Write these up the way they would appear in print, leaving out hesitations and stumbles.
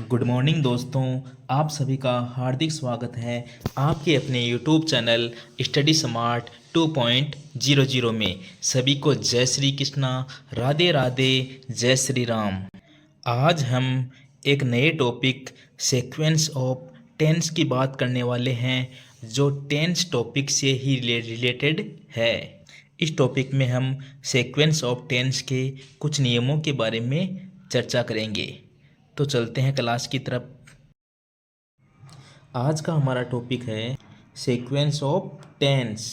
Good morning दोस्तों। आप सभी का हार्दिक स्वागत है आपके अपने यूट्यूब चैनल स्टडी स्मार्ट 2.00 में। सभी को जय श्री कृष्णा, राधे राधे, जय श्री राम। आज हम एक नए टॉपिक सीक्वेंस ऑफ टेंस की बात करने वाले हैं, जो टेंस टॉपिक से ही रिलेटेड है। इस टॉपिक में हम सीक्वेंस ऑफ टेंस के कुछ नियमों के बारे में चर्चा करेंगे। तो चलते हैं क्लास की तरफ। आज का हमारा टॉपिक है सीक्वेंस ऑफ टेंस।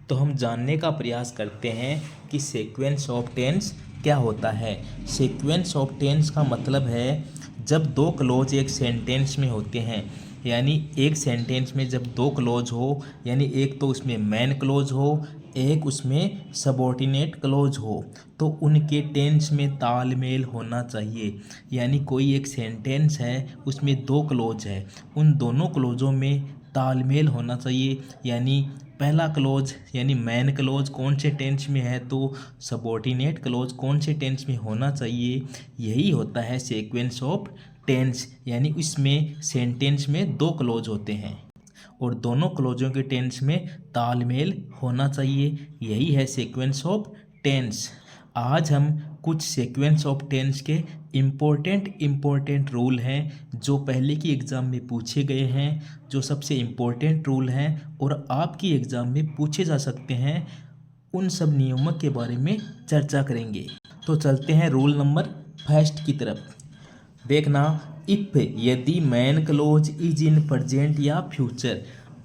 तो हम जानने का प्रयास करते हैं कि सीक्वेंस ऑफ टेंस क्या होता है। सीक्वेंस ऑफ टेंस का मतलब है जब दो क्लोज एक सेंटेंस में होते हैं, यानी एक सेंटेंस में जब दो क्लोज हो, यानी एक तो उसमें मेन क्लोज हो, एक उसमें सबऑर्डिनेट क्लोज हो, तो उनके टेंस में तालमेल होना चाहिए। यानी कोई एक सेंटेंस है, उसमें दो क्लोज है, उन दोनों क्लोजों में तालमेल होना चाहिए। यानी पहला क्लोज यानी मेन क्लोज कौन से टेंस में है, तो सबऑर्डिनेट क्लोज कौन से टेंस में होना चाहिए। यही होता है सीक्वेंस ऑफ टेंस। यानी इसमें सेंटेंस में दो क्लोज होते हैं और दोनों क्लोजों के टेंस में तालमेल होना चाहिए। यही है सीक्वेंस ऑफ टेंस। आज हम कुछ सीक्वेंस ऑफ टेंस के इम्पोर्टेंट रूल हैं जो पहले की एग्ज़ाम में पूछे गए हैं, जो सबसे इम्पोर्टेंट रूल हैं और आपकी एग्ज़ाम में पूछे जा सकते हैं। उन सब नियमों के बारे में चर्चा करेंगे। तो चलते हैं रूल नंबर फर्स्ट की तरफ। देखना, इफ यदि man clause is in present या फ्यूचर,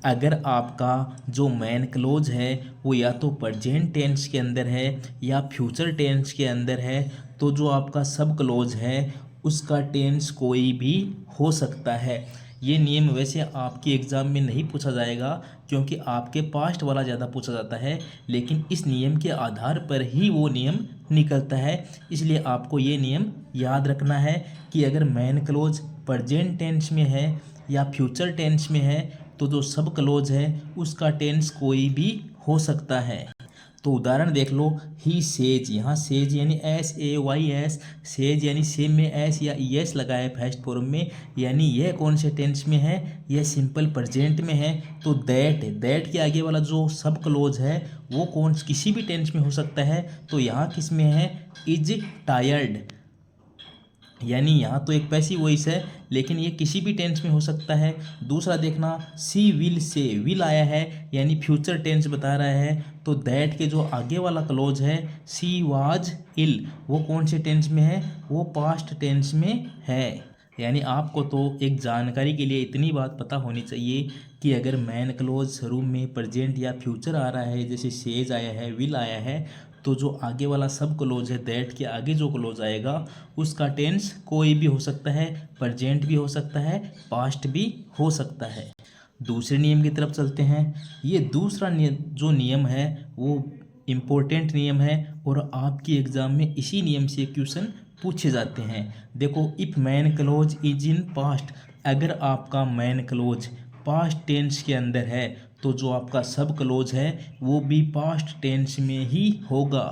अगर आपका जो मैन क्लोज है वो या तो प्रेजेंट टेंस के अंदर है या फ्यूचर टेंस के अंदर है, तो जो आपका सब क्लोज है उसका टेंस कोई भी हो सकता है। ये नियम वैसे आपके एग्ज़ाम में नहीं पूछा जाएगा क्योंकि आपके पास्ट वाला ज़्यादा पूछा जाता है, लेकिन इस नियम के आधार पर ही वो नियम निकलता है। इसलिए आपको ये नियम याद रखना है कि अगर मैन क्लोज प्रेजेंट टेंस में है या फ्यूचर टेंस में है, तो जो सब क्लोज है उसका टेंस कोई भी हो सकता है। तो उदाहरण देख लो, ही सेज, यहाँ सेज यानी SAYS, सेज यानी सेम में एस या ES लगा है फर्स्ट फॉर्म में, यानी यह कौन से टेंस में है, यह सिंपल प्रेजेंट में है। तो दैट के आगे वाला जो सब क्लोज है वो कौन किसी भी टेंस में हो सकता है। तो यहाँ किस में है, इज टायर्ड, यानी यहाँ तो एक पैसिव वॉइस है लेकिन ये किसी भी टेंस में हो सकता है। दूसरा देखना, सी विल से, विल आया है यानी फ्यूचर टेंस बता रहा है, तो दैट के जो आगे वाला क्लोज है सी वाज इल, वो कौन से टेंस में है, वो पास्ट टेंस में है। यानी आपको तो एक जानकारी के लिए इतनी बात पता होनी चाहिए कि अगर मैन क्लोज शुरू में प्रेजेंट या फ्यूचर आ रहा है, जैसे सेज आया है, विल आया है, तो जो आगे वाला सब क्लोज है दैट के आगे जो क्लोज आएगा उसका टेंस कोई भी हो सकता है, प्रेजेंट भी हो सकता है, पास्ट भी हो सकता है। दूसरे नियम की तरफ चलते हैं। ये दूसरा जो नियम है वो इम्पोर्टेंट नियम है और आपकी एग्ज़ाम में इसी नियम से क्वेश्चन पूछे जाते हैं। देखो, if man clause is in past, अगर आपका मैन क्लोज पास्ट टेंस के अंदर है तो जो आपका सब क्लोज है वो भी पास्ट टेंस में ही होगा।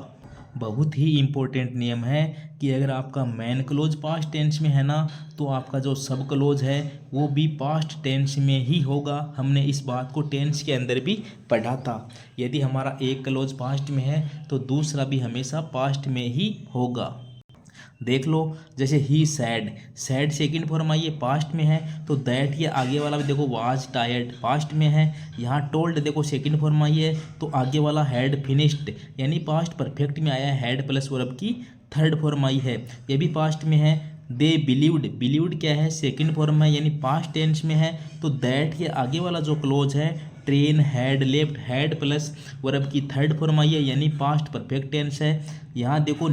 बहुत ही इम्पोर्टेंट नियम है कि अगर आपका मैन क्लोज पास्ट टेंस में है ना, तो आपका जो सब क्लोज है वो भी पास्ट टेंस में ही होगा। हमने इस बात को टेंस के अंदर भी पढ़ा था। यदि हमारा एक क्लोज पास्ट में है तो दूसरा भी हमेशा पास्ट में ही होगा। देख लो, जैसे ही सैड सेकंड फॉर्म आई है, पास्ट में है, तो दैट के आगे वाला भी देखो वाज टायर्ड, पास्ट में है। यहाँ टोल्ड देखो सेकंड फॉर्म आई है, तो आगे वाला हैड फिनिश्ड यानी पास्ट परफेक्ट में आया है, हैड प्लस वर्ब की थर्ड फॉर्म आई है, ये भी पास्ट में है। दे बिलीव्ड क्या है, सेकंड फॉर्म है यानी पास्ट टेंस में है, तो दैट के आगे वाला जो क्लोज है train had left, had plus verb की थर्ड फॉर्म आई है यानी पास्ट परफेक्ट टेंस है। यहाँ देखो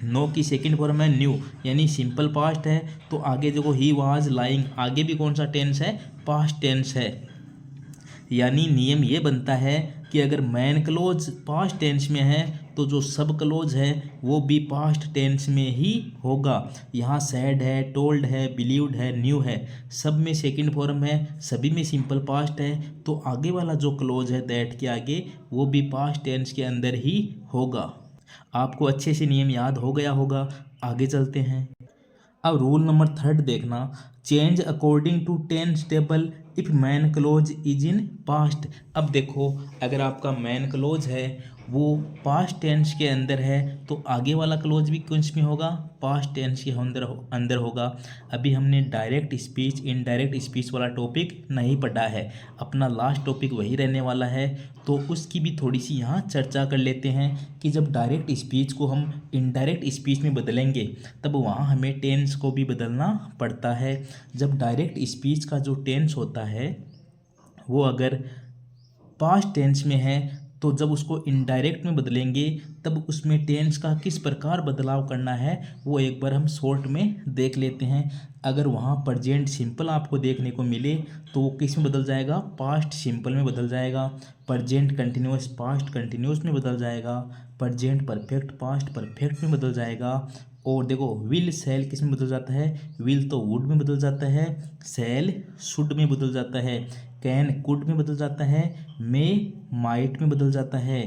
नो की सेकंड फॉर्म है न्यू यानी सिंपल पास्ट है, तो आगे देखो ही वाज लाइंग, आगे भी कौन सा टेंस है, पास्ट टेंस है। यानी नियम ये बनता है कि अगर मैन क्लोज पास्ट टेंस में है तो जो सब क्लोज है वो भी पास्ट टेंस में ही होगा। यहाँ सैड है, टोल्ड है, बिलीव्ड है, न्यू है, सब में सेकंड फॉर्म है, सभी में सिंपल पास्ट है, तो आगे वाला जो क्लोज है दैट के आगे वो भी पास्ट टेंस के अंदर ही होगा। आपको अच्छे से नियम याद हो गया होगा। आगे चलते हैं। अब रूल नंबर थर्ड देखना, change according to tense table if main clause is in past. अब देखो, अगर आपका मैन क्लोज है वो पास्ट टेंस के अंदर है तो आगे वाला क्लोज भी किस में होगा, पास्ट टेंस के अंदर होगा। अभी हमने डायरेक्ट स्पीच इनडायरेक्ट स्पीच वाला टॉपिक नहीं पढ़ा है, अपना लास्ट टॉपिक वही रहने वाला है, तो उसकी भी थोड़ी सी यहाँ चर्चा कर लेते हैं कि जब डायरेक्ट स्पीच को हम इनडायरेक्ट स्पीच में बदलेंगे तब वहाँ हमें टेंस को भी बदलना पड़ता है। जब डायरेक्ट स्पीच का जो टेंस होता है वो अगर पास्ट टेंस में है तो जब उसको इनडायरेक्ट में बदलेंगे तब उसमें टेंस का किस प्रकार बदलाव करना है वो एक बार हम शॉर्ट में देख लेते हैं। अगर वहाँ प्रेजेंट सिंपल आपको देखने को मिले तो वो किस में बदल जाएगा, पास्ट सिंपल में बदल जाएगा। प्रेजेंट कंटिन्यूस पास्ट कंटिन्यूस में बदल जाएगा। प्रेजेंट परफेक्ट पास्ट परफेक्ट में बदल जाएगा। और देखो, विल सेल किस में बदल जाता है, विल तो वुड में बदल जाता है, सेल शुड में बदल जाता है, कैन कुड में बदल जाता है, मे माइट में बदल जाता है।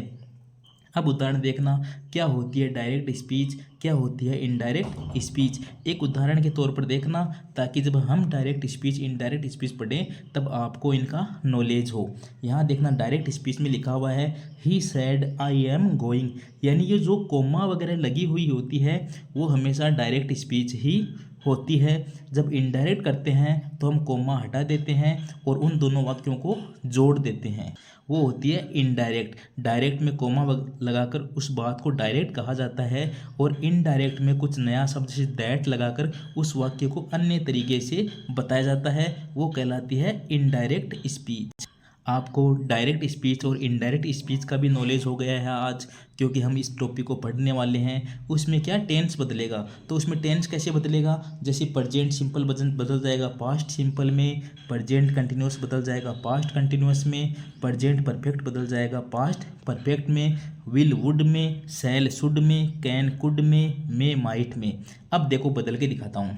अब उदाहरण देखना, क्या होती है डायरेक्ट स्पीच, क्या होती है इनडायरेक्ट स्पीच। एक उदाहरण के तौर पर देखना ताकि जब हम डायरेक्ट स्पीच इनडायरेक्ट स्पीच पढ़ें तब आपको इनका नॉलेज हो। यहाँ देखना, डायरेक्ट स्पीच में लिखा हुआ है ही सैड आई एम गोइंग, यानी ये जो कोमा वगैरह लगी हुई होती है वो हमेशा डायरेक्ट स्पीच ही होती है। जब इनडायरेक्ट करते हैं तो हम कोमा हटा देते हैं और उन दोनों वाक्यों को जोड़ देते हैं, वो होती है इनडायरेक्ट। डायरेक्ट में कोमा लगाकर उस बात को डायरेक्ट कहा जाता है और इनडायरेक्ट में कुछ नया शब्द जैसे दैट लगाकर उस वाक्य को अन्य तरीके से बताया जाता है, वो कहलाती है इनडायरेक्ट स्पीच। आपको डायरेक्ट स्पीच और इनडायरेक्ट स्पीच का भी नॉलेज हो गया है आज, क्योंकि हम इस टॉपिक को पढ़ने वाले हैं। उसमें क्या टेंस बदलेगा, तो उसमें टेंस कैसे बदलेगा, जैसे प्रेजेंट सिंपल बदल जाएगा पास्ट सिंपल में, प्रेजेंट कंटिन्यूस बदल जाएगा पास्ट कंटिन्यूस में, प्रेजेंट परफेक्ट बदल जाएगा पास्ट परफेक्ट में, विल वुड में, शैल शुड में, कैन कुड में, मे माइट में। अब देखो बदल के दिखाता हूँ।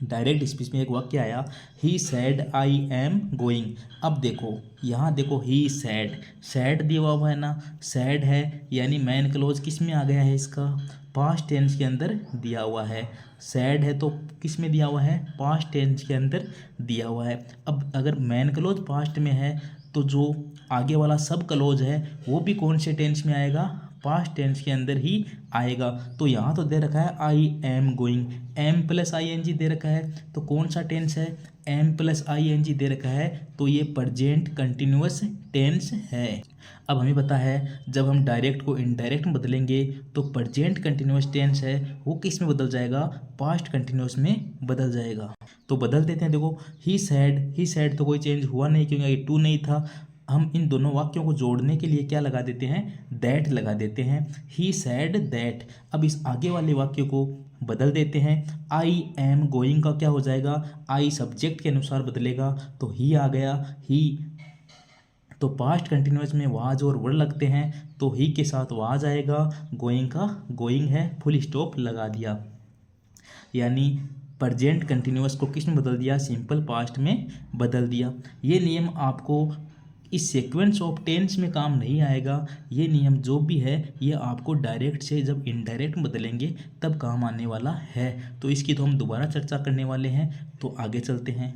डायरेक्ट स्पीच में एक वाक्य आया, ही सैड आई एम गोइंग। अब देखो यहाँ देखो, ही सैड, सैड दिया हुआ है ना, सैड है यानी मैन क्लोज किस में आ गया है, इसका पास्ट टेंस के अंदर दिया हुआ है। सैड है तो किस में दिया हुआ है, पास्ट टेंस के अंदर दिया हुआ है। अब अगर मैन क्लोज पास्ट में है तो जो आगे वाला सब क्लोज है वो भी कौन से टेंस में आएगा, पास्ट टेंस के अंदर ही आएगा। तो यहाँ तो दे रखा है I am going, M plus I N G दे रखा है, तो कौन सा टेंस है, M plus I N G दे रखा है, तो ये प्रेजेंट कंटिन्यूअस टेंस है। अब हमें पता है जब हम डायरेक्ट को इनडायरेक्ट में बदलेंगे तो प्रेजेंट कंटिन्यूअस टेंस है वो किस में बदल जाएगा, पास्ट कंटिन्यूअस में बदल जाएगा। तो बदल देते हैं। देखो, ही सैड तो कोई चेंज हुआ नहीं क्योंकि ये टू नहीं था। हम इन दोनों वाक्यों को जोड़ने के लिए क्या लगा देते हैं, दैट लगा देते हैं, ही सैड दैट। अब इस आगे वाले वाक्य को बदल देते हैं, आई एम गोइंग का क्या हो जाएगा, आई सब्जेक्ट के अनुसार बदलेगा तो ही आ गया, ही तो पास्ट कंटिन्यूअस में वाज और वर लगते हैं तो ही के साथ वाज आएगा, गोइंग का गोइंग है, फुल स्टॉप लगा दिया, यानी प्रेजेंट कंटिन्यूअस को किस में बदल दिया, सिंपल पास्ट में बदल दिया। ये नियम आपको इस सीक्वेंस ऑफ टेंस में काम नहीं आएगा। ये नियम जो भी है ये आपको डायरेक्ट से जब इनडायरेक्ट बदलेंगे तब काम आने वाला है। तो इसकी तो हम दोबारा चर्चा करने वाले हैं, तो आगे चलते हैं।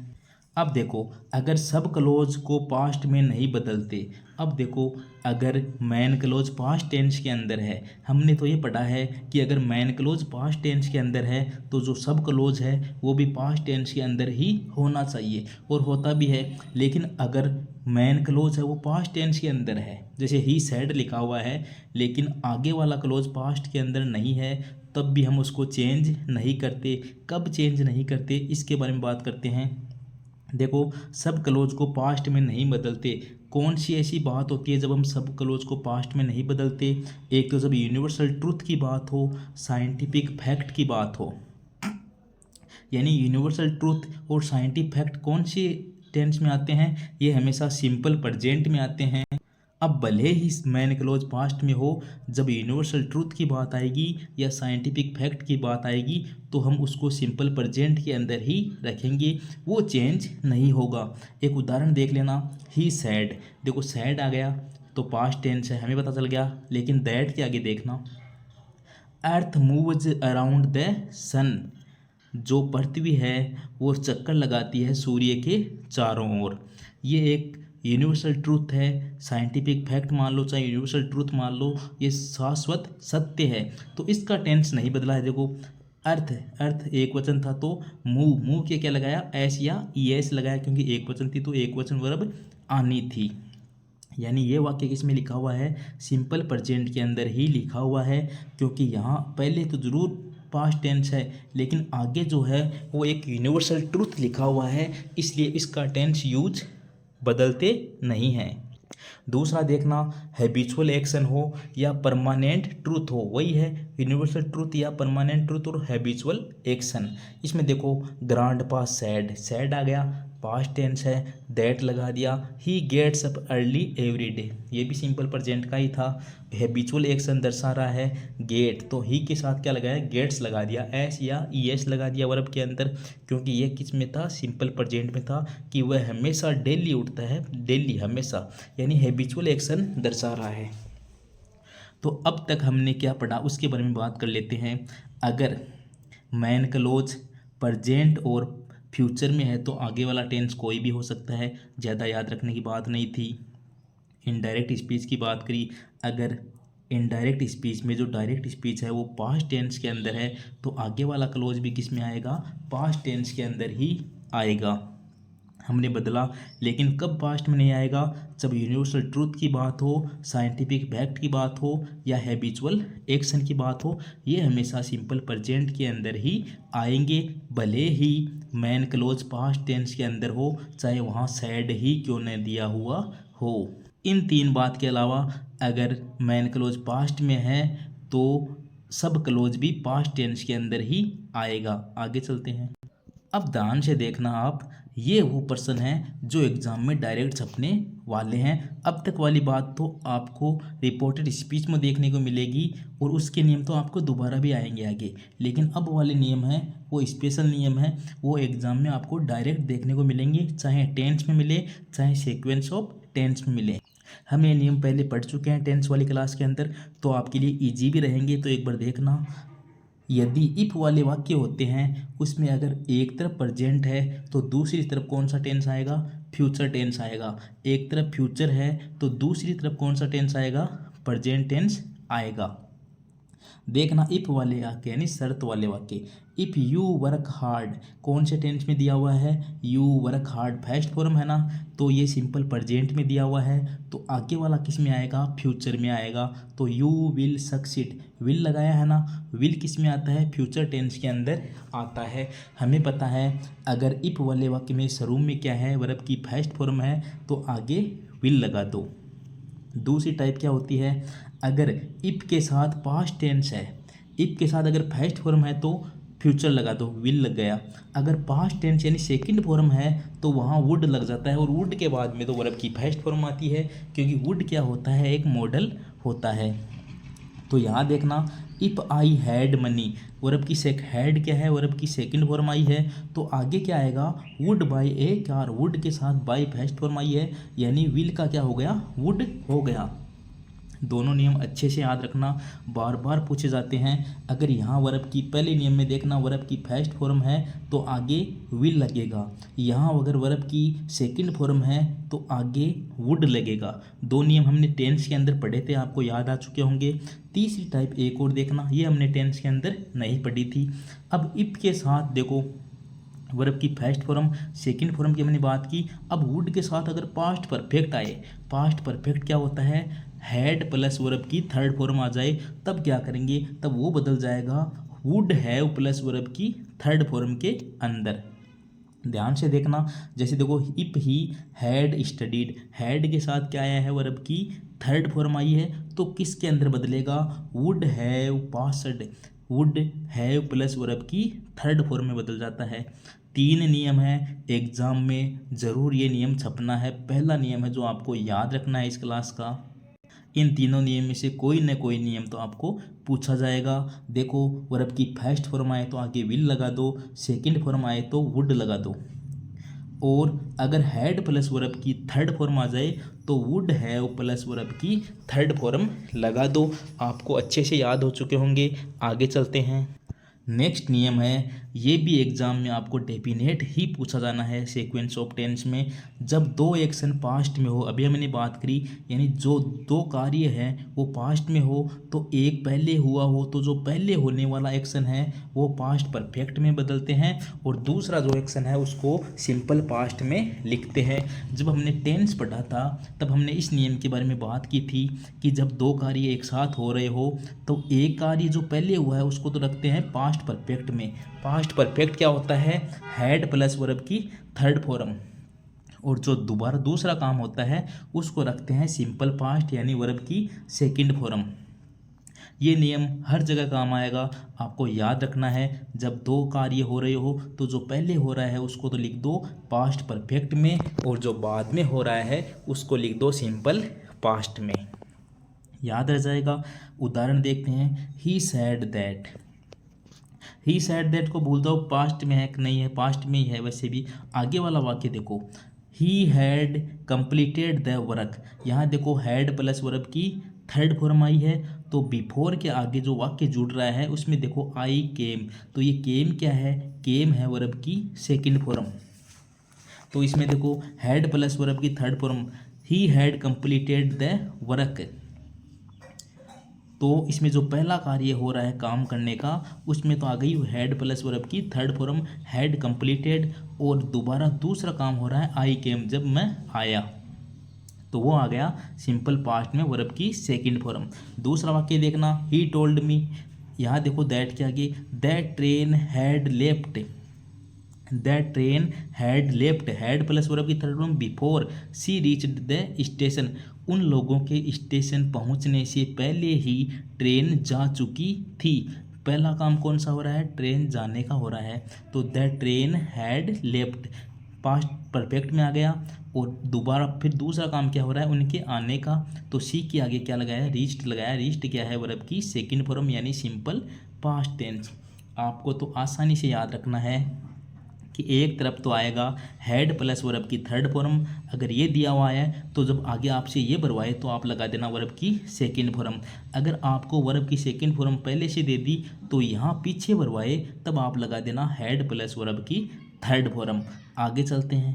अब देखो, अगर सब क्लोज को पास्ट में नहीं बदलते, अब देखो अगर मैन क्लोज पास्ट टेंस के अंदर है, हमने तो ये पढ़ा है कि अगर मैन क्लोज पास्ट टेंस के अंदर है तो जो सब क्लोज है वो भी पास्ट टेंस के अंदर ही होना चाहिए, और होता भी है। लेकिन अगर मैन क्लोज है वो पास्ट टेंस के अंदर है, जैसे ही सैड लिखा हुआ है, लेकिन आगे वाला क्लोज पास्ट के अंदर नहीं है, तब भी हम उसको चेंज नहीं करते। कब चेंज नहीं करते इसके बारे में बात करते हैं। देखो, सब क्लोज को पास्ट में नहीं बदलते। कौन सी ऐसी बात होती है जब हम सब क्लोज को पास्ट में नहीं बदलते, एक तो जब यूनिवर्सल ट्रूथ की बात हो, साइंटिफिक फैक्ट की बात हो, यानी यूनिवर्सल ट्रूथ और साइंटिफिक फैक्ट कौन सी टेंस में आते हैं, ये हमेशा सिंपल प्रेजेंट में आते हैं। अब भले ही मैन क्लोज पास्ट में हो, जब यूनिवर्सल ट्रूथ की बात आएगी या साइंटिफिक फैक्ट की बात आएगी तो हम उसको सिंपल प्रेजेंट के अंदर ही रखेंगे, वो चेंज नहीं होगा। एक उदाहरण देख लेना, ही सैड, देखो सैड आ गया तो पास्ट टेंस है, हमें पता चल गया। लेकिन दैट के आगे देखना, अर्थ मूव्स अराउंड द सन, जो पृथ्वी है वो चक्कर लगाती है सूर्य के चारों ओर। ये एक यूनिवर्सल ट्रूथ है, साइंटिफिक फैक्ट मान लो चाहे यूनिवर्सल ट्रूथ मान लो, ये शाश्वत सत्य है। तो इसका टेंस नहीं बदला है। देखो अर्थ, अर्थ एक वचन था तो मूव, मूव के क्या लगाया, एस या ई एस लगाया, क्योंकि एक वचन थी तो एक वचन वर्ब आनी थी। यानी ये वाक्य किस में लिखा हुआ है, सिंपल प्रेजेंट के अंदर ही लिखा हुआ है, क्योंकि यहाँ पहले तो ज़रूर पास्ट टेंस है लेकिन आगे जो है वो एक यूनिवर्सल ट्रूथ लिखा हुआ है, इसलिए इसका टेंस यूज बदलते नहीं हैं। दूसरा देखना, हैबिचुअल एक्शन हो या परमानेंट ट्रूथ हो, वही है यूनिवर्सल ट्रूथ या परमानेंट ट्रूथ और हैबिचुअल एक्शन। इसमें देखो ग्रांड पास सैड, सैड आ गया, पास्ट टेंस है, दैट लगा दिया, he gets up early every day, ये भी सिंपल प्रेजेंट का ही था। हैबिचुअल एक्शन दर्शा रहा है गेट, तो ही के साथ क्या लगाया, गेट्स लगा दिया, एस या ई एस लगा दिया वर्ब के अंदर, क्योंकि ये किस में था, सिंपल प्रेजेंट में था कि वह हमेशा डेली उठता है, डेली हमेशा, यानी हैबिचुअल एक्शन दर्शा रहा है। तो अब तक हमने क्या पढ़ा उसके बारे में बात कर लेते हैं। अगर मैन क्लोज प्रेजेंट और फ्यूचर में है तो आगे वाला टेंस कोई भी हो सकता है, ज़्यादा याद रखने की बात नहीं थी। इनडायरेक्ट स्पीच की बात करी, अगर इनडायरेक्ट स्पीच में जो डायरेक्ट स्पीच है वो पास्ट टेंस के अंदर है तो आगे वाला क्लोज भी किस में आएगा, पास्ट टेंस के अंदर ही आएगा। हमने बदला, लेकिन कब पास्ट में नहीं आएगा, जब यूनिवर्सल ट्रूथ की बात हो, साइंटिफिक फैक्ट की बात हो या हैबिचुअल एक्शन की बात हो, ये हमेशा सिंपल प्रेजेंट के अंदर ही आएंगे, भले ही मैन क्लोज पास्ट टेंस के अंदर हो, चाहे वहाँ सैड ही क्यों न दिया हुआ हो। इन तीन बात के अलावा अगर मैन क्लोज पास्ट में है तो सब क्लोज भी पास्ट टेंस के अंदर ही आएगा। आगे चलते हैं। अब ध्यान से देखना आप, ये वो पर्सन हैं जो एग्ज़ाम में डायरेक्ट छपने वाले हैं। अब तक वाली बात तो आपको रिपोर्टेड स्पीच में देखने को मिलेगी और उसके नियम तो आपको दोबारा भी आएंगे आगे, लेकिन अब वाले नियम हैं वो स्पेशल नियम हैं, वो एग्ज़ाम में आपको डायरेक्ट देखने को मिलेंगे, चाहे टेंस में मिले चाहे सीक्वेंस ऑफ टेंस में मिले। हम ये नियम पहले पढ़ चुके हैं टेंस वाली क्लास के अंदर, तो आपके लिए ईजी भी रहेंगे, तो एक बार देखना। यदि इफ वाले वाक्य होते हैं उसमें अगर एक तरफ प्रेजेंट है तो दूसरी तरफ कौन सा टेंस आएगा, फ्यूचर टेंस आएगा। एक तरफ फ्यूचर है तो दूसरी तरफ कौन सा टेंस आएगा, प्रेजेंट टेंस आएगा। देखना इफ वाले वाक्य यानी शर्त वाले वाक्य, इफ़ यू वर्क हार्ड कौन से टेंस में दिया हुआ है, you work hard first form है ना, तो ये सिंपल प्रेजेंट में दिया हुआ है, तो आगे वाला किस में आएगा, फ्यूचर में आएगा। तो यू विल सक्सीड, विल लगाया है ना, विल किस में आता है, फ्यूचर टेंस के अंदर आता है। हमें पता है अगर इफ वाले वाक्य में शुरू में क्या है, वर्ब की फर्स्ट फॉर्म है तो आगे विल लगा दो। दूसरी टाइप क्या होती है, अगर इफ के साथ पास्ट टेंस है, इफ के साथ अगर फर्स्ट फॉर्म है तो फ्यूचर लगा दो, विल लग गया। अगर पास्ट टेंस यानी सेकंड फॉर्म है तो वहाँ वुड लग जाता है, और वुड के बाद में तो वर्ब की फर्स्ट फॉर्म आती है, क्योंकि वुड क्या होता है, एक मॉडल होता है। तो यहाँ देखना if I had money, verb की हैड क्या है, वर्ब की सेकंड फॉर्म आई है तो आगे क्या आएगा, would buy A car, would के साथ बाई फर्स्ट फॉर्म आई है, यानी विल का क्या हो गया, वुड हो गया। दोनों नियम अच्छे से याद रखना, बार बार पूछे जाते हैं। अगर यहाँ वर्ब की पहले नियम में देखना वर्ब की फर्स्ट फॉर्म है तो आगे विल लगेगा, यहाँ अगर वर्ब की सेकंड फॉर्म है तो आगे वुड लगेगा। दो नियम हमने टेंस के अंदर पढ़े थे, आपको याद आ चुके होंगे। तीसरी टाइप एक और देखना, ये हमने टेंस के अंदर नहीं पढ़ी थी। अब इफ के साथ देखो वर्ब की फर्स्ट फॉर्म सेकंड फॉर्म की हमने बात की, अब वुड के साथ अगर पास्ट परफेक्ट आए, पास्ट परफेक्ट क्या होता है, हैड प्लस वर्ब की थर्ड फॉर्म आ जाए, तब क्या करेंगे, तब वो बदल जाएगा वुड हैव प्लस वर्ब की थर्ड फॉर्म के अंदर। ध्यान से देखना, जैसे देखो if he had studied, had के साथ क्या आया है, वर्ब की थर्ड फॉर्म आई है, तो किसके अंदर बदलेगा, would have passed, would have plus verb की थर्ड फॉर्म में बदल जाता है। तीन नियम है, एग्जाम में ज़रूर ये नियम छपना है। पहला नियम है जो आपको याद रखना है इस क्लास का, इन तीनों नियम में से कोई न कोई नियम तो आपको पूछा जाएगा। देखो वर्ब की फर्स्ट फॉर्म आए तो आगे विल लगा दो, सेकंड फॉर्म आए तो वुड लगा दो, और अगर हैड प्लस वर्ब की थर्ड फॉर्म आ जाए तो वुड हैव प्लस वर्ब की थर्ड फॉर्म लगा दो। आपको अच्छे से याद हो चुके होंगे। आगे चलते हैं। नेक्स्ट नियम है ये भी एग्जाम में आपको डेफिनेट ही पूछा जाना है सीक्वेंस ऑफ टेंस में। जब दो एक्शन पास्ट में हो, अभी हमने बात करी, यानी जो दो कार्य हैं वो पास्ट में हो तो एक पहले हुआ हो तो जो पहले होने वाला एक्शन है वो पास्ट परफेक्ट में बदलते हैं और दूसरा जो एक्शन है उसको सिंपल पास्ट में लिखते हैं। जब हमने टेंस पढ़ा था तब हमने इस नियम के बारे में बात की थी कि जब दो कार्य एक साथ हो रहे हो तो एक कार्य जो पहले हुआ है उसको तो रखते हैं पास्ट परफेक्ट में। पास्ट परफेक्ट क्या होता है? हैड प्लस वर्ब की थर्ड फॉर्म। और जो दोबारा दूसरा काम होता है उसको रखते हैं सिंपल पास्ट यानी वर्ब की सेकंड फॉर्म। ये नियम हर जगह काम आएगा, आपको याद रखना है। जब दो कार्य हो रहे हो तो जो पहले हो रहा है उसको तो लिख दो पास्ट परफेक्ट में और जो बाद में हो रहा है उसको लिख दो सिंपल पास्ट में, याद रह जाएगा। उदाहरण देखते हैं, he said that. He said that को भूल दो पास्ट में है कि नहीं है, पास्ट में ही है वैसे भी। आगे वाला वाक्य देखो, he had completed the work. यहाँ देखो हैड प्लस वर्ब की थर्ड फॉर्म आई है तो बिफोर के आगे जो वाक्य जुड़ रहा है उसमें देखो आई केम, तो ये केम क्या है? केम है वर्ब की सेकंड फॉर्म। तो इसमें देखो हैड प्लस वर्ब की third form, he had completed the work. तो इसमें जो पहला कार्य हो रहा है काम करने का उसमें तो आ गई हैड प्लस वर्ब की थर्ड फॉर्म हैड कंप्लीटेड, और दोबारा दूसरा काम हो रहा है आई केम, जब मैं आया, तो वो आ गया सिंपल पास्ट में वर्ब की सेकंड फॉर्म। दूसरा वाक्य देखना, ही टोल्ड मी। यहाँ देखो दैट के आगे that train had left, that train had left, had plus verb की third form before she reached the station. उन लोगों के स्टेशन पहुंचने से पहले ही ट्रेन जा चुकी थी। पहला काम कौन सा हो रहा है? ट्रेन जाने का हो रहा है, तो that train had left past perfect में आ गया। और दोबारा फिर दूसरा काम क्या हो रहा है? उनके आने का, तो सी के आगे क्या लगाया? रीच्ड लगाया। रीच्ड क्या है? वर्ब की सेकंड फॉर्म यानी सिंपल पास्ट टेंस। आपको तो आसानी से याद रखना है कि एक तरफ तो आएगा हैड प्लस वर्ब की थर्ड फॉर्म, अगर ये दिया हुआ है तो जब आगे आपसे ये भरवाए तो आप लगा देना वर्ब की सेकंड फॉर्म। अगर आपको वर्ब की सेकंड फॉर्म पहले से दे दी तो यहाँ पीछे भरवाए तब आप लगा देना हैड प्लस वर्ब की थर्ड फॉर्म। आगे चलते हैं,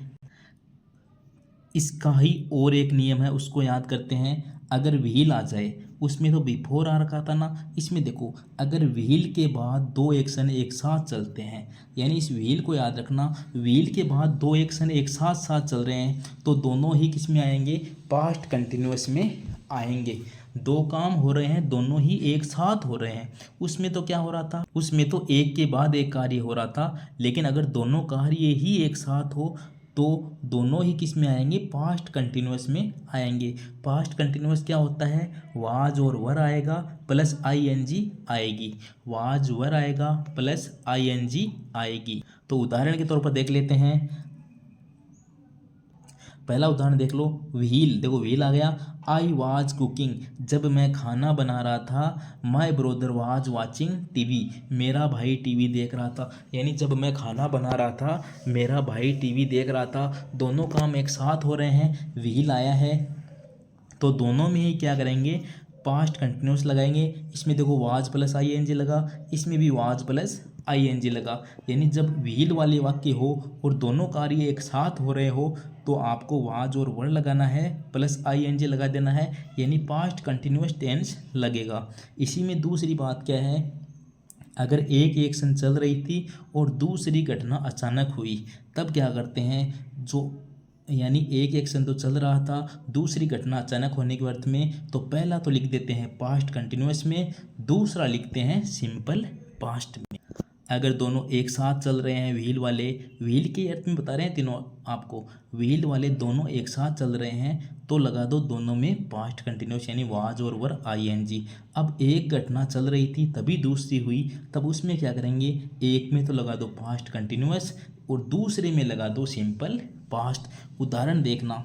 इसका ही और एक नियम है उसको याद करते हैं। अगर व्हील आ जाए, उसमें तो बिफोर आ रखा था ना, इसमें देखो अगर व्हील के बाद दो एक्शन एक साथ चलते हैं, यानी इस व्हील को याद रखना, व्हील के बाद दो एक्शन एक साथ साथ चल रहे हैं तो दोनों ही किस में आएंगे? पास्ट कंटिन्यूअस में आएंगे। दो काम हो रहे हैं, दोनों ही एक साथ हो रहे हैं। उसमें तो क्या हो रहा था? उसमें तो एक के बाद एक कार्य हो रहा था, लेकिन अगर दोनों कार्य ही एक साथ हो तो दोनों ही किस में आएंगे? पास्ट कंटिन्यूअस में आएंगे। पास्ट कंटिन्यूअस क्या होता है? वाज और वर आएगा प्लस आईएनजी आएगी, वाज वर आएगा प्लस आईएनजी आएगी। तो उदाहरण के तौर पर देख लेते हैं, पहला उदाहरण देख लो, व्हील। देखो व्हील आ गया, आई वाज कुकिंग, जब मैं खाना बना रहा था। माई ब्रोदर वाज वाचिंग टीवी, मेरा भाई टीवी देख रहा था। यानी जब मैं खाना बना रहा था मेरा भाई टीवी देख रहा था। दोनों काम एक साथ हो रहे हैं, व्हील आया है तो दोनों में ही क्या करेंगे? पास्ट कंटिन्यूस लगाएंगे। इसमें देखो वाज प्लस आईएनजी लगा, इसमें भी वाज प्लस आईएनजी लगा। यानी जब व्हील वाले वाक्य हो और दोनों कार्य एक साथ हो रहे हो तो आपको वाज और वर लगाना है प्लस आईएनजी लगा देना है, यानी पास्ट कंटिन्यूअस टेंस लगेगा। इसी में दूसरी बात क्या है? अगर एक एक्शन चल रही थी और दूसरी घटना अचानक हुई तब क्या करते हैं? जो यानी एक एक्शन तो चल रहा था, दूसरी घटना अचानक होने के अर्थ में तो पहला तो लिख देते हैं पास्ट कंटिन्यूअस में, दूसरा लिखते हैं सिंपल पास्ट में। अगर दोनों एक साथ चल रहे हैं, व्हील वाले, व्हील के अर्थ में बता रहे हैं तीनों आपको, व्हील वाले दोनों एक साथ चल रहे हैं तो लगा दो दोनों में पास्ट कंटिन्यूअस यानी वाज और वर आईएनजी। अब एक घटना चल रही थी तभी दूसरी हुई, तब उसमें क्या करेंगे? एक में तो लगा दो पास्ट कंटिन्यूअस और दूसरे में लगा दो सिंपल पास्ट। उदाहरण देखना,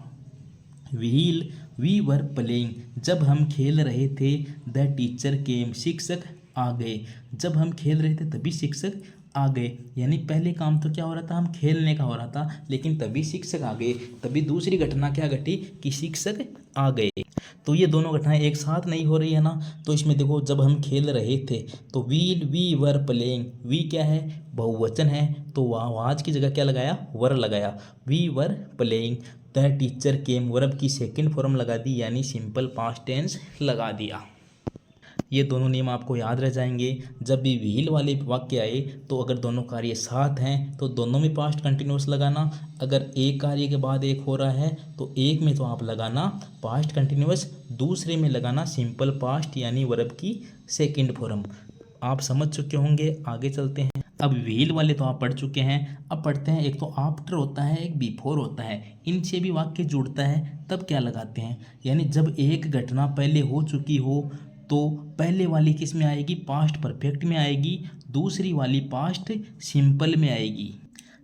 व्हील वी वर प्लेइंग, जब हम खेल रहे थे। द टीचर केम, शिक्षक आ गए। जब हम खेल रहे थे तभी शिक्षक आ गए, यानी पहले काम तो क्या हो रहा था? हम खेलने का हो रहा था, लेकिन तभी शिक्षक आ गए। तभी दूसरी घटना क्या घटी? कि शिक्षक आ गए। तो ये दोनों घटनाएं एक साथ नहीं हो रही है ना। तो इसमें देखो, जब हम खेल रहे थे तो वी वर प्लेइंग, वी क्या है, बहुवचन है, तो वहाँ वाज की जगह क्या लगाया, वर लगाया, we were playing. The teacher came, verb की सेकंड फॉर्म लगा दी, यानी सिंपल पास्ट टेंस लगा दिया। ये दोनों नियम आपको याद रह जाएंगे। जब भी व्हील वाले वाक्य आए तो अगर दोनों कार्य साथ हैं तो दोनों में पास्ट कंटिन्यूस लगाना। अगर एक कार्य के बाद एक हो रहा है तो एक में तो आप लगाना पास्ट कंटिन्यूस, दूसरे में लगाना सिंपल पास्ट यानी वर्ब की सेकंड फॉर्म। आप समझ चुके होंगे, आगे चलते हैं। अब व्हील वाले तो आप पढ़ चुके हैं, अब पढ़ते हैं। एक तो आफ्टर होता है, एक बिफोर होता है, इनसे भी वाक्य जुड़ता है, तब क्या लगाते हैं। यानी जब एक घटना पहले हो चुकी हो तो पहले वाली किस में आएगी, पास्ट परफेक्ट में आएगी, दूसरी वाली पास्ट सिंपल में आएगी।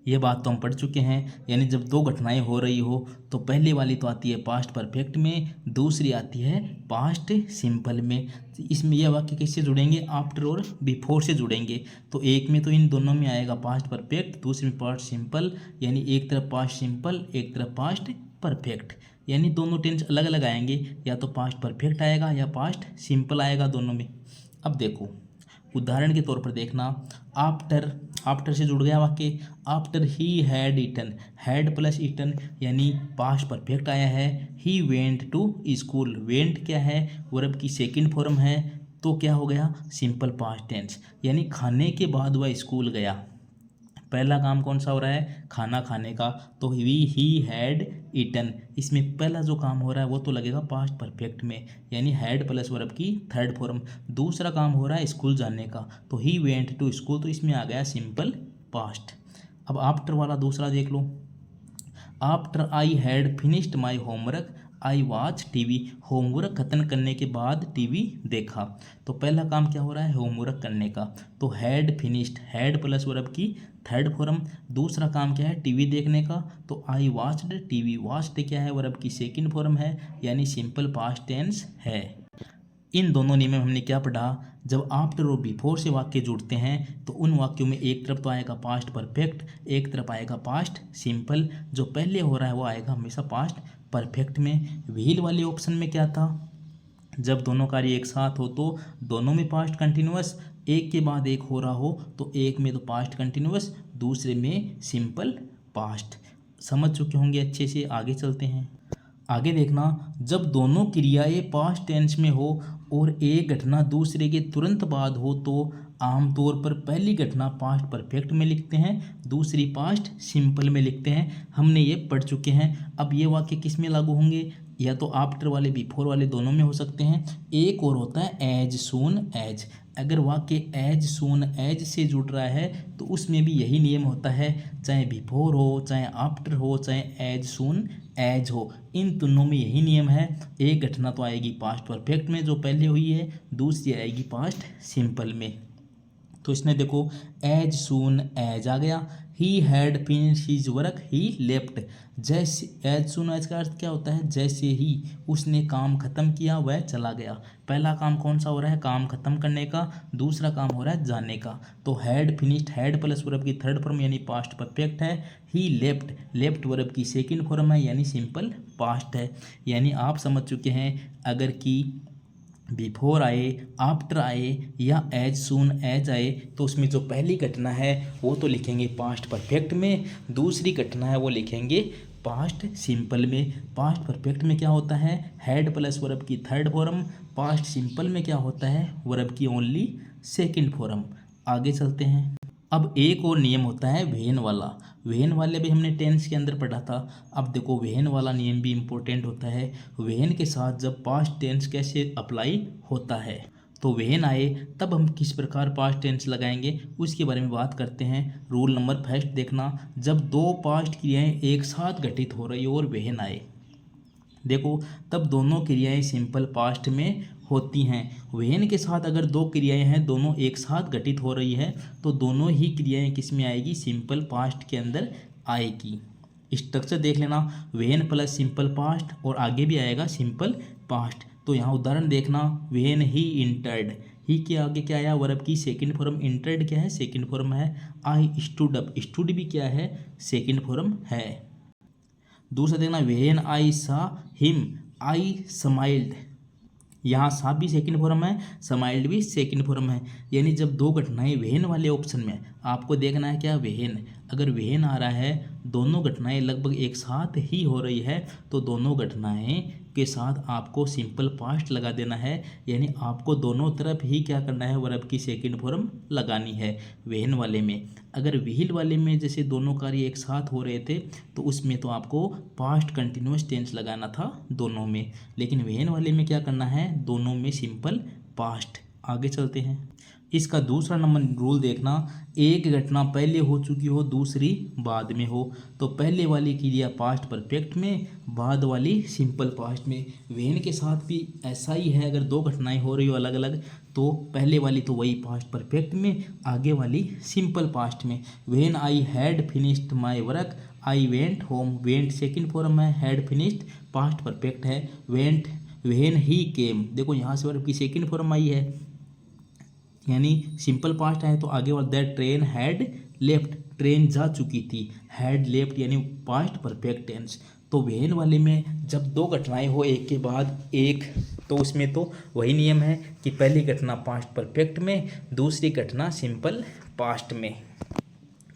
ये बात तो हम पढ़ चुके हैं। यानी जब दो घटनाएं हो रही हो तो पहले वाली तो आती है पास्ट परफेक्ट में, दूसरी आती है पास्ट सिंपल में। इसमें यह वाक्य किससे जुड़ेंगे, आफ्टर और बिफोर से जुड़ेंगे। तो एक में तो इन दोनों में आएगा पास्ट परफेक्ट, दूसरे में पास्ट सिंपल, यानी एक तरफ पास्ट सिंपल एक तरफ पास्ट परफेक्ट, यानी दोनों टेंस अलग अलग आएंगे, या तो पास्ट परफेक्ट आएगा या पास्ट सिंपल आएगा, दोनों में। अब देखो उदाहरण के तौर पर देखना, आफ्टर, आफ्टर से जुड़ गया वाक्य, after he had eaten, had plus eaten यानी पास्ट परफेक्ट आया है। He went to school, went क्या है, वर्ब की सेकंड फॉर्म है, तो क्या हो गया, सिंपल पास्ट टेंस, यानी खाने के बाद वह स्कूल गया। पहला काम कौन सा हो रहा है, खाना खाने का, तो ही हैड ईटन, इसमें पहला जो काम हो रहा है वो तो लगेगा पास्ट परफेक्ट में, यानी हैड प्लस वर्ब की थर्ड फॉर्म। दूसरा काम हो रहा है स्कूल जाने का, तो ही वेंट टू स्कूल, तो इसमें आ गया सिंपल पास्ट। अब आफ्टर वाला दूसरा देख लो, after I had finished my homework I watch TV, homework खत्म करने के बाद टीवी देखा। तो पहला काम क्या हो रहा है, होमवर्क करने का, तो had finished, had plus verb की थर्ड फॉर्म। दूसरा काम क्या है, टीवी देखने का, तो आई वॉच्ड टीवी, वॉच्ड क्या है, वर्ब की सेकंड फॉर्म है, यानी सिंपल पास्ट टेंस है। इन दोनों नियम में हमने क्या पढ़ा, जब आफ्टर और बिफोर से वाक्य जुड़ते हैं तो उन वाक्यों में एक तरफ तो आएगा पास्ट परफेक्ट, एक तरफ आएगा पास्ट सिंपल, जो पहले हो रहा है वो आएगा हमेशा पास्ट परफेक्ट में। व्हील वाले ऑप्शन में क्या था, जब दोनों कार्य एक साथ हो तो दोनों में पास्ट कंटिन्यूअस, एक के बाद एक हो रहा हो तो एक में तो पास्ट कंटिन्यूअस, दूसरे में सिंपल पास्ट। समझ चुके होंगे अच्छे से, आगे चलते हैं। आगे देखना, जब दोनों क्रियाएं पास्ट टेंस में हो और एक घटना दूसरे के तुरंत बाद हो तो आमतौर पर पहली घटना पास्ट परफेक्ट में लिखते हैं, दूसरी पास्ट सिंपल में लिखते हैं। हमने ये पढ़ चुके हैं। अब ये वाक्य किस में लागू होंगे, या तो आफ्टर वाले बिफोर वाले दोनों में हो सकते हैं। एक और होता है एज सून एज, अगर वाक्य एज सून एज से जुड़ रहा है तो उसमें भी यही नियम होता है, चाहे बिफोर हो चाहे आफ्टर हो चाहे एज सून एज हो, इन दोनों में यही नियम है। एक घटना तो आएगी पास्ट परफेक्ट में जो पहले हुई है, दूसरी आएगी पास्ट सिंपल में। तो इसने देखो एज सून एज आ गया, he had finished his work he left, जैसे एज सून एज का अर्थ क्या होता है, जैसे ही उसने काम खत्म किया वह चला गया। पहला काम कौन सा हो रहा है, काम खत्म करने का, दूसरा काम हो रहा है जाने का। तो had finished, had plus verb की थर्ड फॉर्म यानी पास्ट परफेक्ट है। ही लेफ्ट, लेफ्ट वर्ब की सेकंड फॉर्म है यानी सिंपल पास्ट है। यानी आप समझ चुके हैं, अगर कि बिफोर आए, आफ्टर आए या एज सून एज आए तो उसमें जो पहली घटना है वो तो लिखेंगे पास्ट परफेक्ट में, दूसरी घटना है वो लिखेंगे पास्ट सिंपल में। पास्ट परफेक्ट में क्या होता है, हैड प्लस वर्ब की थर्ड फॉर्म, पास्ट सिंपल में क्या होता है, वर्ब की ओनली सेकंड फॉर्म। आगे चलते हैं। अब एक और नियम होता है वेन वाला, वेन वाले भी हमने टेंस के अंदर पढ़ा था। अब देखो वेन वाला नियम भी इम्पोर्टेंट होता है। वेन के साथ जब पास्ट टेंस कैसे अप्लाई होता है, तो वेन आए तब हम किस प्रकार पास्ट टेंस लगाएंगे उसके बारे में बात करते हैं। रूल नंबर फर्स्ट देखना, जब दो पास्ट क्रियाएं एक साथ घटित हो रही हो और वेन आए, देखो तब दोनों क्रियाएं सिंपल पास्ट में होती हैं। वेन के साथ अगर दो क्रियाएं हैं दोनों एक साथ घटित हो रही है तो दोनों ही क्रियाएं किस में आएगी, सिंपल पास्ट के अंदर आएगी। स्ट्रक्चर देख लेना, वेन प्लस सिंपल पास्ट और आगे भी आएगा सिंपल पास्ट। तो यहाँ उदाहरण देखना, वेन ही इंटर्ड, ही के आगे क्या आया, वर्ब की सेकंड फॉर्म, इंटर्ड क्या है, सेकंड फॉर्म है। आई स्टूड अप, स्टूड भी क्या है, सेकंड फॉर्म है। दूसरा देखना, वेन आई सा हिम, आई स्माइल्ड, यहाँ सा भी सेकंड फॉर्म है, स्माइल्ड भी सेकंड फॉर्म है। यानी जब दो घटनाएं वेहन वाले ऑप्शन में, आपको देखना है क्या वेहन, अगर वेहन आ रहा है, दोनों घटनाएं लगभग एक साथ ही हो रही है, तो दोनों घटनाएं के साथ आपको सिंपल पास्ट लगा देना है। यानी आपको दोनों तरफ ही क्या करना है, वर्ब की सेकंड फॉर्म लगानी है वेहन वाले में। अगर व्हील वाले में जैसे दोनों कार्य एक साथ हो रहे थे, तो उसमें तो आपको पास्ट कंटिन्यूअस टेंस लगाना था दोनों में, लेकिन वेहन वाले में क्या करना है, दोनों में सिंपल पास्ट। आगे चलते हैं। इसका दूसरा नंबर रूल देखना, एक घटना पहले हो चुकी हो, दूसरी बाद में हो, तो पहले वाली क्रिया पास्ट परफेक्ट में, बाद वाली सिंपल पास्ट में। वेन के साथ भी ऐसा ही है, अगर दो घटनाएं हो रही हो अलग अलग, तो पहले वाली तो वही पास्ट परफेक्ट में, आगे वाली सिंपल पास्ट में। When I had finished my work, I went home, went second form है, हैड फिनिश्ड पास्ट परफेक्ट है, वेंट वेन ही केम, देखो यहाँ से वर्ब की सेकंड फॉर्म आई है, यानी सिंपल पास्ट है, तो आगे वाला that train had left, train जा चुकी थी, हैड लेफ्ट यानी पास्ट परफेक्ट टेंस। तो वेन वाले में जब दो घटनाएं हो एक के बाद एक, तो उसमें तो वही नियम है कि पहली घटना पास्ट परफेक्ट में, दूसरी घटना सिंपल पास्ट में।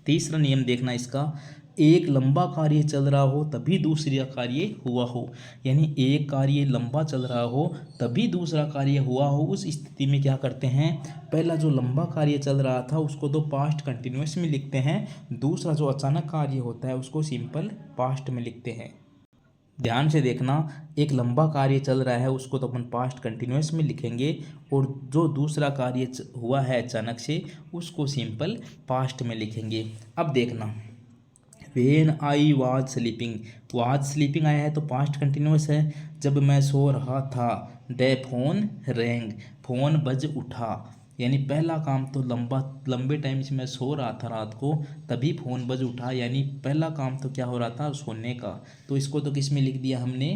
तीसरा नियम देखना इसका, एक लंबा कार्य चल रहा हो तभी दूसरा कार्य हुआ हो, यानी एक कार्य लंबा चल रहा हो तभी दूसरा कार्य हुआ हो, उस स्थिति में क्या करते हैं, पहला जो लंबा कार्य चल रहा था उसको तो पास्ट कंटिन्यूअस में लिखते हैं, दूसरा जो अचानक कार्य होता है उसको सिंपल पास्ट में लिखते हैं। ध्यान से देखना, एक लंबा कार्य चल रहा है उसको तो अपन पास्ट कंटिन्यूअस में लिखेंगे, और जो दूसरा कार्य हुआ है अचानक से उसको सिंपल पास्ट में लिखेंगे। अब देखना, वेन आई वाज स्लीपिंग आया है तो पास्ट कंटिन्यूअस है, जब मैं सो रहा था, द फोन रैंग, फोन बज उठा, यानी पहला काम तो लंबे टाइम से मैं सो रहा था रात को, तभी फ़ोन बज उठा, यानी पहला काम तो क्या हो रहा था, सोने का, तो इसको तो किस में लिख दिया हमने,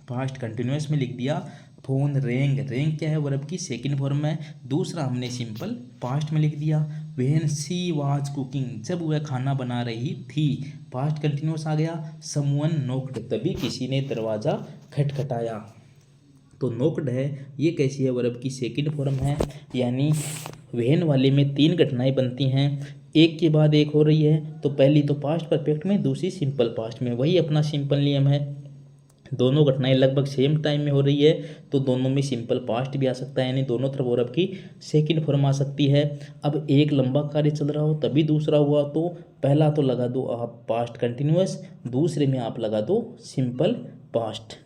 पास्ट कंटिन्यूअस में लिख दिया। फोन रेंग, रेंग क्या है, वर्ब की सेकंड फॉर्म है, दूसरा हमने सिंपल पास्ट में लिख दिया। व्हेन शी वाज कुकिंग, जब वह खाना बना रही थी, पास्ट कंटिन्यूअस आ गया। समवन नोक्ड, तभी किसी ने दरवाज़ा खटखटाया, तो नोक्ड है, ये कैसी है, वर्ब की सेकंड फॉर्म है, यानी व्हेन वाले में तीन घटनाएं बनती हैं, एक के बाद एक हो रही है, तो पहली तो पास्ट परफेक्ट में, दूसरी सिंपल पास्ट में, वही अपना सिंपल नियम है, दोनों घटनाएं लगभग सेम टाइम में हो रही है तो दोनों में सिंपल पास्ट भी आ सकता है, यानी दोनों तरफ वर्ब की सेकंड फॉर्म आ सकती है। अब एक लंबा कार्य चल रहा हो तभी दूसरा हुआ, तो पहला तो लगा दो आप पास्ट कंटिन्यूअस, दूसरे में आप लगा दो सिंपल पास्ट,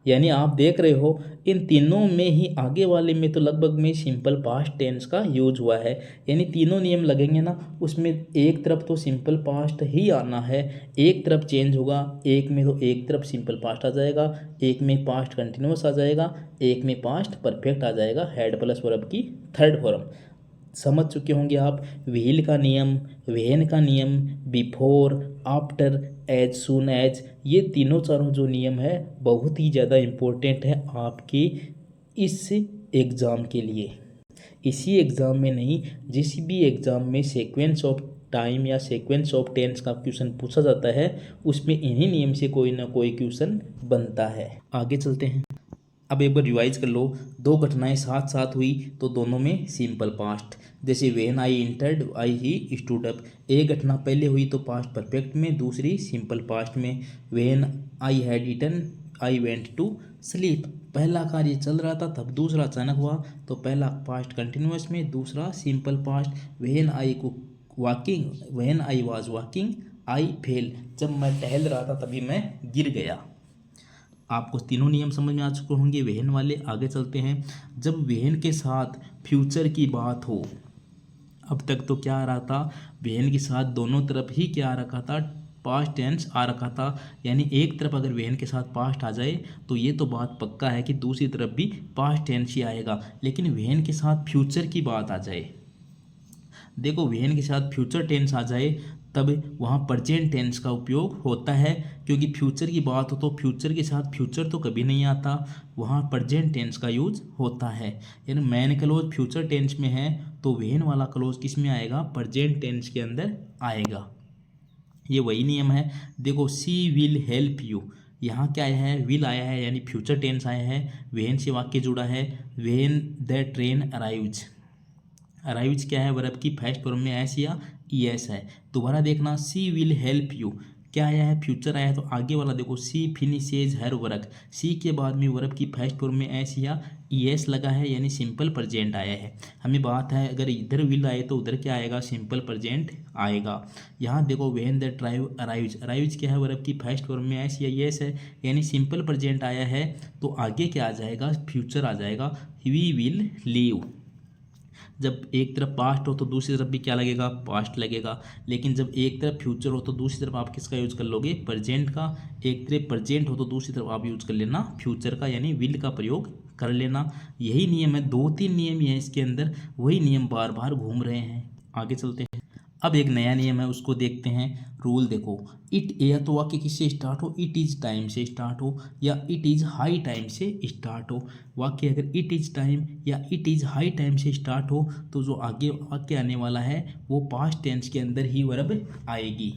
यानी आप देख रहे हो इन तीनों में ही आगे वाले में तो लगभग में सिंपल पास्ट टेंस का यूज हुआ है, यानी तीनों नियम लगेंगे ना, उसमें एक तरफ तो सिंपल पास्ट ही आना है, एक तरफ चेंज होगा, एक में तो एक तरफ सिंपल पास्ट आ जाएगा, एक में पास्ट कंटिन्यूअस आ जाएगा, एक में पास्ट परफेक्ट आ जाएगा, हेड प्लस वर्ब की थर्ड फॉर्म। समझ चुके होंगे आप व्हील का नियम, व्हेन का नियम, before, after, as soon as, ये तीनों चारों जो नियम है बहुत ही ज़्यादा इम्पोर्टेंट है आपके इस एग्ज़ाम के लिए। इसी एग्ज़ाम में नहीं, जिस भी एग्ज़ाम में सीक्वेंस ऑफ टाइम या सीक्वेंस ऑफ टेंस का क्वेश्चन पूछा जाता है उसमें इन्हीं नियम से कोई ना कोई क्वेश्चन बनता है। आगे चलते हैं। अब एक बार रिवाइज कर लो, दो घटनाएं साथ साथ हुई तो दोनों में सिंपल पास्ट, जैसे when I entered, I he stood up, एक घटना पहले हुई तो पास्ट परफेक्ट में, दूसरी सिंपल पास्ट में। When I had eaten, I went to sleep, पहला कार्य चल रहा था तब दूसरा अचानक हुआ, तो पहला पास्ट कंटिन्यूअस में, दूसरा simple past. When I walking, when I was walking, I fail, जब मैं टहल रहा था तभी मैं गिर गया। आपको तीनों नियम समझ में आ चुके होंगे वेहन वाले। आगे चलते हैं। जब वेहन के साथ फ्यूचर की बात हो, अब तक तो क्या आ रहा था, वेहन के साथ दोनों तरफ ही क्या आ रखा था, पास्ट टेंस आ रखा था, यानी एक तरफ अगर वेहन के साथ पास्ट आ जाए तो ये तो बात पक्का है कि दूसरी तरफ भी पास्ट टेंस ही आएगा। लेकिन वेहन के साथ फ्यूचर की बात आ जाए, देखो वेहन के साथ फ्यूचर टेंस आ जाए तब वहाँ प्रेजेंट टेंस का उपयोग होता है, क्योंकि फ्यूचर की बात हो तो फ्यूचर के साथ फ्यूचर तो कभी नहीं आता, वहाँ प्रेजेंट टेंस का यूज होता है। यानी मैन क्लोज फ्यूचर टेंस में है तो वेन वाला क्लोज किस में आएगा, प्रेजेंट टेंस के अंदर आएगा। ये वही नियम है। देखो सी विल हेल्प यू, यहाँ क्या आया है, विल आया है यानी फ्यूचर टेंस आया है। व्हेन से वाक्य जुड़ा है, when the train arrives. Arrives क्या है, वर्ब की फर्स्ट फॉर्म में एस या ईएस है। दोबारा देखना, सी विल हेल्प यू, क्या आया है, फ्यूचर आया है। तो आगे वाला देखो, सी फिनिशेज हर वर्क, सी के बाद में वर्ब की फर्स्ट फॉर्म में एस या ईएस लगा है यानी सिंपल प्रेजेंट आया है। हमें बात है अगर इधर विल आए तो उधर क्या आएगा, सिंपल प्रेजेंट आएगा। यहाँ देखो, when the drive arrives, arrives क्या है, वर्ब की फर्स्ट फॉर्म में एस या ईएस है यानी सिंपल प्रेजेंट आया है। तो आगे क्या आ जाएगा, फ्यूचर आ जाएगा, वी विल लीव। जब एक तरफ पास्ट हो तो दूसरी तरफ भी क्या लगेगा, पास्ट लगेगा। लेकिन जब एक तरफ फ्यूचर हो तो दूसरी तरफ आप किसका यूज कर लोगे, प्रेजेंट का। एक तरफ प्रेजेंट हो तो दूसरी तरफ आप यूज कर लेना फ्यूचर का, यानी विल का प्रयोग कर लेना। यही नियम है, 2-3 नियम ही है इसके अंदर, वही नियम बार बार घूम रहे हैं। आगे चलते हैं। अब एक नया नियम है, उसको देखते हैं। रूल देखो, इट, या तो वाक्य किससे स्टार्ट हो, इट इज़ टाइम से स्टार्ट हो या इट इज़ हाई टाइम से स्टार्ट हो। वाक्य अगर इट इज़ टाइम या इट इज़ हाई टाइम से स्टार्ट हो तो जो आगे वाक्य आने वाला है वो पास्ट टेंस के अंदर ही वर्ब आएगी।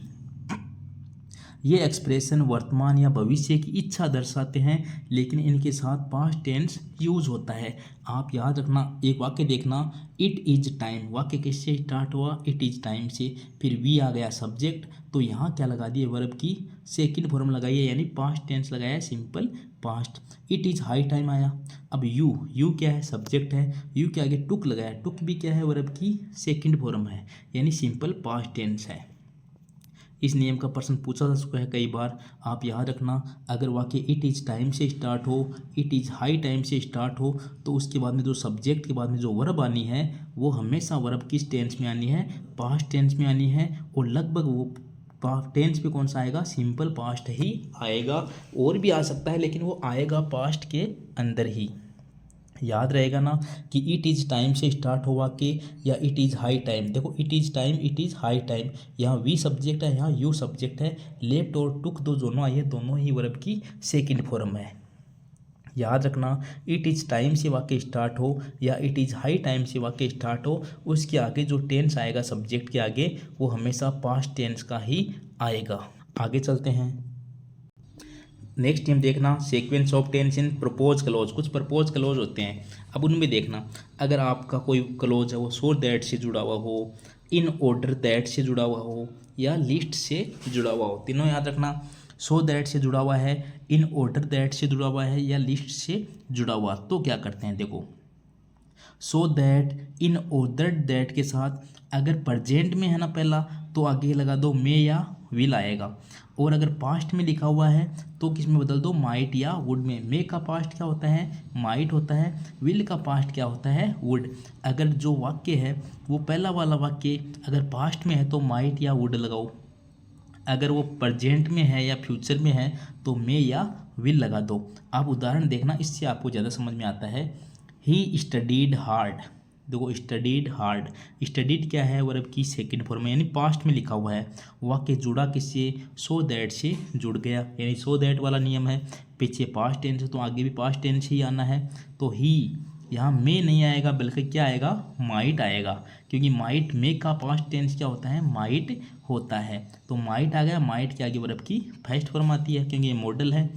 ये एक्सप्रेशन वर्तमान या भविष्य की इच्छा दर्शाते हैं, लेकिन इनके साथ पास्ट टेंस यूज होता है। आप याद रखना, एक वाक्य देखना, इट इज टाइम, वाक्य किससे स्टार्ट हुआ, इट इज टाइम से, फिर वी आ गया सब्जेक्ट, तो यहाँ क्या लगा दिए, वर्ब की सेकंड फॉर्म लगाइए यानी पास्ट टेंस लगाया, simple past. It is high time आया। अब यू, यू क्या है, सब्जेक्ट है, यू के आगे टुक लगाया, टुक भी क्या है, वर्ब की सेकंड फॉर्म है यानी सिंपल पास्ट टेंस है। इस नियम का प्रश्न पूछा जा चुका है कई बार, आप याद रखना। अगर वाक्य इट इज़ टाइम से स्टार्ट हो, इट इज़ हाई टाइम से स्टार्ट हो, तो उसके बाद में जो सब्जेक्ट के बाद में जो वर्ब आनी है वो हमेशा वर्ब किस टेंस में आनी है, पास्ट टेंस में आनी है। और लगभग वो टेंस पे कौन सा आएगा, सिंपल पास्ट ही आएगा। और भी आ सकता है लेकिन वो आएगा पास्ट के अंदर ही। याद रहेगा ना कि इट इज़ टाइम से स्टार्ट हुआ कि या इट इज़ हाई टाइम। देखो, it is time, it is high time, यहाँ वी सब्जेक्ट है, यहाँ यू सब्जेक्ट है। लेफ्ट और टुक दो दोनों आई है, दोनों ही वर्ब की सेकंड फॉर्म है। याद रखना, इट इज़ टाइम से वाक्य स्टार्ट हो या इट इज़ हाई टाइम से वाक्य स्टार्ट हो, उसके आगे जो टेंस आएगा सब्जेक्ट के आगे वो हमेशा पास्ट टेंस का ही आएगा। आगे चलते हैं। नेक्स्ट टाइम देखना, sequence of tense in purpose clause. कुछ प्रपोज क्लोज होते हैं, अब उनमें देखना, अगर आपका कोई क्लोज है वो सो दैट से जुड़ा हुआ हो, इन ऑर्डर दैट से जुड़ा हुआ हो या लिस्ट से जुड़ा हुआ हो। तीनों याद रखना, सो दैट से जुड़ा हुआ है, इन ऑर्डर दैट से जुड़ा हुआ है या लिस्ट से जुड़ा हुआ, तो क्या करते हैं, देखो, so that, in order that के साथ अगर प्रेजेंट में है ना पहला, तो आगे लगा दो मे या विल आएगा। और अगर पास्ट में लिखा हुआ है तो किस में बदल दो, माइट या वुड में। मे का पास्ट क्या होता है, माइट होता है। विल का पास्ट क्या होता है, वुड। अगर जो वाक्य है वो पहला वाला वाक्य अगर पास्ट में है तो माइट या वुड लगाओ, अगर वो प्रेजेंट में है या फ्यूचर में है तो मे या विल लगा दो। आप उदाहरण देखना, इससे आपको ज़्यादा समझ में आता है। ही स्टडीड हार्ड, देखो स्टडीड हार्ड, स्टडीड क्या है, वर्ब की सेकंड फॉर्म है यानी पास्ट में लिखा हुआ है। वाक्य जुड़ा किससे, सो दैट से जुड़ गया, यानी सो दैट वाला नियम है। पीछे पास्ट टेंस है तो आगे भी पास्ट टेंस ही आना है। तो ही यहाँ मे नहीं आएगा बल्कि क्या आएगा, माइट आएगा, क्योंकि माइट, मे का पास्ट टेंस क्या होता है, माइट होता है। तो माइट आ गया, माइट के आगे वर्ब की फर्स्ट फॉर्म आती है क्योंकि ये मॉडल है।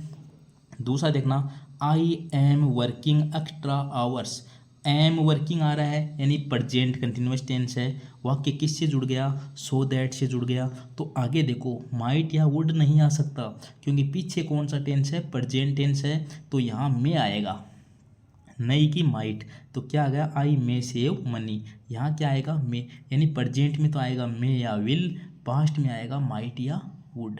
दूसरा देखना, I am working extra hours. Am working आ रहा है यानी प्रेजेंट कंटिन्यूअस टेंस है। वाक्य किससे जुड़ गया, सो दैट से जुड़ गया। तो आगे देखो, माइट या वुड नहीं आ सकता क्योंकि पीछे कौन सा टेंस है, प्रेजेंट टेंस है। तो यहाँ मे आएगा, नहीं कि माइट। तो क्या आ गया, आई मे सेव मनी। यहाँ क्या आएगा, मे, यानी प्रेजेंट में तो आएगा मे या विल, पास्ट में आएगा माइट या वुड।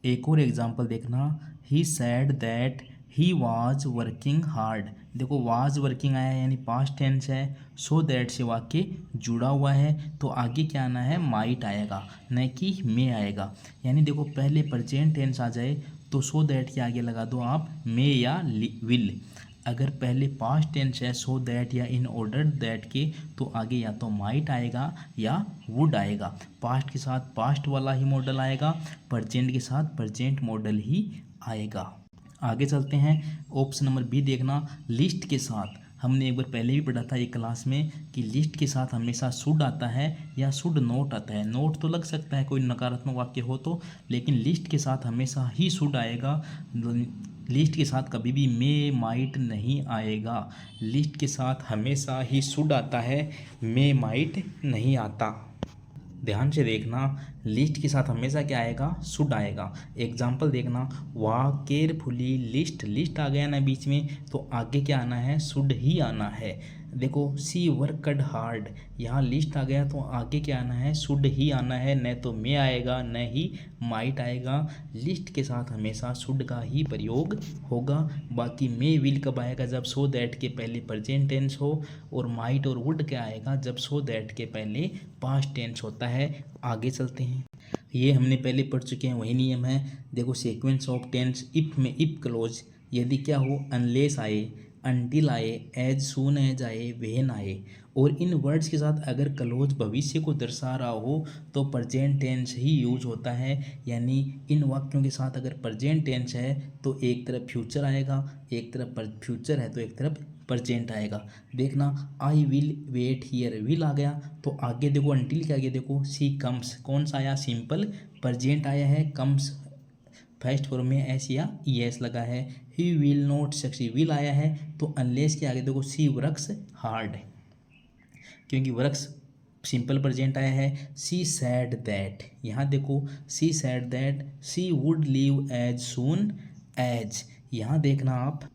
एक और एग्जांपल देखना, he said that he was working hard. देखो, वाज वर्किंग आया है यानी पास्ट टेंस है, सो दैट से वाक्य जुड़ा हुआ है तो आगे क्या आना है, माइट आएगा, न कि मे आएगा। यानी देखो, पहले प्रेजेंट टेंस आ जाए तो सो दैट के आगे लगा दो आप मे या विल। अगर पहले पास्ट टेंस है सो दैट या इन ऑर्डर दैट के, तो आगे या तो माइट आएगा या वुड आएगा। पास्ट के साथ पास्ट वाला ही मॉडल आएगा, प्रेजेंट के साथ प्रेजेंट मॉडल ही आएगा। आगे चलते हैं, ऑप्शन नंबर बी देखना, लिस्ट के साथ हमने एक बार पहले भी पढ़ा था एक क्लास में कि लिस्ट के साथ हमेशा शुड आता है या शुड नोट आता है। नोट तो लग सकता है कोई नकारात्मक वाक्य हो तो, लेकिन लिस्ट के साथ हमेशा ही शुड आएगा। लिस्ट के साथ कभी भी मे माइट नहीं आएगा। लिस्ट के साथ हमेशा ही शुड आता है, मे माइट नहीं आता। ध्यान से देखना, लिस्ट के साथ हमेशा क्या आएगा, शुड आएगा। एग्जाम्पल देखना, वाह केयरफुली लिस्ट, लिस्ट आ गया ना बीच में तो आगे क्या आना है, शुड ही आना है। देखो सी वर्कड हार्ड, यहाँ लिस्ट आ गया तो आगे क्या आना है, शुड ही आना है, न तो मे आएगा न ही माइट आएगा। लिस्ट के साथ हमेशा शुड का ही प्रयोग होगा। बाकी मे विल कब आएगा, जब सो दैट के पहले प्रेजेंट टेंस हो, और माइट और वुड क्या आएगा, जब सो दैट के पहले पास्ट टेंस होता है। आगे चलते हैं, ये हमने पहले पढ़ चुके हैं, वही नियम है। देखो सीक्वेंस ऑफ टेंस, इफ में इफ क्लोज, यदि क्या हो, अनलेस आए, अनटिल आए, एज सून एज आए, व्हेन आए, और इन वर्ड्स के साथ अगर क्लोज भविष्य को दर्शा रहा हो तो प्रेजेंट टेंस ही यूज होता है। यानी इन वाक्यों के साथ अगर प्रेजेंट टेंस है तो एक तरफ फ्यूचर आएगा, एक तरफ फ्यूचर है तो एक तरफ प्रेजेंट आएगा। देखना, I will wait here, will आ गया तो आगे देखो अनटिल के आगे देखो सी कम्स, कौन सा आया, सिंपल प्रेजेंट आया है, कम्स फर्स्ट फॉर्म में एस या ई एस लगा है। He will not succeed, will आया है तो अनलेस के आगे देखो सी वर्क्स हार्ड, क्योंकि वर्क्स सिंपल प्रेजेंट आया है। सी सैड दैट, यहाँ देखो she said that she would leave as soon as, यहाँ देखना आप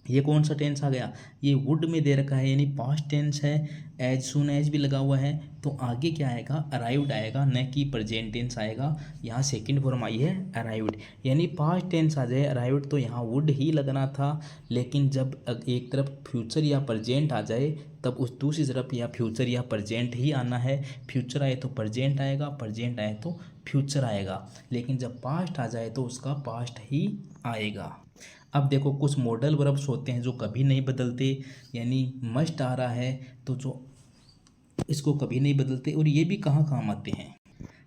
ये कौन सा टेंस आ गया, ये वुड में दे रखा है यानी पास्ट टेंस है, एज सून एज भी लगा हुआ है तो आगे क्या आएगा, अराइव्ड आएगा, न कि प्रेजेंट टेंस आएगा। यहाँ सेकंड फॉर्म आई है अराइव्ड, यानी पास्ट टेंस आ जाए अराइव्ड तो यहाँ वुड ही लगना था। लेकिन जब एक तरफ फ्यूचर या प्रेजेंट आ जाए तब उस दूसरी तरफ या फ्यूचर या प्रेजेंट ही आना है। फ्यूचर आए तो प्रेजेंट आएगा, प्रेजेंट आए तो फ्यूचर आएगा, लेकिन जब पास्ट आ जाए तो उसका पास्ट ही आएगा। अब देखो कुछ मॉडल वर्ब्स होते हैं जो कभी नहीं बदलते, यानी मस्ट आ रहा है तो जो इसको कभी नहीं बदलते, और ये भी कहाँ काम आते हैं,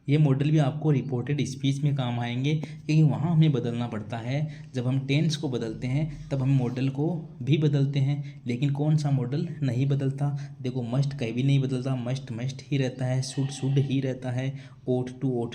ये मॉडल भी आपको रिपोर्टेड स्पीच में काम आएंगे, क्योंकि वहाँ हमें बदलना पड़ता है। जब हम टेंस को बदलते हैं तब हम मॉडल को भी बदलते हैं, लेकिन कौन सा मॉडल नहीं बदलता। देखो मस्ट कहीं भी नहीं बदलता, मस्ट मस्ट ही रहता है, शुड शुड ही रहता है, ओट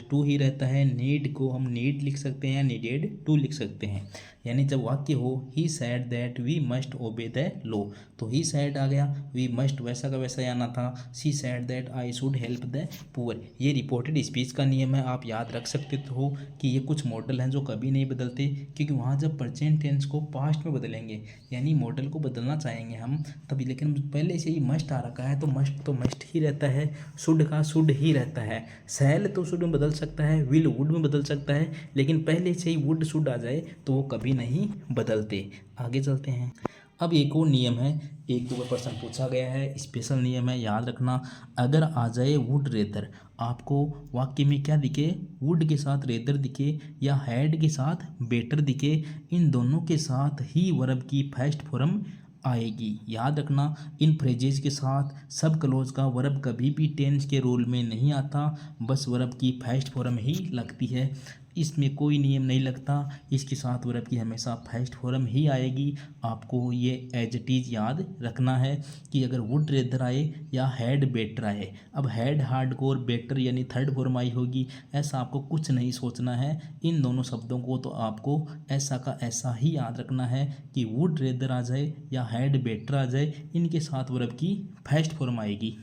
टू ही रहता है। नीड को हम नीड लिख सकते हैं, नीडेड टू लिख सकते हैं। यानी जब वाक्य हो he said that we must obey the law, तो ही सैड आ गया, वी मस्ट वैसा का वैसा ही आना था। She said that I should help the poor, ये रिपोर्टेड स्पीच का नियम है, आप याद रख सकते हो कि ये कुछ मॉडल हैं जो कभी नहीं बदलते, क्योंकि वहाँ जब प्रेजेंट टेंस को पास्ट में बदलेंगे यानी मॉडल को बदलना चाहेंगे हम तभी, लेकिन पहले से ही मस्ट आ रखा है तो मस्ट ही रहता है, शुड का शुड ही रहता है। सैल तो शुड में बदल सकता है, विल वुड में बदल सकता है, लेकिन पहले से ही वुड शुड आ जाए तो वो कभी नहीं बदलते। आगे चलते हैं, अब एक और नियम है, एक दो प्रश्न पूछा गया है, स्पेशल नियम है, याद रखना। अगर आ जाए वुड रेदर, आपको वाक्य में क्या दिखे, वुड के साथ रेदर दिखे या हैड के साथ बेटर दिखे, इन दोनों के साथ ही वर्ब की फर्स्ट फॉर्म आएगी। याद रखना, इन फ्रेजेज के साथ सब क्लोज का वर्ब कभी भी टेंस के रोल में नहीं आता, बस वर्ब की फर्स्ट फॉर्म ही लगती है। इसमें कोई नियम नहीं लगता, इसके साथ वर्ब की हमेशा फर्स्ट फॉर्म ही आएगी। आपको ये एज इट इज़ याद रखना है कि अगर वुड रेदर आए या हैड बेटर आए, अब हैड हार्ड को और बेटर यानी थर्ड फॉर्म आई होगी, ऐसा आपको कुछ नहीं सोचना है। इन दोनों शब्दों को तो आपको ऐसा का ऐसा ही याद रखना है कि वुड रेदर आ जाए या हैड बेटर आ जाए, इनके साथ वर्ब की फर्स्ट फॉर्म आएगी।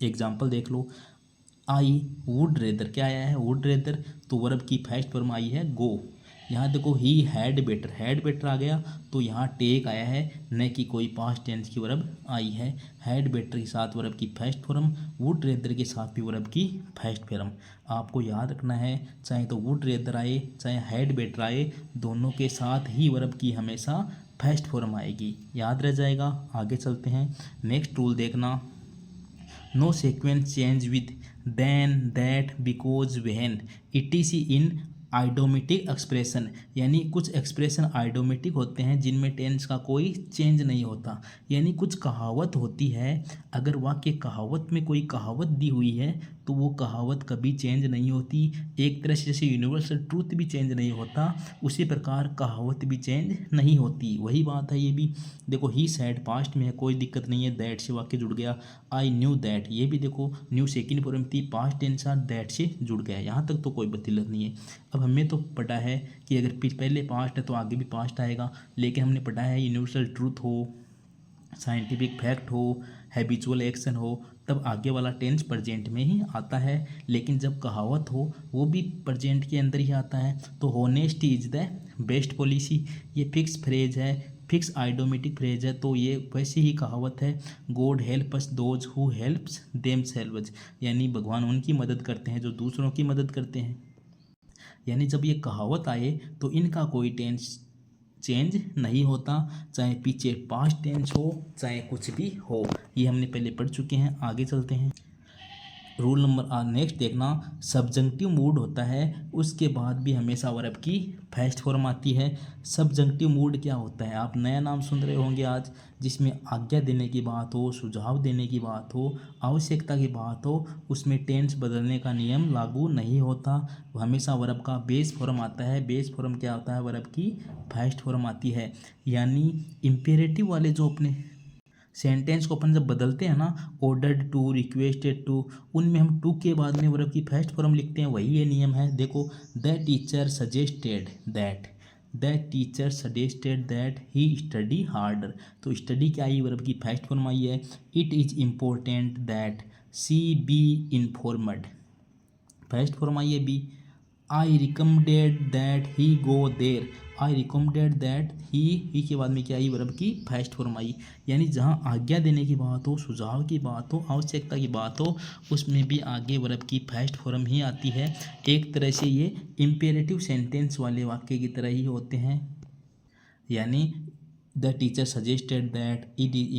एग्जाम्पल देख लो, आई वुड रेदर, क्या आया है, वुड रेदर, तो वर्ब की फर्स्ट फॉर्म आई है गो। यहाँ देखो ही हैड बेटर आ गया तो यहाँ टेक आया है, न कि कोई पास्ट टेंस की वर्ब आई है। हैड बेटर के साथ वर्ब की फर्स्ट फॉर्म, वुड रेदर के साथ भी वर्ब की फर्स्ट फॉर्म। आपको याद रखना है, चाहे तो वुड रेदर आए चाहे हैड बेटर आए, दोनों के साथ ही वर्ब की हमेशा फर्स्ट फॉर्म आएगी, याद रह जाएगा। आगे चलते हैं, नेक्स्ट रूल देखना, no sequence change with then that because when etc in idiomatic expression, यानी कुछ एक्सप्रेशन आइडोमेटिक होते हैं जिनमें टेंस का कोई चेंज नहीं होता। यानी कुछ कहावत होती है, अगर वाक्य कहावत में कोई कहावत दी हुई है तो वो कहावत कभी चेंज नहीं होती। एक तरह से जैसे यूनिवर्सल ट्रूथ भी चेंज नहीं होता, उसी प्रकार कहावत भी चेंज नहीं होती। वही बात है ये भी। देखो ही सैड पास्ट में है, कोई दिक्कत नहीं है, दैट से वाक्य जुड़ गया। आई न्यू दैट, ये भी देखो न्यू सेकंड फॉर्म थी, पास्ट टेंस और दैट से जुड़ गया। यहाँ तक तो कोई दिक्कत नहीं है। अब हमें तो पता है कि अगर पहले पास्ट है तो आगे भी पास्ट आएगा, लेकिन हमने पढ़ा है यूनिवर्सल ट्रूथ हो, साइंटिफिक फैक्ट हो, हैबिचुअल एक्शन हो, तब आगे वाला टेंस प्रेजेंट में ही आता है। लेकिन जब कहावत हो वो भी प्रेजेंट के अंदर ही आता है। तो honesty is the best policy, ये फिक्स फ्रेज है, फिक्स आइडोमेटिक फ्रेज है, तो ये वैसी ही कहावत है। God help us those who helps themselves, यानी भगवान उनकी मदद करते हैं जो दूसरों की मदद करते हैं। यानी जब ये कहावत आए तो इनका कोई टेंस चेंज नहीं होता, चाहे पीछे पास्ट टेंस हो चाहे कुछ भी हो। ये हमने पहले पढ़ चुके हैं। आगे चलते हैं। रूल नंबर नेक्स्ट देखना, सब्जंक्टिव मूड होता है उसके बाद भी हमेशा वर्ब की फर्स्ट फॉर्म आती है। सब्जंक्टिव मूड क्या होता है, आप नया नाम सुन रहे होंगे आज, जिसमें आज्ञा देने की बात हो, सुझाव देने की बात हो, आवश्यकता की बात हो, उसमें टेंस बदलने का नियम लागू नहीं होता। हमेशा वर्ब का बेस फॉर्म आता है। बेस फॉर्म क्या होता है, वर्ब की फर्स्ट फॉर्म आती है। यानी इम्पेरेटिव वाले जो अपने सेंटेंस को अपन जब बदलते हैं ना, ऑर्डर्ड टू, रिक्वेस्टेड टू, उनमें हम टू के बाद में वर्ब की फर्स्ट फॉर्म लिखते हैं। वही ये नियम है। देखो the teacher suggested that, the teacher suggested that he study harder, तो स्टडी क्या आई, वर्ब की फर्स्ट फॉर्म आई है। It is important that she be informed, first form आई है be. I recommended that he go there, I recommended that he के बाद में क्या आई, वर्ब की फर्स्ट फॉर्म आई। यानी जहाँ आज्ञा देने की बात हो, सुझाव की बात हो, आवश्यकता की बात हो, उसमें भी आगे वर्ब की फर्स्ट फॉर्म ही आती है। एक तरह से ये इम्पेरेटिव सेंटेंस वाले वाक्य की तरह ही होते हैं। यानी the teacher suggested that, it is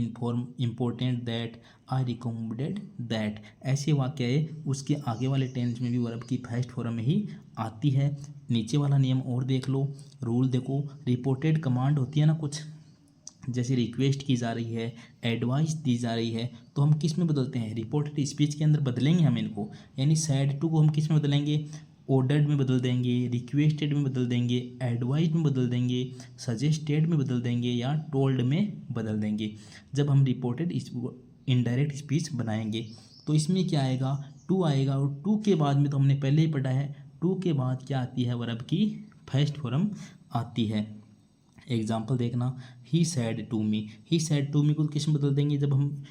important that, I recommended that, ऐसे वाक्य है उसके आगे वाले टेंस में भी वर्ब की फर्स्ट फॉर्म ही आती है। नीचे वाला नियम और देख लो, रूल देखो। रिपोर्टेड कमांड होती है ना कुछ, जैसे रिक्वेस्ट की जा रही है, एडवाइस दी जा रही है, तो हम किस में बदलते हैं, रिपोर्टेड स्पीच के अंदर बदलेंगे हम इनको। यानी सैड टू को हम किस में बदलेंगे, ऑर्डर्ड में बदल देंगे, रिक्वेस्टेड में बदल देंगे, एडवाइज में बदल देंगे, सजेस्टेड में बदल देंगे, या टोल्ड में बदल देंगे। जब हम रिपोर्टेड इनडायरेक्ट स्पीच बनाएंगे तो इसमें क्या आएगा, टू आएगा, और टू के बाद में तो हमने पहले ही पढ़ा है, टू के बाद क्या आती है, वर्ब की फर्स्ट फॉर्म आती है। एग्जाम्पल देखना, he said to me, he said to me को किस में बदल देंगे, जब हम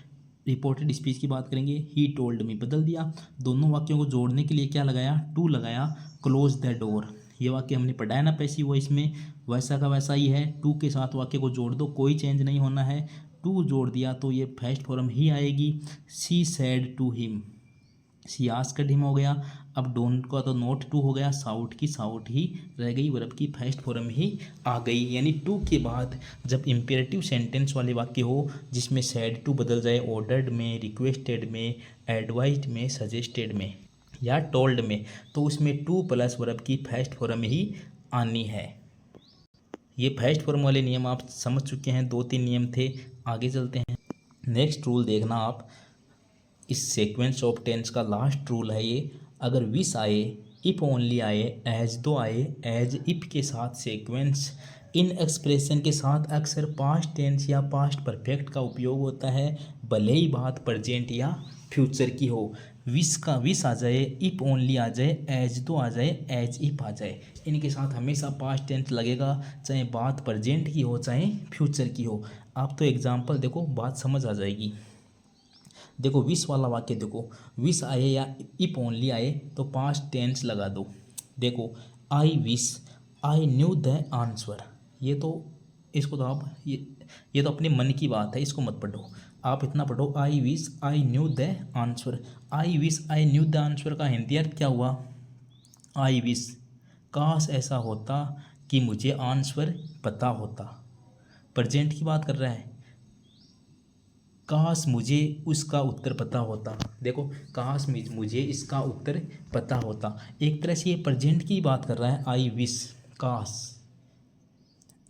रिपोर्टेड स्पीच की बात करेंगे, ही टोल्ड मी बदल दिया। दोनों वाक्यों को जोड़ने के लिए क्या लगाया, टू लगाया। क्लोज द डोर, ये वाक्य हमने पढ़ा है ना पैसिव वॉइस में, वैसा का वैसा ही है। टू के साथ वाक्य को जोड़ दो, कोई चेंज नहीं होना है। टू जोड़ दिया तो ये फर्स्ट फॉर्म ही आएगी। She said to him, she asked him हो गया। अब डोंट का तो नोट टू हो गया, साउट की साउट ही रह गई, वर्ब की फर्स्ट फॉर्म ही आ गई। यानी टू के बाद जब इम्पेरेटिव सेंटेंस वाले वाक्य हो जिसमें सैड टू बदल जाए ऑर्डर्ड में, रिक्वेस्टेड में, एडवाइज्ड में, सजेस्टेड में या टोल्ड में, तो उसमें टू प्लस वर्ब की फर्स्ट फॉर्म ही आनी है। ये फर्स्ट फॉर्म वाले नियम आप समझ चुके हैं, 2-3 नियम थे। आगे चलते हैं। नेक्स्ट रूल देखना आप, इस सीक्वेंस ऑफ टेंस का लास्ट रूल है ये। अगर विस आए, इफ ओनली आए, एज दो आए, एज इफ के साथ सीक्वेंस इन एक्सप्रेशन के साथ अक्सर पास्ट टेंस या पास्ट परफेक्ट का उपयोग होता है, भले ही बात प्रेजेंट या फ्यूचर की हो। विस का विस आ जाए, इफ ओनली आ जाए, एज दो आ जाए, एज इफ आ जाए, इनके साथ हमेशा पास्ट टेंस लगेगा, चाहे बात प्रेजेंट की हो चाहे फ्यूचर की हो। आप तो एग्जाम्पल देखो, बात समझ आ जाएगी। देखो विश वाला वाक्य देखो, विश आए या इफ ओनली आए तो पास्ट टेंस लगा दो। देखो I wish I knew the answer, ये तो इसको तो आप ये तो अपने मन की बात है, इसको मत पढ़ो। आप इतना पढ़ो, I wish I knew the answer. I wish I knew the answer का हिंदी अर्थ क्या हुआ, आई विश काश ऐसा होता कि मुझे आंसर पता होता। प्रेजेंट की बात कर रहा है। काश मुझे उसका उत्तर पता होता। देखो, काश मुझे इसका उत्तर पता होता, एक तरह से ये प्रेजेंट की बात कर रहा है। आई विश, काश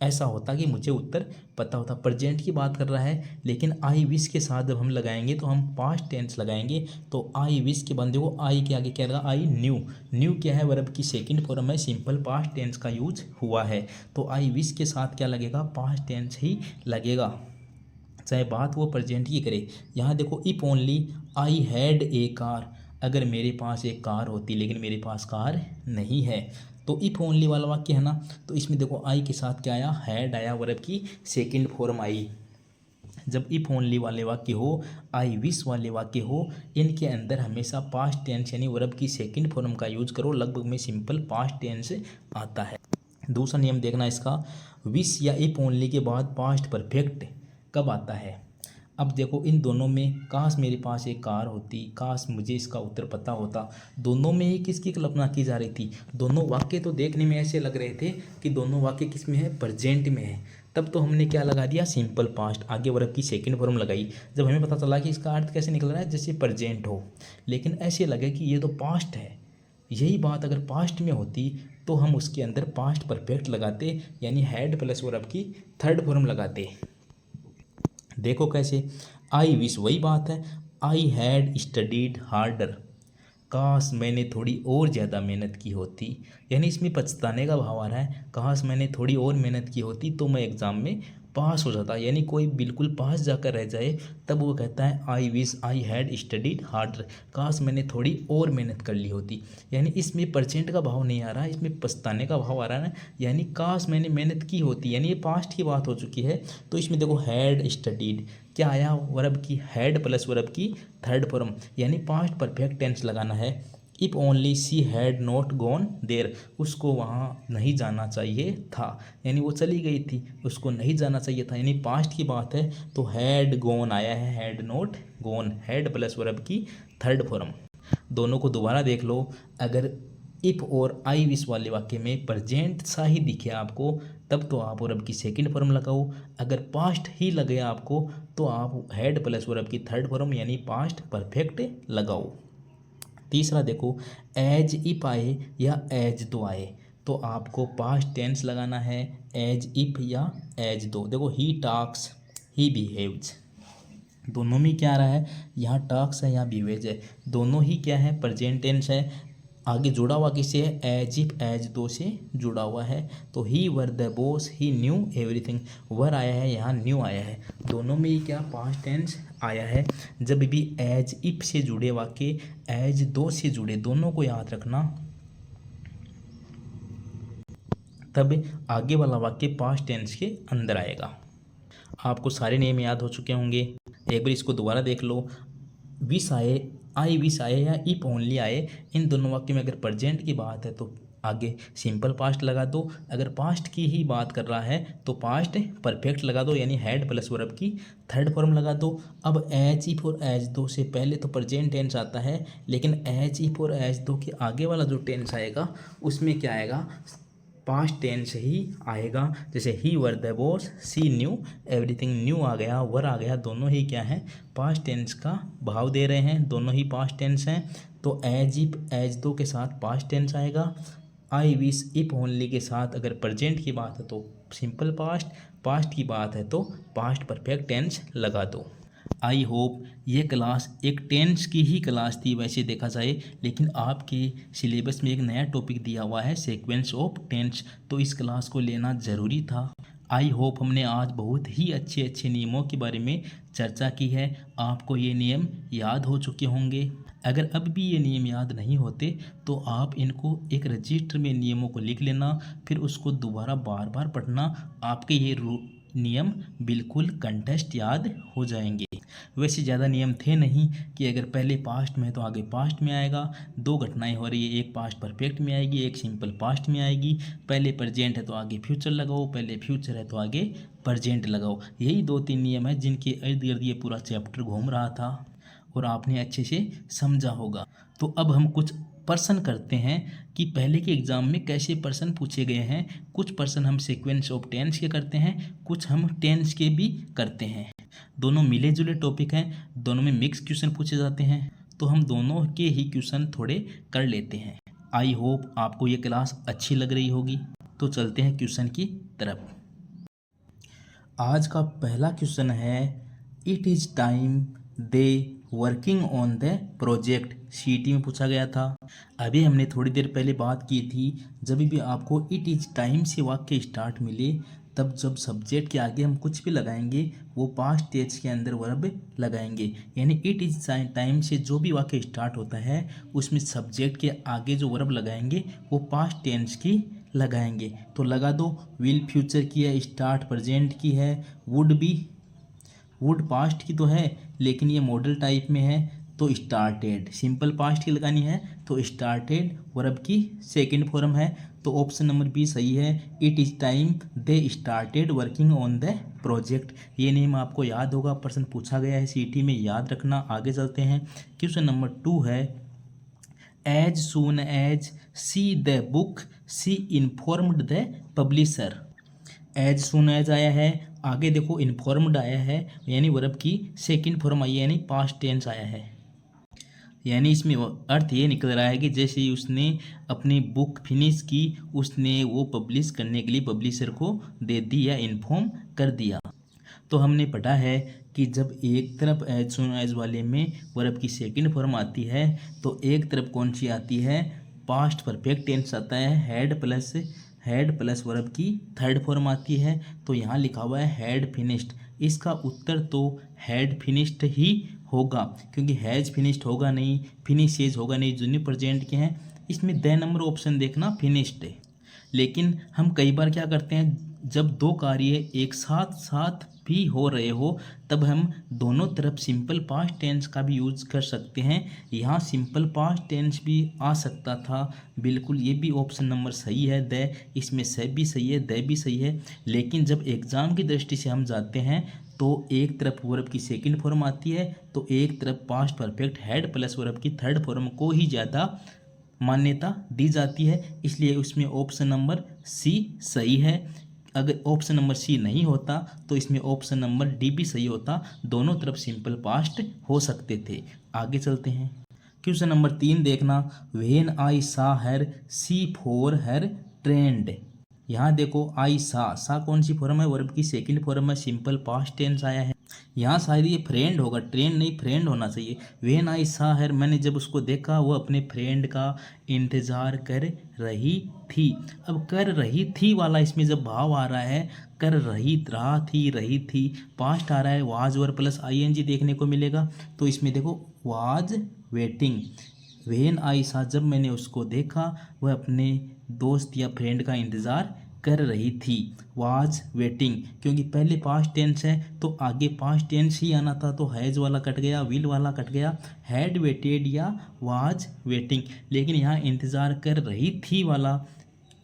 ऐसा होता कि मुझे उत्तर पता होता, प्रेजेंट की बात कर रहा है। लेकिन आई विश के साथ जब हम लगाएंगे तो हम पास्ट टेंस लगाएंगे। तो आई विश के बंदे को आई के आगे क्या लगा, आई न्यू। न्यू क्या है, वर्ब की सेकंड फॉर्म है, सिंपल पास्ट टेंस का यूज हुआ है। तो आई विश के साथ क्या लगेगा, पास्ट टेंस ही लगेगा, चाहे बात वो प्रेजेंट की करे। यहाँ देखो, if only I had a car, अगर मेरे पास एक कार होती लेकिन मेरे पास कार नहीं है। तो इफ ओनली वाला वाक्य है ना, तो इसमें देखो आई के साथ क्या आया, हैड आया, वर्ब की सेकंड फॉर्म आई। जब इफ ओनली वाले वाक्य हो, आई विश वाले वाक्य हो, इनके अंदर हमेशा पास्ट टेंस यानी वर्ब की सेकंड फॉर्म का यूज करो, लगभग में सिंपल पास्ट टेंस आता है। दूसरा नियम देखना इसका, विश या इफ ओनली के बाद पास्ट परफेक्ट कब आता है। अब देखो, इन दोनों में काश मेरे पास एक कार होती, काश मुझे इसका उत्तर पता होता, दोनों में ही किसकी कल्पना की जा रही थी। दोनों वाक्य तो देखने में ऐसे लग रहे थे कि दोनों वाक्य किस में है, प्रेजेंट में है। तब तो हमने क्या लगा दिया, सिंपल पास्ट, आगे वर्ब की सेकंड फॉर्म लगाई। जब हमें पता चला कि इसका अर्थ कैसे निकल रहा है, जैसे प्रेजेंट हो, लेकिन ऐसे लगे कि ये तो पास्ट है। यही बात अगर पास्ट में होती तो हम उसके अंदर पास्ट परफेक्ट लगाते, यानी हैड प्लस वर्ब की थर्ड फॉर्म लगाते। देखो कैसे, आई विश वही बात है, आई हैड स्टडीड हार्डर, काश मैंने थोड़ी और ज़्यादा मेहनत की होती, यानी इसमें पछताने का भाव आ रहा है। काश मैंने थोड़ी और मेहनत की होती तो मैं एग्ज़ाम में पास हो जाता, यानी कोई बिल्कुल पास जाकर रह जाए तब वो कहता है I wish I had studied harder, काश मैंने थोड़ी और मेहनत कर ली होती। यानी इसमें परसेंट का भाव नहीं आ रहा है, इसमें पछताने का भाव आ रहा है, यानी काश मैंने मेहनत की होती, यानी ये पास्ट की बात हो चुकी है। तो इसमें देखो, हैड स्टडीड क्या आया, वर्ब की हैड प्लस वर्ब की थर्ड फॉर्म, यानी पास्ट परफेक्ट टेंस लगाना है। If only she had not gone there, उसको वहाँ नहीं जाना चाहिए था, यानी वो चली गई थी, उसको नहीं जाना चाहिए था, यानी पास्ट की बात है। तो हैड गॉन आया है, had not gone, had plus verb की थर्ड फॉर्म। दोनों को दोबारा देख लो, अगर इफ और आई विश वाले वाक्य में प्रेजेंट सा ही दिखे आपको तब तो आप वर्ब की सेकंड फॉर्म लगाओ, अगर पास्ट ही लगे आपको तो आप हैड प्लस वर्ब की थर्ड फॉर्म यानी पास्ट परफेक्ट लगाओ। तीसरा देखो, एज इफ आए या एज दो आए तो आपको पास्ट टेंस लगाना है, एज इफ या एज दो। देखो, ही टॉक्स ही बिहेव्स, दोनों में क्या आ रहा है, यहाँ टॉक्स है यहाँ बिहेव्स है, दोनों ही क्या है, प्रेजेंट टेंस है। आगे जुड़ा हुआ किससे है, एज इफ एज दो से जुड़ा हुआ है। तो he were the boss he knew everything, were आया है यहाँ न्यू आया है, दोनों में ही क्या पास्ट टेंस आया है। जब भी एज इफ से जुड़े वाक्य एज दो से जुड़े, दोनों को याद रखना, तब आगे वाला वाक्य पास्ट टेंस के अंदर आएगा। आपको सारे नियम याद हो चुके होंगे, एक बार इसको दोबारा देख लो। विश आए, आई विश आए या इफ ओनली आए, इन दोनों वाक्य में अगर प्रेजेंट की बात है तो आगे सिंपल पास्ट लगा दो, अगर पास्ट की ही बात कर रहा है तो पास्ट परफेक्ट लगा दो, यानी हैड प्लस वर्ब की थर्ड फॉर्म लगा दो। अब एज इफ और एज दो से पहले तो प्रेजेंट टेंस आता है, लेकिन एज इफ और एज दो के आगे वाला जो टेंस आएगा उसमें क्या आएगा, पास्ट टेंस ही आएगा। जैसे he were the boss, she knew everything, knew आ गया, वर आ गया, दोनों ही क्या है, पास्ट टेंस का भाव दे रहे हैं, दोनों ही पास्ट टेंस हैं। तो एज इफ एज दो के साथ पास्ट टेंस आएगा, आई विश इफ ओनली के साथ अगर प्रेजेंट की बात है तो सिंपल पास्ट, पास्ट की बात है तो पास्ट परफेक्ट टेंस लगा दो। आई होप ये क्लास एक टेंस की ही क्लास थी वैसे देखा जाए, लेकिन आपके सिलेबस में एक नया टॉपिक दिया हुआ है सीक्वेंस ऑफ टेंस, तो इस क्लास को लेना ज़रूरी था। आई होप हमने आज बहुत ही अच्छे अच्छे नियमों के बारे में चर्चा की है, आपको ये नियम याद हो चुके होंगे। अगर अब भी ये नियम याद नहीं होते तो आप इनको एक रजिस्टर में नियमों को लिख लेना, फिर उसको दोबारा बार बार पढ़ना, आपके ये नियम बिल्कुल कंटेस्ट याद हो जाएंगे। वैसे ज़्यादा नियम थे नहीं कि अगर पहले पास्ट में है तो आगे पास्ट में आएगा, दो घटनाएं हो रही है, एक पास्ट परफेक्ट में आएगी, एक सिंपल पास्ट में आएगी, पहले प्रेजेंट है तो आगे फ्यूचर लगाओ, पहले फ्यूचर है तो आगे प्रेजेंट लगाओ। यही दो तीन नियम है जिनके इर्द गिर्द ये पूरा चैप्टर घूम रहा था और आपने अच्छे से समझा होगा। तो अब हम कुछ प्रश्न करते हैं कि पहले के एग्ज़ाम में कैसे प्रश्न पूछे गए हैं। कुछ प्रश्न हम सीक्वेंस ऑफ टेंस के करते हैं, कुछ हम टेंस के भी करते हैं। दोनों मिले जुले टॉपिक हैं, दोनों में मिक्स क्वेश्चन पूछे जाते हैं, तो हम दोनों के ही क्वेश्चन थोड़े कर लेते हैं। आई होप आपको ये क्लास अच्छी लग रही होगी। तो चलते हैं क्वेश्चन की तरफ। आज का पहला क्वेश्चन है, it is time they working on the project. सीटी में पूछा गया था। अभी हमने थोड़ी देर पहले बात की थी, जब भी आपको इट इज़ टाइम से वाक्य स्टार्ट मिले, तब जब सब्जेक्ट के आगे हम कुछ भी लगाएंगे वो पास्ट टेंस के अंदर वर्ब लगाएंगे। यानी इट इज़ टाइम से जो भी वाक्य स्टार्ट होता है उसमें सब्जेक्ट के आगे जो वर्ब लगाएंगे वो पास्ट टेंस की लगाएंगे। तो लगा दो, विल फ्यूचर की है, स्टार्ट प्रेजेंट की है, वुड भी, वुड पास्ट की तो है लेकिन ये मॉडल टाइप में है, तो स्टार्टेड सिंपल पास्ट की लगानी है, तो स्टार्टेड वर्ब की सेकंड फॉर्म है। तो ऑप्शन नंबर बी सही है। It is time they started working on the project. ये नेम आपको याद होगा, प्रश्न पूछा गया है सीटी में, याद रखना। आगे चलते हैं। क्वेश्चन नंबर 2 है, as soon as she the book she informed the publisher. As soon as आया है, आगे देखो इन्फॉर्म्ड आया है, यानी वर्ब की सेकंड फॉर्म आई है, यानी पास्ट टेंस आया है। यानी इसमें अर्थ ये निकल रहा है कि जैसे ही उसने अपनी बुक फिनिश की, उसने वो पब्लिश करने के लिए पब्लिशर को दे दी या इन्फॉर्म कर दिया। तो हमने पढ़ा है कि जब एक तरफ एज सून एज वाले में वर्ब की सेकंड फॉर्म आती है, तो एक तरफ कौन सी आती है, पास्ट परफेक्ट टेंस आता है, हेड प्लस वर्ब की थर्ड फॉर्म आती है। तो यहाँ लिखा हुआ है हैड फिनिश्ड। इसका उत्तर तो हैड फिनिश्ड ही होगा, क्योंकि हैज फिनिश्ड होगा नहीं, फिनिशेज होगा नहीं, जूनियर प्रेजेंट के हैं। इसमें द नंबर ऑप्शन देखना फिनिश्ड है। लेकिन हम कई बार क्या करते हैं, जब दो कार्य एक साथ साथ भी हो रहे हो तब हम दोनों तरफ सिंपल पास्ट टेंस का भी यूज कर सकते हैं। यहाँ सिंपल पास्ट टेंस भी आ सकता था, बिल्कुल ये भी ऑप्शन नंबर सही है। द इसमें से भी सही है, द भी सही है। लेकिन जब एग्जाम की दृष्टि से हम जाते हैं तो एक तरफ वर्ब की सेकंड फॉर्म आती है, तो एक तरफ past perfect head plus verb की थर्ड फॉर्म को ही ज़्यादा मान्यता दी जाती है, इसलिए उसमें ऑप्शन नंबर सी सही है। अगर ऑप्शन नंबर सी नहीं होता तो इसमें ऑप्शन नंबर डी भी सही होता, दोनों तरफ सिंपल पास्ट हो सकते थे। आगे चलते हैं। क्वेश्चन नंबर 3 देखना, व्हेन आई सा हर सी फॉर हर ट्रेंड। यहाँ देखो आई सा कौन सी फॉर्म है, वर्ब की सेकंड फॉर्म है, सिंपल पास्ट टेंस आया है। यहाँ शायद ये फ्रेंड होगा, ट्रेंड नहीं फ्रेंड होना चाहिए। व्हेन आई सा हर, मैंने जब उसको देखा वो अपने फ्रेंड का इंतज़ार कर रही थी। अब कर रही थी वाला इसमें जब भाव आ रहा है, कर रही थी पास्ट आ रहा है, वाज वर्ब प्लस आईएनजी देखने को मिलेगा। तो इसमें देखो वाज वेटिंग। व्हेन आई सा, जब मैंने उसको देखा वह अपने दोस्त या फ्रेंड का इंतज़ार कर रही थी। वाज वेटिंग, क्योंकि पहले पास्ट टेंस है तो आगे पास्ट टेंस ही आना था, तो हैज़ वाला कट गया, विल वाला कट गया, हैड वेटेड या वाज वेटिंग। लेकिन यहाँ इंतज़ार कर रही थी वाला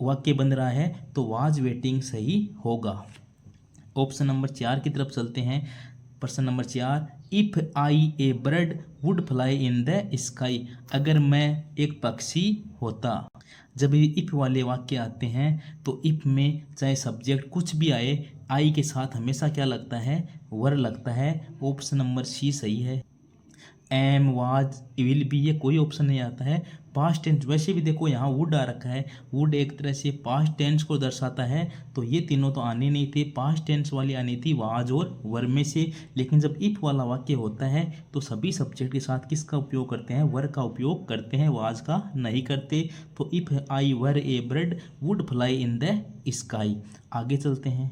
वाक्य बन रहा है, तो वाज वेटिंग सही होगा। ऑप्शन नंबर 4 की तरफ चलते हैं। प्रश्न number 4, if I A bird would fly in the sky. अगर मैं एक पक्षी होता। जब भी इफ़ वाले वाक्य आते हैं तो इफ़ में चाहे सब्जेक्ट कुछ भी आए, आई के साथ हमेशा क्या लगता है, वर लगता है। ऑप्शन नंबर सी सही है। एम, वाज, विल बी, ये कोई ऑप्शन नहीं आता है। पास्ट टेंस वैसे भी देखो यहाँ वुड आ रखा है, वुड एक तरह से पास्ट टेंस को दर्शाता है, तो ये तीनों तो आने नहीं थे, पास्ट टेंस वाली आनी थी वाज और वर में से। लेकिन जब इफ वाला वाक्य होता है तो सभी सब्जेक्ट के साथ किसका उपयोग करते हैं, वर का उपयोग करते हैं, वाज का नहीं करते। तो if I were A bird would fly in the sky. आगे चलते हैं।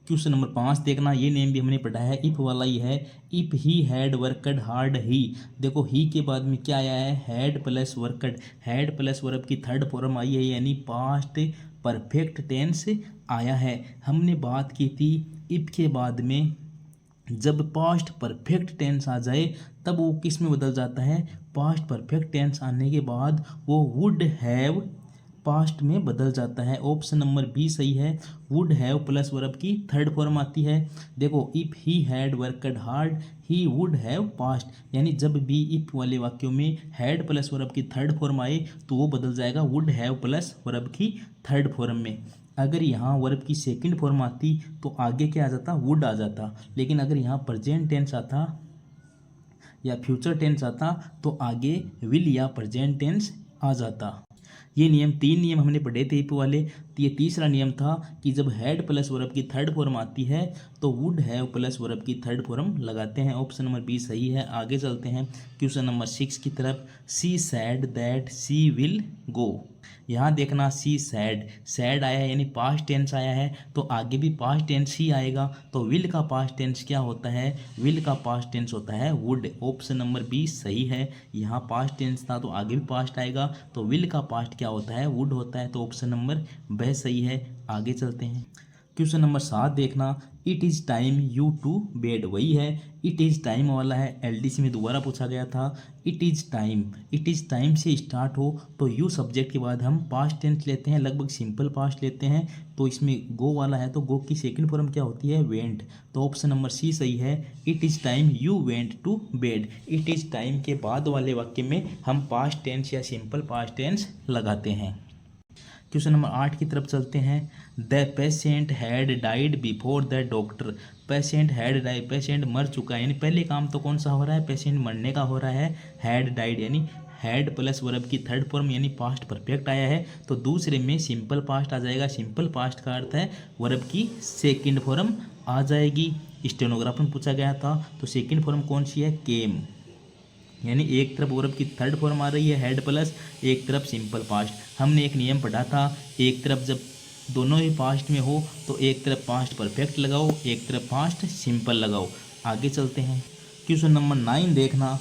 क्वेश्चन नंबर 5 देखना, ये नेम भी हमने पढ़ा है, इफ वाला ही है। If he had worked hard he. देखो ही के बाद में क्या आया है, had plus worked, had plus verb की थर्ड फॉर्म आई है, यानी पास्ट परफेक्ट टेंस आया है। हमने बात की थी इफ के बाद में जब पास्ट परफेक्ट टेंस आ जाए तब वो किस में बदल जाता है, पास्ट परफेक्ट टेंस आने के बाद वो वुड हैव पास्ट में बदल जाता है। ऑप्शन नंबर बी सही है। वुड हैव प्लस वर्ब की थर्ड फॉर्म आती है। देखो if he had worked hard he would have past, यानी जब भी इफ वाले वाक्यों में हैड प्लस वर्ब की थर्ड फॉर्म आए तो वो बदल जाएगा वुड हैव प्लस वर्ब की थर्ड फॉर्म में। अगर यहाँ वर्ब की सेकंड फॉर्म आती तो आगे क्या आ जाता, वुड आ जाता। लेकिन अगर यहाँ प्रेजेंट टेंस आता या फ्यूचर टेंस आता तो आगे विल या प्रेजेंट टेंस आ जाता। ये नियम, 3 नियम हमने पढ़े थे इप वाले। तो ये तीसरा नियम था कि जब हैड प्लस वर्ब की थर्ड फॉर्म आती है तो वुड हैव प्लस वर्ब की थर्ड फॉर्म लगाते हैं। ऑप्शन नंबर बी सही है। आगे चलते हैं क्वेश्चन नंबर 6 की तरफ। She said that she will go. यहाँ देखना, सी सैड, सैड आया है यानी पास्ट टेंस आया है तो आगे भी पास्ट टेंस ही आएगा। तो विल का पास्ट टेंस क्या होता है, विल का पास्ट टेंस होता है वुड। ऑप्शन नंबर बी सही है। यहाँ पास्ट टेंस था तो आगे भी पास्ट आएगा, तो विल का पास्ट क्या होता है, वुड होता है। तो ऑप्शन नंबर ब सही है। आगे चलते हैं क्वेश्चन नंबर 7 देखना। It is time you to bed, वही है इट इज़ टाइम वाला है, एलडीसी में दोबारा पूछा गया था। It is time, it is time से स्टार्ट हो तो यू सब्जेक्ट के बाद हम पास्ट टेंस लेते हैं, लगभग सिंपल पास्ट लेते हैं। तो इसमें गो वाला है तो गो की सेकंड फॉर्म क्या होती है, वेंट। तो ऑप्शन नंबर सी सही है। It is time you went to bed. It is time के बाद वाले वाक्य में हम पास्ट टेंस या सिंपल पास्ट टेंस लगाते हैं। क्वेश्चन नंबर 8 की तरफ चलते हैं। The patient had died before the doctor. Patient had died, patient मर चुका है, यानी पहले काम तो कौन सा हो रहा है, पेशेंट मरने का हो रहा है। हैड डाइड यानी हैड प्लस वर्ब की थर्ड फॉर्म यानी पास्ट परफेक्ट आया है तो दूसरे में सिंपल पास्ट आ जाएगा। सिंपल पास्ट का अर्थ है वर्ब की सेकंड फॉर्म आ जाएगी। स्टेनोग्राफर में पूछा गया था तो सेकंड फॉर्म कौन सी है, केम, यानी एक तरफ वर्ब की थर्ड फॉर्म आ रही है हैड प्लस, एक तरफ सिंपल पास्ट। हमने एक नियम पढ़ा था, एक तरफ जब दोनों ही पास्ट में हो तो एक तरफ पास्ट परफेक्ट लगाओ, एक तरफ पास्ट सिंपल लगाओ। आगे चलते हैं क्वेश्चन नंबर 9 देखना।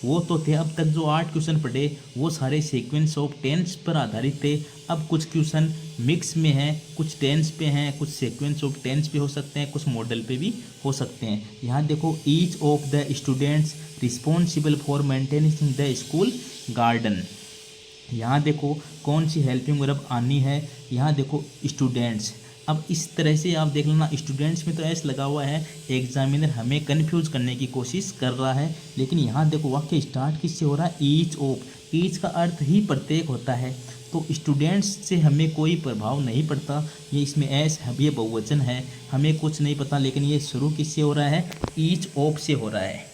वो तो थे अब तक जो 8 क्वेश्चन पढ़े वो सारे सीक्वेंस ऑफ टेंस पर आधारित थे। अब कुछ क्वेश्चन मिक्स में हैं, कुछ टेंस पे हैं, कुछ सीक्वेंस ऑफ टेंस पे हो सकते हैं, कुछ मॉडल पे भी हो सकते हैं। यहाँ देखो, each of the students responsible for maintaining the school garden. यहाँ देखो कौन सी हेल्पिंग वर्ब आनी है, यहाँ देखो स्टूडेंट्स। अब इस तरह से आप देख लेना, स्टूडेंट्स में तो एस लगा हुआ है, एग्जामिनर हमें कंफ्यूज करने की कोशिश कर रहा है। लेकिन यहाँ देखो वाक्य स्टार्ट किससे हो रहा है, ईच ऑफ। ईच का अर्थ ही प्रत्येक होता है तो स्टूडेंट्स से हमें कोई प्रभाव नहीं पड़ता। ये इसमें एस है, ये बहुवचन है, हमें कुछ नहीं पता। लेकिन ये शुरू किससे हो रहा है, ईच ऑफ से हो रहा है।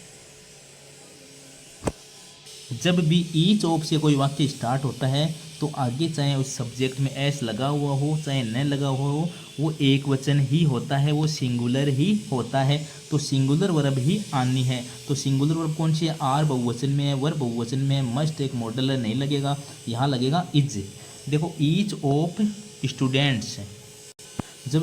जब भी ईच ऑफ से कोई वाक्य स्टार्ट होता है तो आगे चाहे उस सब्जेक्ट में एस लगा हुआ हो चाहे न लगा हुआ हो, वो एक वचन ही होता है, वो सिंगुलर ही होता है। तो सिंगुलर वर्ब ही आनी है। तो सिंगुलर वर्ब कौन सी है, आर बहुवचन में है, वर्ब बहुवचन में है, मस्ट एक मॉडल नहीं लगेगा, यहाँ लगेगा इज। देखो ईच ऑफ स्टूडेंट्स, जब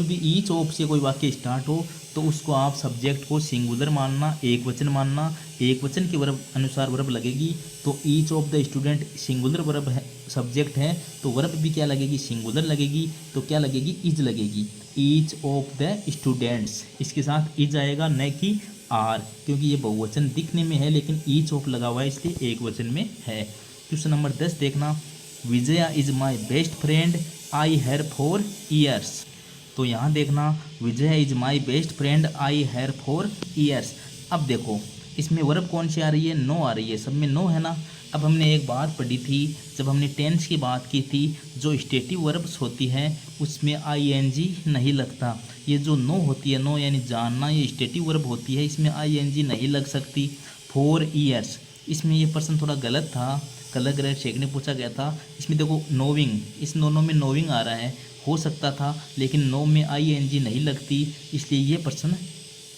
भी ईच ऑफ से कोई वाक्य स्टार्ट हो तो उसको आप सब्जेक्ट को सिंगुलर मानना, एक वचन मानना। एक वचन के वर्ब अनुसार वर्ब लगेगी। तो each of the student singular verb है, सब्जेक्ट है तो वर्ब भी क्या लगेगी, सिंगुलर लगेगी। तो क्या लगेगी, इज लगेगी। ईच ऑफ द स्टूडेंट्स, इसके साथ इज आएगा न कि आर, क्योंकि ये बहुवचन दिखने में है लेकिन ईच ऑफ लगा हुआ है इसलिए एक वचन में है। क्वेश्चन नंबर 10 देखना। Vijaya is my best friend I her for years. तो यहाँ देखना, Vijay is my best friend I her for years. अब देखो इसमें वर्ब कौन सी आ रही है, नो आ रही है, सब में नो है ना। अब हमने एक बात पढ़ी थी जब हमने टेंस की बात की थी, जो स्टेटिव वर्ब्स होती हैं उसमें आईएनजी नहीं लगता। ये जो नो होती है, नो यानी जानना, ये स्टेटिव वर्ब होती है, इसमें आईएनजी नहीं लग सकती। फॉर ईयर्स, इसमें ये पर्सन थोड़ा गलत था, कलर ग्रेड शेख ने पूछा गया था। इसमें देखो नोविंग, इस दोनों में नोविंग आ रहा है, हो सकता था लेकिन नो में आईएनजी नहीं लगती, इसलिए ये पर्सन,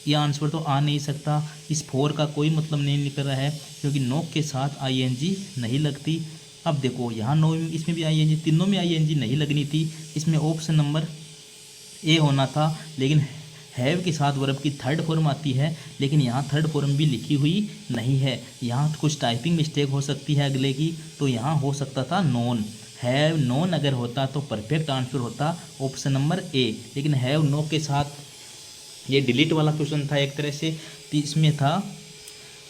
ये आंसर तो आ नहीं सकता। इस फोर का कोई मतलब नहीं निकल रहा है क्योंकि नो के साथ आईएनजी नहीं लगती। अब देखो यहाँ नो, इसमें भी आईएनजी, तीनों में आईएनजी नहीं लगनी थी, इसमें ऑप्शन नंबर ए होना था। लेकिन हैव के साथ वर्ब की थर्ड फॉर्म आती है लेकिन यहाँ थर्ड फॉर्म भी लिखी हुई नहीं है, यहाँ कुछ टाइपिंग मिस्टेक हो सकती है अगले की। तो यहाँ हो सकता था नोन, हैव नोन अगर होता तो परफेक्ट आंसर होता ऑप्शन नंबर ए। लेकिन हैव नो के साथ, ये डिलीट वाला क्वेश्चन था एक तरह से, तो इसमें था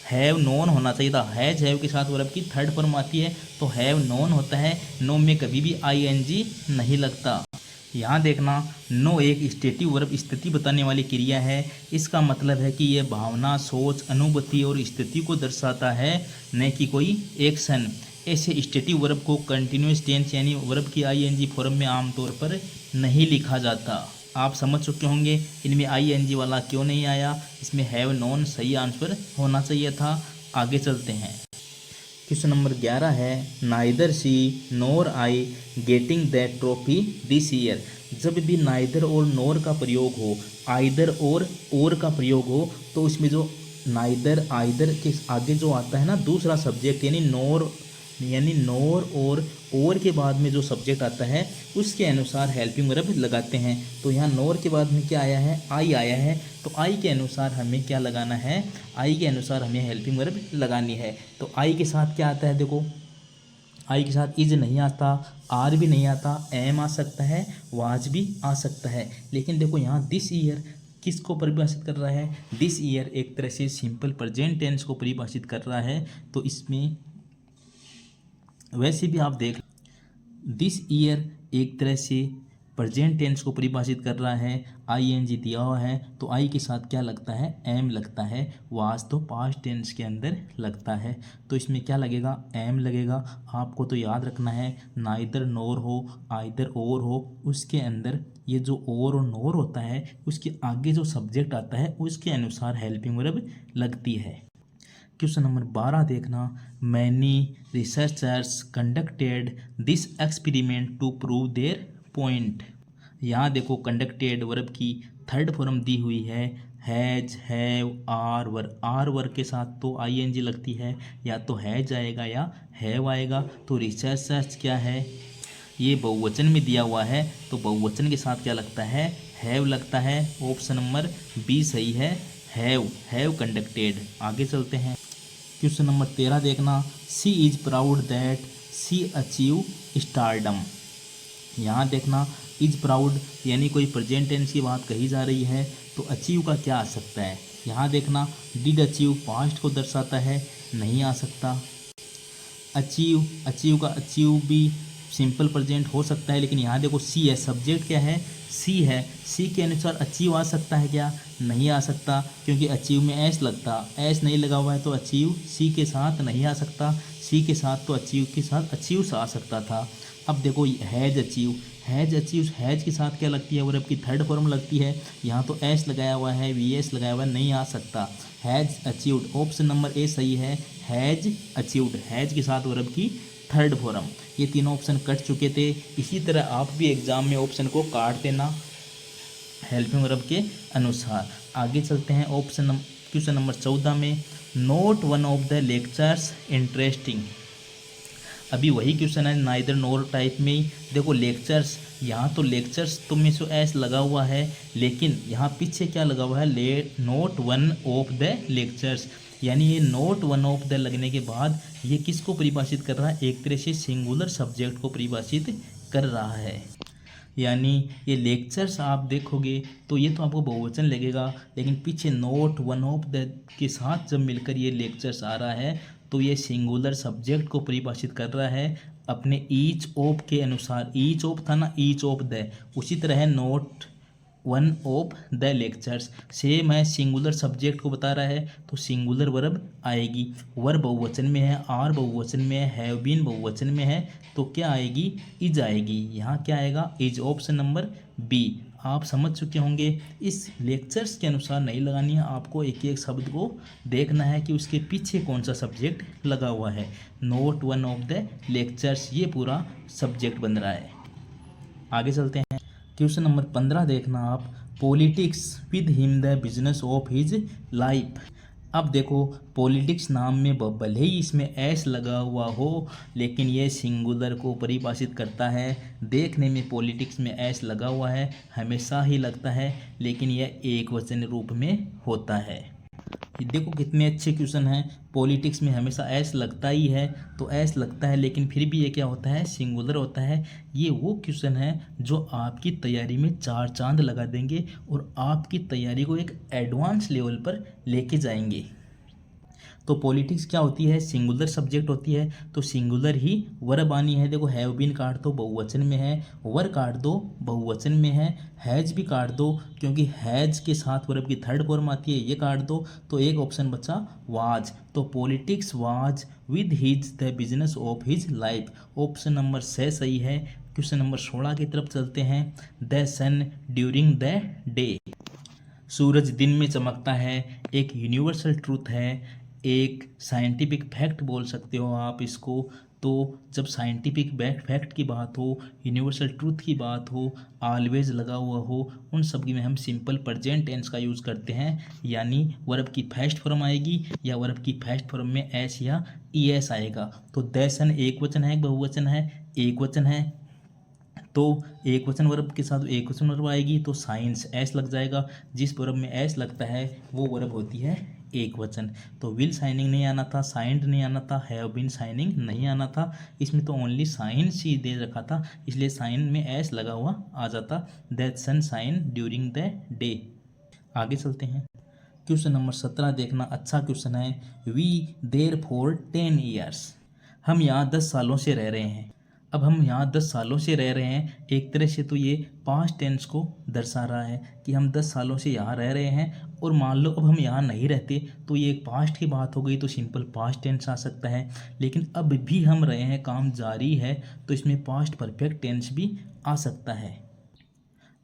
हैव नोन होना चाहिए था। हैज हैव के साथ वर्ब की थर्ड फॉर्म आती है तो हैव नोन होता है, नो में कभी भी आईएनजी नहीं लगता। यहाँ देखना, नो एक स्टेटिव वर्ब स्थिति बताने वाली क्रिया है। इसका मतलब है कि यह भावना, सोच, अनुभूति और स्थिति को दर्शाता है, न कि कोई एक्शन। ऐसे स्टेटिव वर्ब को कंटिन्यूस टेंस यानी वर्ब की आईएनजी फॉर्म में आमतौर पर नहीं लिखा जाता। आप समझ चुके होंगे इनमें आईएनजी वाला क्यों नहीं आया, इसमें हैव नॉन सही आंसर होना चाहिए था। आगे चलते हैं। क्वेश्चन नंबर 11 है neither she NOR I getting that trophy this year. जब भी नाइदर और नोर का प्रयोग हो, आइदर और का प्रयोग हो, तो इसमें जो नाइदर आइदर के आगे जो आता है ना दूसरा सब्जेक्ट यानी नोर और के बाद में जो सब्जेक्ट आता है उसके अनुसार हेल्पिंग वर्ब लगाते हैं। तो यहाँ नोर के बाद में क्या आया है, आई आया है, तो आई के अनुसार हमें क्या लगाना है, आई के अनुसार हमें हेल्पिंग वर्ब लगानी है। तो आई के साथ क्या आता है, देखो आई के साथ इज नहीं आता, आर भी नहीं आता, एम आ सकता है, वाज भी आ सकता है। लेकिन देखो यहाँ दिस ईयर किसको परिभाषित कर रहा है, दिस ईयर एक तरह से सिंपल प्रेजेंट टेंस को परिभाषित कर रहा है। तो इसमें वैसे भी आप देख दिस ईयर एक तरह से प्रेजेंट टेंस को परिभाषित कर रहा है, आईएनजी दिया हुआ है, तो आई के साथ क्या लगता है, एम लगता है। वाज तो पास्ट टेंस के अंदर लगता है, तो इसमें क्या लगेगा, एम लगेगा। आपको तो याद रखना है नाइदर नोर हो आइदर और हो, उसके अंदर ये जो और नोर होता है उसके आगे जो सब्जेक्ट आता है उसके अनुसार हेल्पिंग वर्ब लगती है। क्वेश्चन नंबर 12 देखना, many researchers conducted this experiment to prove their point. यहाँ देखो कंडक्टेड वर्ब की थर्ड फॉर्म दी हुई है, हैज हैव आर वर्ब के साथ तो आईएनजी लगती है, या तो हैज आएगा या हैव आएगा। तो रिसर्चर्स क्या है, ये बहुवचन में दिया हुआ है, तो बहुवचन के साथ क्या लगता है, हैव लगता है। ऑप्शन नंबर बी सही है, हैव कंडक्टेड। आगे चलते हैं। क्वेश्चन नंबर 13 देखना, she is proud that she achieve stardom. यहाँ देखना इज प्राउड यानी कोई प्रेजेंट टेंस की बात कही जा रही है, तो अचीव का क्या आ सकता है। यहाँ देखना डिड अचीव पास्ट को दर्शाता है, नहीं आ सकता। अचीव का अचीव भी सिंपल प्रेजेंट हो सकता है, लेकिन यहाँ देखो सी है, सब्जेक्ट क्या है, सी है, सी के अनुसार अचीव आ सकता है क्या, नहीं आ सकता, क्योंकि अचीव में एस लगता, एस नहीं लगा हुआ है तो अचीव सी के साथ नहीं आ सकता। सी के साथ तो अचीव के साथ अचीव आ सकता था। अब देखो हैज अचीव हैज के साथ क्या लगती है, वर्ब की थर्ड फॉर्म लगती है, यहाँ तो एस लगाया हुआ है, वी एस लगाया हुआ है, नहीं आ सकता। हैज अचीव्ड, ऑप्शन नंबर ए सही है, हैज अचीव्ड, हैज के साथ वर्ब की थर्ड फॉर्म। ये तीनों ऑप्शन कट चुके थे। इसी तरह आप भी एग्जाम में ऑप्शन को काट देना हेल्पिंग वर्ब के अनुसार। आगे चलते हैं क्वेश्चन नंबर 14 में, note one of the lectures interesting. अभी वही क्वेश्चन है नाइदर नोर टाइप में ही। देखो लेक्चर्स, यहाँ तो लेक्चर्स तो में से एस लगा हुआ है, लेकिन यहाँ पीछे क्या लगा हुआ है, note one of the lectures, यानी ये नोट वन ऑफ द लगने के बाद ये किसको परिभाषित कर रहा है, एक तरह से सिंगुलर सब्जेक्ट को परिभाषित कर रहा है। यानी ये लेक्चर्स आप देखोगे तो ये तो आपको बहुवचन लगेगा, लेकिन पीछे नोट वन ऑफ द के साथ जब मिलकर ये लेक्चर्स आ रहा है तो ये सिंगुलर सब्जेक्ट को परिभाषित कर रहा है अपने ईच ऑफ के अनुसार। ईच ऑफ था ना, ईच ऑफ द, उसी तरह है note one of the lectures, same है, सिंगुलर सब्जेक्ट को बता रहा है तो सिंगुलर वर्ब आएगी। वर्ब बहुवचन में है, आर बहुवचन में है, हैव बीन बहुवचन में है, तो क्या आएगी, इज आएगी। यहाँ क्या आएगा, इज, ऑप्शन नंबर बी। आप समझ चुके होंगे। इस लेक्चर्स के अनुसार नहीं लगानी है, आपको एक एक शब्द को देखना है कि उसके पीछे कौन सा सब्जेक्ट लगा हुआ है। Note one of the lectures, ये पूरा सब्जेक्ट बन रहा है। आगे चलते हैं। क्वेश्चन नंबर 15 देखना आप, politics with him the business of his life. अब देखो पॉलिटिक्स नाम में भले ही इसमें एस लगा हुआ हो, लेकिन ये सिंगुलर को परिभाषित करता है। देखने में पॉलिटिक्स में एस लगा हुआ है, हमेशा ही लगता है, लेकिन यह एक वचन रूप में होता है। देखो कितने अच्छे क्वेश्चन हैं। पॉलिटिक्स में हमेशा एस लगता ही है, तो एस लगता है, लेकिन फिर भी ये क्या होता है, सिंगुलर होता है। ये वो क्वेश्चन है जो आपकी तैयारी में 4 चांद लगा देंगे और आपकी तैयारी को एक एडवांस लेवल पर लेके जाएंगे। तो पॉलिटिक्स क्या होती है, सिंगुलर सब्जेक्ट होती है, तो सिंगुलर ही वर्ब आनी है। देखो हैव बीन काट दो, बहुवचन में है, वर काट दो, बहुवचन में है, हैज भी काट दो क्योंकि हैज के साथ वर्ब की थर्ड फॉर्म आती है, ये काट दो, तो एक ऑप्शन बचा वाज। तो politics was with his the business of his life, option number 6 सही है। क्वेश्चन नंबर 16 की तरफ चलते हैं। The sun during the day, सूरज दिन में चमकता है, एक यूनिवर्सल ट्रूथ है, एक साइंटिफिक फैक्ट बोल सकते हो आप इसको। तो जब साइंटिफिक फैक्ट की बात हो, यूनिवर्सल ट्रूथ की बात हो, ऑलवेज लगा हुआ हो, उन सब की में हम सिंपल प्रेजेंट टेंस का यूज़ करते हैं, यानी वर्ब की फर्स्ट फॉर्म आएगी या वर्ब की फर्स्ट फॉर्म में एस या ई एस आएगा। तो द सन एक वचन है, बहुवचन है, एक वचन है, तो एक वचन वर्ब के साथ एक वचन वर्ब आएगी तो साइंस एस लग जाएगा। जिस वर्ब में एस लगता है वो वर्ब होती है एक वचन। तो विल साइनिंग नहीं आना था, साइंड नहीं आना था, हैव बीन साइनिंग नहीं आना था, इसमें तो ओनली साइंस ही दे रखा था, इसलिए साइन में एस लगा हुआ आ जाता। That sun shine during the day. आगे चलते हैं। क्वेश्चन नंबर 17 देखना, अच्छा क्वेश्चन है। वी देयर फॉर 10 ईयर्स, हम यहाँ 10 सालों से रह रहे हैं। अब हम यहाँ 10 सालों से रह रहे हैं, एक तरह से तो ये पास्ट टेंस को दर्शा रहा है कि हम 10 सालों से यहाँ रह रहे हैं, और मान लो अब हम यहाँ नहीं रहते तो ये एक पास्ट की बात हो गई, तो सिंपल पास्ट टेंस आ सकता है। लेकिन अब भी हम रहे हैं, काम जारी है, तो इसमें पास्ट परफेक्ट टेंस भी आ सकता है।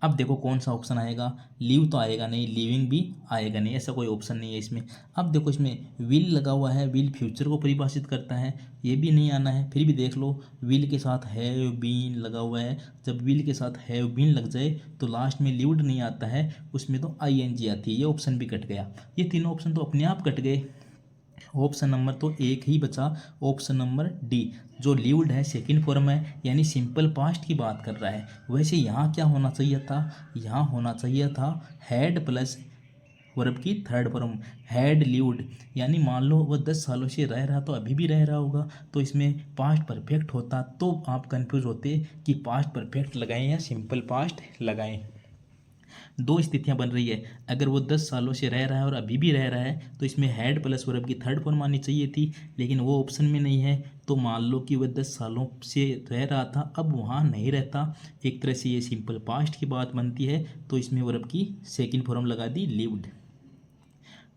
अब देखो कौन सा ऑप्शन आएगा, लीव तो आएगा नहीं, लिविंग भी आएगा नहीं, ऐसा कोई ऑप्शन नहीं है इसमें। अब देखो इसमें विल लगा हुआ है, विल फ्यूचर को परिभाषित करता है, ये भी नहीं आना है। फिर भी देख लो विल के साथ हैव बीन लगा हुआ है, जब विल के साथ हैव बीन लग जाए तो लास्ट में लिव्ड नहीं आता है, उसमें तो आईएनजी आती है, ये ऑप्शन भी कट गया। ये तीनों ऑप्शन तो अपने आप कट गए। ऑप्शन नंबर तो एक ही बचा, ऑप्शन नंबर डी, जो लिव्ड है सेकंड फॉर्म है, यानी सिंपल पास्ट की बात कर रहा है। वैसे यहाँ क्या होना चाहिए था, यहाँ होना चाहिए था हैड प्लस वर्ब की थर्ड फॉर्म, हैड लिव्ड, यानी मान लो वह 10 सालों से रह रहा तो अभी भी रह रहा होगा, तो इसमें पास्ट परफेक्ट होता, तो आप कंफ्यूज होते कि पास्ट परफेक्ट लगाएं या सिंपल पास्ट लगाएं। दो स्थितियां बन रही है, अगर वो 10 सालों से रह रहा है और अभी भी रह रहा है तो इसमें हैड प्लस वर्ब की थर्ड फॉर्म आनी चाहिए थी, लेकिन वो ऑप्शन में नहीं है। तो मान लो कि वह 10 सालों से रह रहा था, अब वहाँ नहीं रहता, एक तरह से ये सिंपल पास्ट की बात बनती है, तो इसमें वर्ब की सेकेंड फॉर्म लगा दी लिव्ड।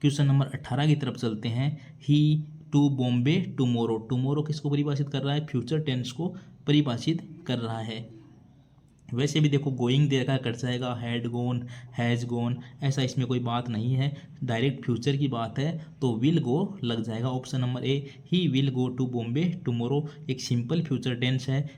क्वेश्चन नंबर 18 की तरफ चलते हैं। ही टू बॉम्बे टुमोरो, टुमोरो किसको परिभाषित कर रहा है, फ्यूचर टेंस को परिभाषित कर रहा है। वैसे भी देखो गोइंग दे रखा कट जाएगा, हैड गोन, हैज़ गोन, ऐसा इसमें कोई बात नहीं है, डायरेक्ट फ्यूचर की बात है, तो विल गो लग जाएगा। Option number A, he will go to Bombay tomorrow, एक सिंपल फ्यूचर टेंस है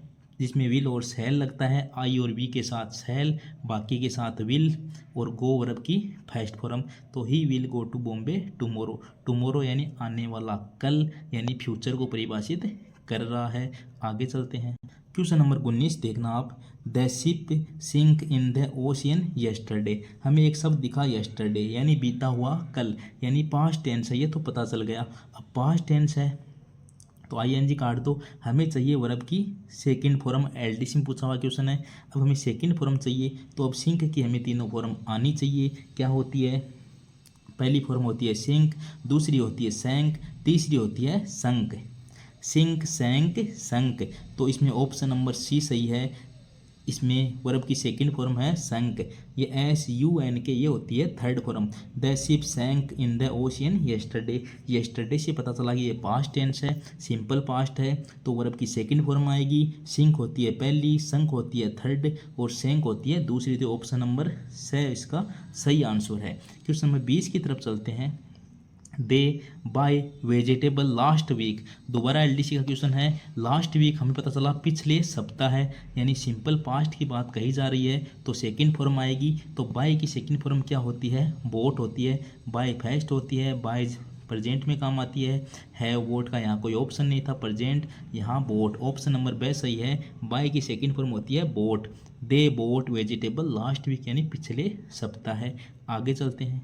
जिसमें विल और सेल लगता है, आई और वी के साथ सेल, बाकी के साथ विल, और गो वर्ब की फर्स्ट फॉर्म, तो he will go to Bombay tomorrow. Tomorrow यानी आने वाला कल, यानी फ्यूचर को परिभाषित कर रहा है। आगे चलते हैं। क्वेश्चन नंबर 19 देखना आप। The ship sink in the ocean yesterday, हमें एक शब्द दिखा येस्टरडे, यानी बीता हुआ कल, यानी पास्ट टेंस है, ये तो पता चल गया। अब पास्ट टेंस है तो आईएनजी काट दो, हमें चाहिए वर्ब की सेकंड फॉर्म, एलडीसी में पूछा हुआ क्वेश्चन है। अब हमें सेकंड फॉर्म चाहिए, तो अब सिंक की हमें तीनों फॉर्म आनी चाहिए। क्या होती है, पहली फॉर्म होती है सिंक, दूसरी होती है सैंक, तीसरी होती है संक। सिंक, सैंक, संक, तो इसमें ऑप्शन नंबर सी सही है, इसमें वर्ब की सेकंड फॉर्म है संक, ये SUNK, ये होती है third form. The ship sank in the ocean yesterday, yesterday से पता चला कि ये पास्ट टेंस है, सिंपल पास्ट है, तो वर्ब की सेकंड फॉर्म आएगी। सिंक होती है पहली, संक होती है थर्ड, और सैंक होती है दूसरी, तो ऑप्शन नंबर से इसका सही आंसर है। क्वेश्चन नंबर 20 की तरफ चलते हैं। दे बाय वेजिटेबल लास्ट वीक, दोबारा एलडीसी का क्वेश्चन है। लास्ट वीक हमें पता चला पिछले सप्ताह है, यानी सिंपल पास्ट की बात कही जा रही है, तो सेकंड फॉर्म आएगी। तो बाय की सेकंड फॉर्म क्या होती है, बोट होती है, बाय फर्स्ट होती है, बाय प्रेजेंट में काम आती है वोट का यहाँ कोई ऑप्शन नहीं था, प्रेजेंट, यहाँ बोट, ऑप्शन नंबर बे सही है। बाय की सेकंड फॉर्म होती है bought. They bought vegetable last week, यानी पिछले सप्ताह है। आगे चलते हैं।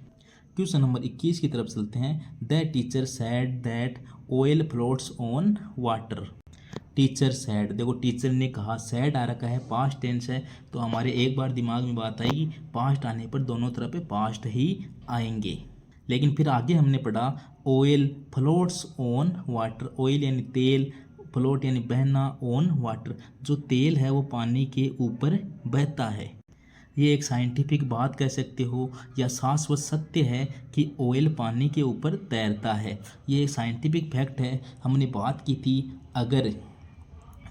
क्वेश्चन नंबर 21 की तरफ चलते हैं। The teacher sad that oil floats on water, teacher sad, देखो टीचर ने कहा, सैड आ रखा है, पास्ट टेंस है, तो हमारे एक बार दिमाग में बात आएगी, पास्ट आने पर दोनों तरफ पे पास्ट ही आएंगे। लेकिन फिर आगे हमने पढ़ा oil floats on water, oil यानी तेल, फ्लोट यानी बहना, ऑन वाटर जो तेल है वो पानी के ऊपर बहता है। ये एक साइंटिफिक बात कह सकते हो या शाश्वत सत्य है कि ऑयल पानी के ऊपर तैरता है। ये एक साइंटिफिक फैक्ट है। हमने बात की थी अगर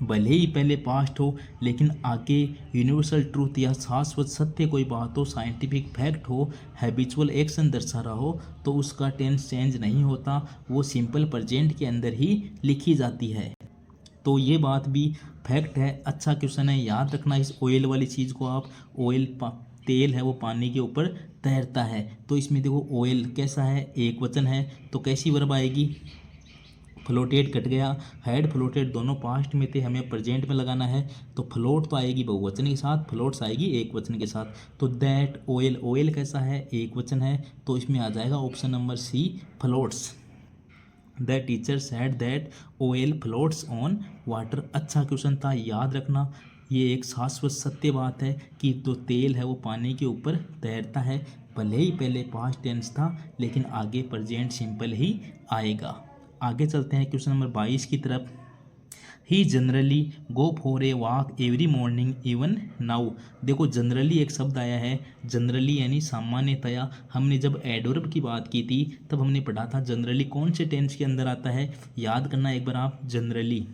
भले ही पहले पास्ट हो लेकिन आगे यूनिवर्सल ट्रूथ या शाश्वत सत्य कोई बात हो, साइंटिफिक फैक्ट हो, हैबिचुअल एक्शन दर्शा रहा हो तो उसका टेंस चेंज नहीं होता, वो सिंपल प्रेजेंट के अंदर ही लिखी जाती है। तो ये बात भी फैक्ट है। अच्छा क्वेश्चन है, याद रखना इस ऑयल वाली चीज़ को आप। ऑयल तेल है वो पानी के ऊपर तैरता है। तो इसमें देखो ऑयल कैसा है, एक वचन है तो कैसी वर्ब आएगी, फ्लोटेड कट गया, हैड फ्लोटेड दोनों पास्ट में थे, हमें प्रेजेंट में लगाना है तो फ्लोट तो आएगी बहुवचन के साथ, फ्लोट्स आएगी एक वचन के साथ। तो दैट ऑयल, ऑयल कैसा है, एक वचन है तो इसमें आ जाएगा option number C floats. The teacher said that oil floats on water. अच्छा क्वेश्चन था, याद रखना ये एक शाश्वत सत्य बात है कि तो तेल है वो पानी के ऊपर तैरता है। भले ही पहले पास्ट टेंस था लेकिन आगे प्रेजेंट सिंपल ही आएगा। आगे चलते हैं क्वेश्चन नंबर 22 की तरफ। He generally go for a walk every morning even now. देखो जनरली एक शब्द आया है, जनरली यानी सामान्यतया। हमने जब एडवर्ब की बात की थी तब हमने पढ़ा था जनरली कौन से टेंस के अंदर आता है, याद करना एक बार आप। जनरली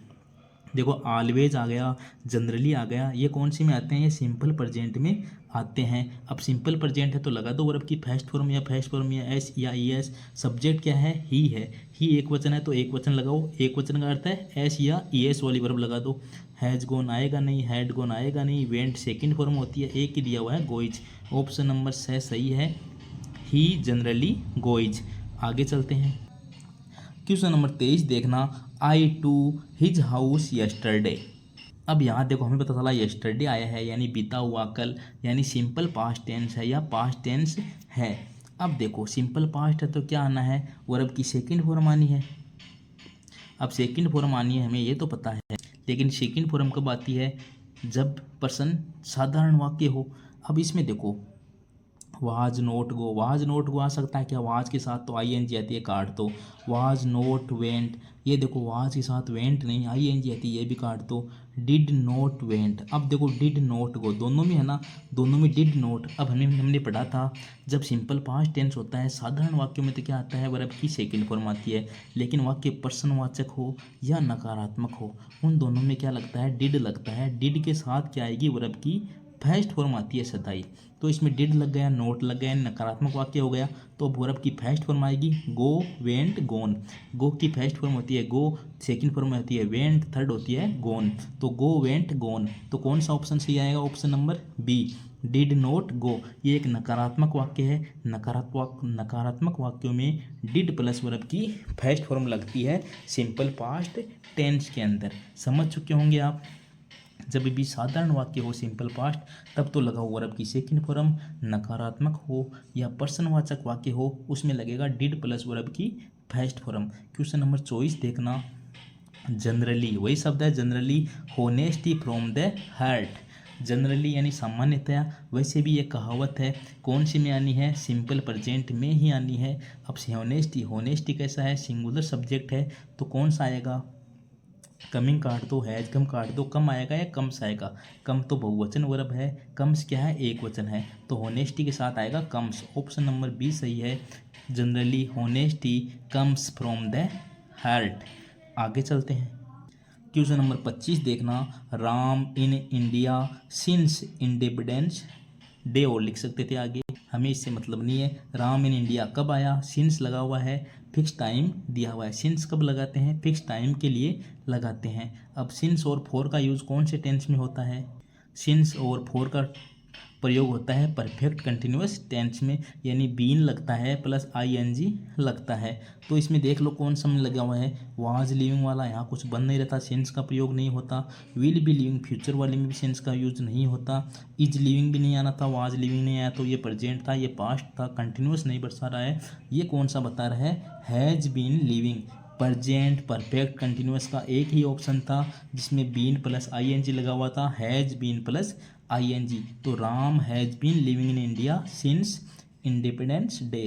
देखो ऑलवेज आ गया, जनरली आ गया, ये कौन सी में आते हैं, ये सिंपल प्रेजेंट में आते हैं। अब सिंपल प्रेजेंट है तो लगा दो वर्ब की फर्स्ट फॉर्म या फर्स्ट फॉर्म या एस या ई एस। सब्जेक्ट क्या है, ही है, ही एक वचन है तो एक वचन लगाओ, एक वचन का अर्थ है एस या ई एस वाली वर्ब लगा दो। हैज़ गोन आएगा नहीं, हैड गोन आएगा नहीं, वेंट सेकंड फॉर्म होती है, एक ही दिया हुआ है गोइज। ऑप्शन नंबर 6 सही है, ही जनरली गोइज। आगे चलते हैं क्वेश्चन नंबर 23 देखना। आई टू हिज हाउस यस्टरडे। अब यहाँ देखो हमें पता चला यस्टरडे आया है यानी बीता हुआ कल, यानी सिंपल पास्ट टेंस है या पास्ट टेंस है। अब देखो सिंपल पास्ट है तो क्या आना है, वर्ब की सेकंड फॉर्म आनी है। अब सेकंड फॉर्म आनी है हमें ये तो पता है, लेकिन सेकंड फॉर्म कब आती है, जब पर्सन साधारण वाक्य हो। अब इसमें देखो was not go, was not go आ सकता है क्या, वाज के साथ तो आई एन जी आती है, काट दो। वाज नोट वेंट, ये देखो वाज के साथ वेंट नहीं आई एन जी आती है, ये भी काट दो। डिड नोट वेंट, अब देखो डिड नोट गो दोनों में है ना, दोनों में डिड नोट। अब हमने पढ़ा था जब सिंपल पास्ट टेंस होता है साधारण वाक्यों में तो क्या आता है, वर्ब की सेकंड फॉर्म आती है। लेकिन वाक्य पर्सनवाचक हो या नकारात्मक हो उन दोनों में क्या लगता है, डिड लगता है। डिड के साथ क्या आएगी, वर्ब की फर्स्ट फॉर्म आती है सदाई। तो इसमें डिड लग गया, नोट लग गया, नकारात्मक वाक्य हो गया। तो अब वर्ब की फर्स्ट फॉर्म आएगी गो वेंट गोन। गो की फर्स्ट फॉर्म होती है गो, सेकंड फॉर्म होती है वेंट, थर्ड होती है गोन। तो गो वेंट गोन, तो कौन सा ऑप्शन सही आएगा, option number B did not go. ये एक नकारात्मक वाक्य है। नकारात्मक वाक्यों में डिड प्लस वर्ब की फर्स्ट फॉर्म लगती है सिंपल पास्ट टेंस के अंदर। समझ चुके होंगे आप। जब भी साधारण वाक्य हो सिंपल पास्ट तब तो लगा हो वर्ब की सेकंड फॉर्म, नकारात्मक हो या पर्सनवाचक वाक्य हो उसमें लगेगा डिड प्लस वर्ब की फर्स्ट फॉर्म। क्वेश्चन नंबर 24 देखना। जनरली वही शब्द है generally, honesty from the heart. Generally यानी सामान्यतया, वैसे भी ये कहावत है, कौन सी में आनी है, सिंपल प्रेजेंट में ही आनी है। अब होनेस्टी, होनेस्टी कैसा है, सिंगुलर सब्जेक्ट है तो कौन सा आएगा, कमिंग काट दो, हैज कम काट दो, कम आएगा या कम्स आएगा, कम तो बहुवचन वर्ब है, कम्स क्या है एक वचन है तो होनेस्टी के साथ आएगा कम्स। ऑप्शन नंबर बी सही है, generally honesty comes from the heart. आगे चलते हैं क्वेश्चन नंबर 25 देखना। राम इन इंडिया सिंस इंडिपेंडेंस डे, और लिख सकते थे आगे, हमें इससे मतलब नहीं है। राम इन इंडिया कब आया, सिंस लगा हुआ है, फिक्स टाइम दिया हुआ है। सिंस कब लगाते हैं, फिक्स टाइम के लिए लगाते हैं। अब सिंस और फॉर का यूज़ कौन से टेंस में होता है, सिंस और फॉर का प्रयोग होता है परफेक्ट कंटिन्यूअस टेंस में, यानी बीन लगता है प्लस आईएनजी लगता है। तो इसमें देख लो कौन सा में लगा हुआ है, वाज लिविंग वाला यहाँ कुछ बन नहीं रहता, सेंस का प्रयोग नहीं होता। विल बी लिविंग फ्यूचर वाले में भी सेंस का यूज नहीं होता। इज लिविंग भी नहीं आना था, वाज लिविंग नहीं आया तो ये प्रेजेंट था, ये पास्ट था, कंटिन्यूअस नहीं बरसा रहा है। ये कौन सा बता रहा है, has been living. Present perfect continuous का एक ही ऑप्शन था जिसमें बीन प्लस आईएनजी लगा हुआ था, हैज बीन प्लस आईएनजी। तो Ram has been living in India since independence day.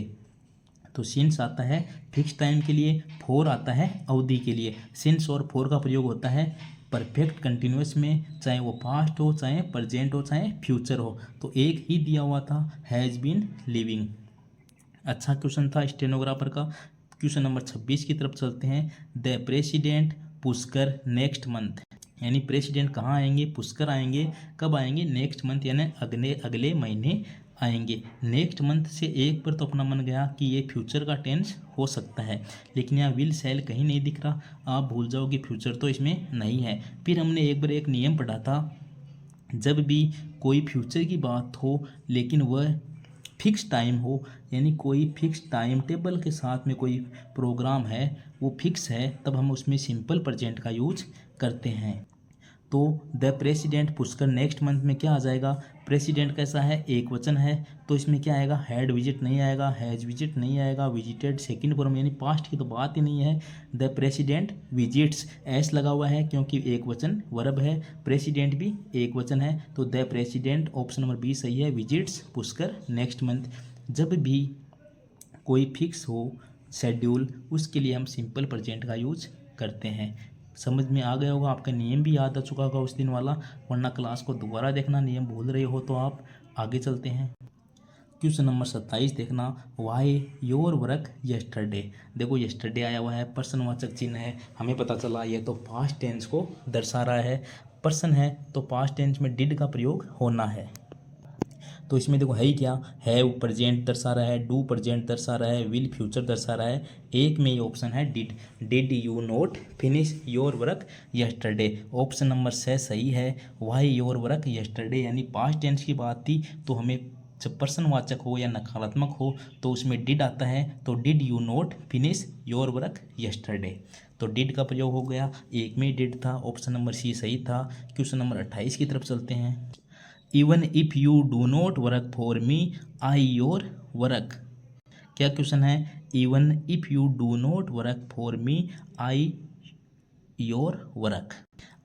तो सिंस आता है फिक्स टाइम के लिए, फॉर आता है अवधि के लिए। सिंस और फॉर का प्रयोग होता है परफेक्ट कंटिन्यूअस में, चाहे वो पास्ट हो, चाहे प्रेजेंट हो, चाहे फ्यूचर हो। तो एक ही दिया हुआ था, हैज़ बीन लिविंग। अच्छा क्वेश्चन था स्टेनोग्राफर का। क्वेश्चन नंबर 26 की तरफ चलते हैं। The president Pushkar next month, यानी प्रेसिडेंट कहाँ आएंगे, पुष्कर आएंगे। कब आएंगे, नेक्स्ट मंथ, यानी अगले अगले महीने आएंगे। नेक्स्ट मंथ से एक पर तो अपना मन गया कि ये फ्यूचर का टेंस हो सकता है, लेकिन यहाँ विल सेल कहीं नहीं दिख रहा। आप भूल जाओगे फ्यूचर तो इसमें नहीं है। फिर हमने एक बार एक नियम पढ़ा था, जब भी कोई फ्यूचर की बात हो लेकिन वह फिक्स टाइम हो, यानी कोई फिक्स टाइम टेबल के साथ में कोई प्रोग्राम है, वो फिक्स है, तब हम उसमें सिंपल प्रेजेंट का यूज करते हैं। तो the president Pushkar next month में क्या आ जाएगा, प्रेसिडेंट कैसा है, एक वचन है, तो इसमें क्या आएगा, हैड विजिट नहीं आएगा, हैज विजिट नहीं आएगा, विजिटेड सेकंड फॉर्म, यानी पास्ट की तो बात ही नहीं है। द प्रेसिडेंट विजिट्स, एस लगा हुआ है क्योंकि एक वचन वर्ब है, प्रेसिडेंट भी एक वचन है, तो the president option number B सही है, विजिट्स पुष्कर नेक्स्ट मंथ। जब भी कोई फिक्स हो शेड्यूल, उसके लिए हम सिंपल प्रेजेंट का यूज करते हैं। समझ में आ गया होगा, आपका नियम भी याद आ चुका होगा उस दिन वाला, वरना क्लास को दोबारा देखना, नियम भूल रहे हो तो आप। आगे चलते हैं, क्वेश्चन नंबर 27 देखना। वाई योर वर्क यस्टरडे, देखो यस्टरडे आया हुआ है, पर्सनवाचक चिन्ह है, हमें पता चला ये तो पास्ट टेंस को दर्शा रहा है। पर्सन है तो पास्ट टेंस में डिड का प्रयोग होना है। तो इसमें देखो है ही क्या, हैव प्रेजेंट दर्शा रहा है, डू प्रेजेंट दर्शा रहा है, विल फ्यूचर दर्शा रहा है। एक में ये ऑप्शन है did. Did you note finish your work yesterday, option number 6 सही है। वाई योर वर्क यस्टरडे, यानी पास्ट टेंस की बात थी, तो हमें जब पर्सनवाचक हो या नकारात्मक हो तो उसमें डिड आता है, तो did you note finish your work yesterday, तो डिड का प्रयोग हो गया। एक में डिड था, ऑप्शन नंबर सी सही था। क्वेश्चन नंबर 28 की तरफ चलते हैं। Even if you do not work for me I your work, क्या क्वेश्चन है, even if you do not work for me I your work.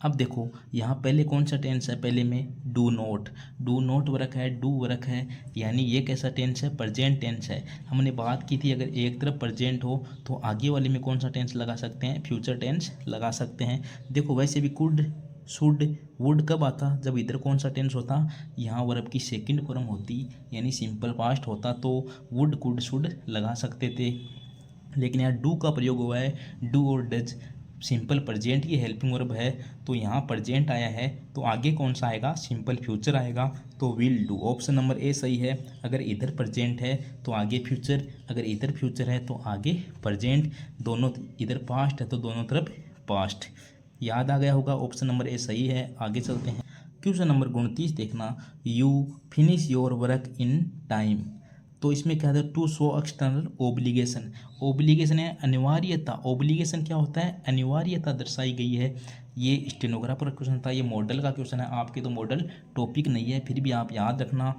अब देखो यहाँ पहले कौन सा टेंस है, पहले में डू नोट वर्क है, डू वर्क है, यानी ये कैसा टेंस है, प्रेजेंट टेंस है। हमने बात की थी अगर एक तरफ प्रेजेंट हो तो आगे वाले में कौन सा टेंस लगा सकते हैं, फ्यूचर टेंस लगा सकते हैं। देखो वैसे भी कुड शुड वुड कब आता, जब इधर कौन सा टेंस होता, यहाँ वर्ब की सेकंड फॉर्म होती, यानी सिंपल पास्ट होता, तो वुड कुड शुड लगा सकते थे। लेकिन यहाँ डू का प्रयोग हुआ है, डू और डज सिंपल प्रेजेंट की हेल्पिंग वर्ब है, तो यहाँ प्रेजेंट आया है, तो आगे कौन सा आएगा, सिंपल फ्यूचर आएगा, तो विल डू, ऑप्शन नंबर ए सही है। अगर इधर प्रेजेंट है तो आगे फ्यूचर, अगर इधर फ्यूचर है तो आगे प्रेजेंट, दोनों इधर पास्ट है तो दोनों तरफ पास्ट। याद आ गया होगा, ऑप्शन नंबर ए सही है। आगे चलते हैं, क्वेश्चन नंबर 29 देखना। You finish your work in time, तो इसमें क्या है, to show external obligation, obligation है अनिवार्यता, ओब्लिगेशन क्या होता है, अनिवार्यता दर्शाई गई है। ये स्टेनोग्राफर क्वेश्चन था, ये मॉडल का क्वेश्चन है, आपके तो मॉडल टॉपिक नहीं है, फिर भी आप याद रखना,